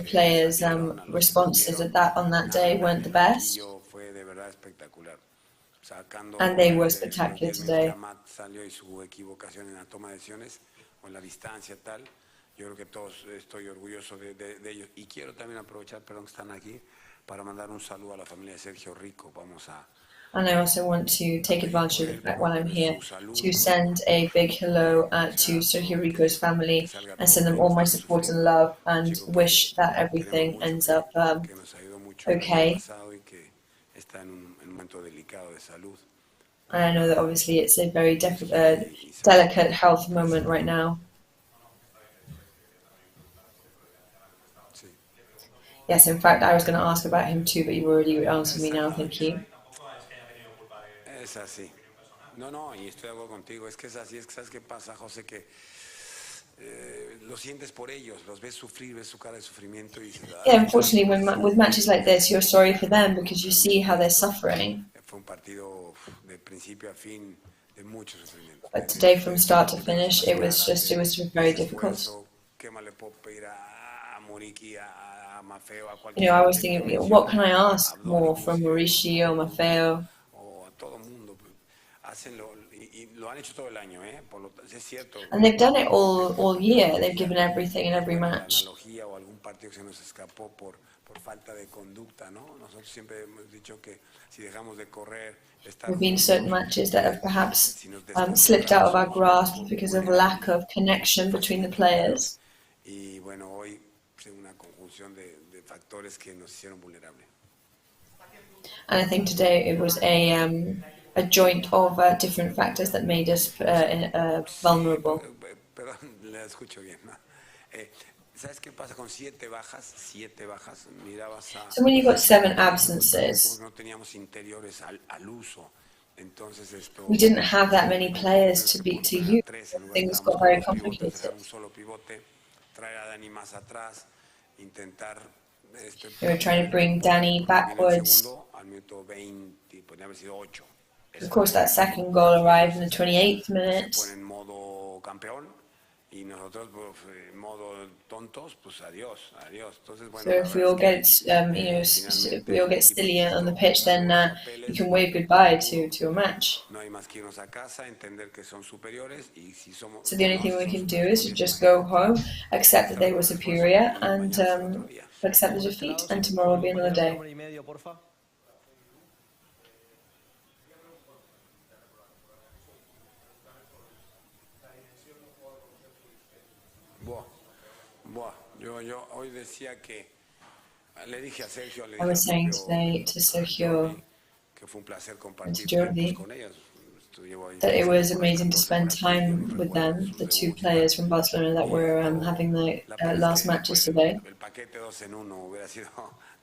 players' responses on that day weren't the best. Fue de verdad espectacular. And they were spectacular today. Salió y su equivocación en la toma de decisiones o en la distancia tal. Yo creo que todos estoy orgulloso de ellos. Y quiero también aprovechar, perdón que están aquí, para mandar un saludo a la familia de Sergio Rico. And I also want to take advantage of the fact while I'm here to send a big hello to Sergio Rico's family and send them all my support and love and wish that everything ends up okay. And I know that obviously it's a very delicate health moment right now. Yes, in fact, I was going to ask about him too, but you've already answered me now, thank you. Es así. No, y estoy de acuerdo contigo. Es que es así, es que ¿sabes qué pasa, José? Que lo sientes por ellos, los ves sufrir, ves su cara de sufrimiento y dices... Yeah, unfortunately, with matches like this, you're sorry for them because you see how they're suffering. Fue un partido de principio a fin de mucho sufrimiento. But today, from start to finish, it was very difficult. You know, I was thinking, what can I ask more from Mauricio, Maffeo? And they've done it all year. They've given everything in every match. There have been certain matches that have perhaps slipped out of our grasp because of a lack of connection between the players. And I think today it was a joint of different factors that made us vulnerable. perdón, le escucho bien, ¿no? ¿Sabes qué pasa con 7 bajas? 7 bajas, mirabas a... So when you've got 7 absences, no teníamos interiores al uso. Entonces esto... we didn't have that many players to use. Things got very complicated. Un solo pivote, traer a Dani más atrás, intentar... They were trying to bring Danny backwards. Al minuto 20, podría haber sido 8. Of course, that second goal arrived in the 28th minute. En modo campeón y nosotros en modo tontos, pues adiós. Entonces, bueno, so if we all get, if we all get silly on the pitch, then you can wave goodbye to a match. No hay más que irnos a casa, entender que son superiores y si somos. So the only thing we can do is just go home, accept that they were superior, and accept the defeat. And tomorrow will be another day. Yo hoy decía que le dije a Sergio, I was saying today to Sergio que fue un placer and compartir to Jordi con ellos. that it was amazing to spend time with them, the 2 players from Barcelona that were having the last matches today. El paquete 2 en 1 hubiera sido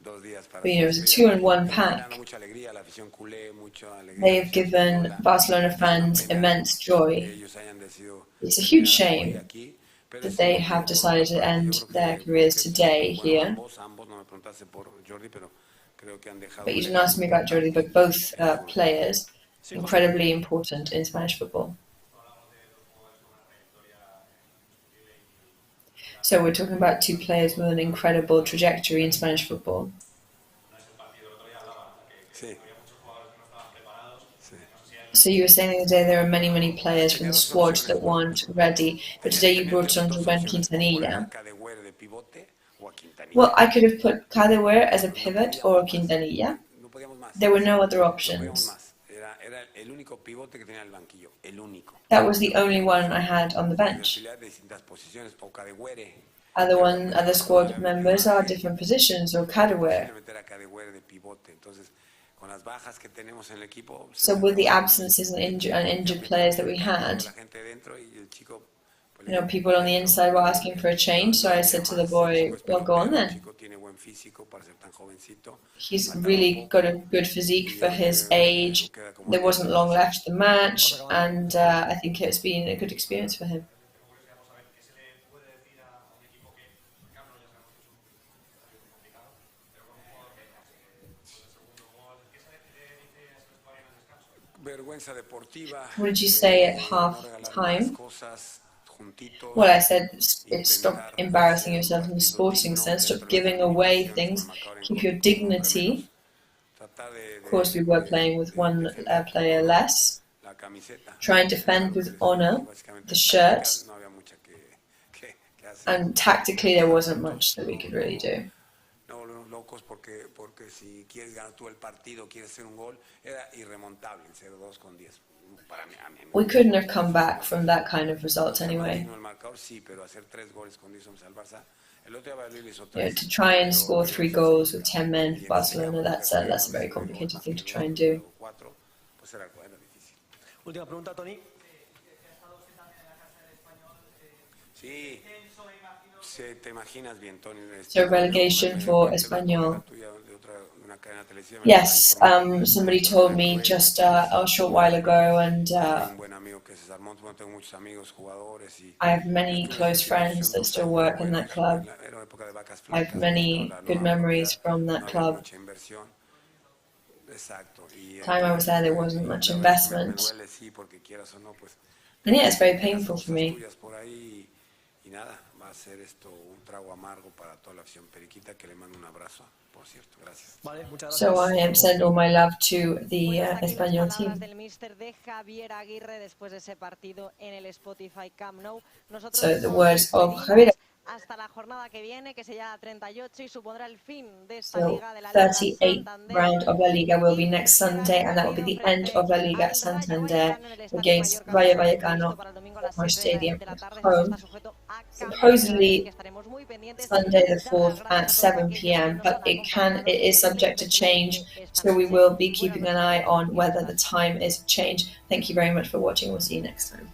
2 días para. But it was a 2-in-1 pack. Mucha alegría, la afición culé, mucha alegría. They have given Barcelona fans immense joy. It's a huge shame that they have decided to end their careers today here. But you didn't ask me about Jordi, but both players, incredibly important in Spanish football. So we're talking about 2 players with an incredible trajectory in Spanish football. So you were saying the other day there are many players from the squad that weren't ready, but today you brought on Rubén Quintanilla. Well, I could have put Cadewere as a pivot or Quintanilla. There were no other options. That was the only one I had on the bench. Other squad members are different positions, or Cadewere. So with the absences and injured players that we had, people on the inside were asking for a change, so I said to the boy, well, go on then. He's really got a good physique for his age. There wasn't long left to the match, and I think it's been a good experience for him. What did you say at half time? Well, I said, stop embarrassing yourself in the sporting sense, stop giving away things, keep your dignity. Of course, we were playing with 1 player less. Try and defend with honor the shirt. And tactically, there wasn't much that we could really do. We couldn't have come back from that kind of result anyway. To try and score 3 goals with 10 men for Barcelona, that's a very complicated thing to try and do. Última pregunta, Tony. So relegation for Español. Yes, somebody told me just a short while ago, and I have many close friends that still work in that club. I have many good memories from that club. The time I was there wasn't much investment. And yeah, it's very painful for me. So I send all my love to the Español team. So the words of Javier. Hasta la jornada que viene, que será 38 y supondrá el fin de esta So Liga de la Liga 38th round of La Liga will be next Sunday, and that will be the end of La Liga Santander against Rayo Vallecano at our stadium at home. Supposedly Sunday the 4th at 7 p.m, but it is subject to change, so we will be keeping an eye on whether the time is changed. Thank you very much for watching. We'll see you next time.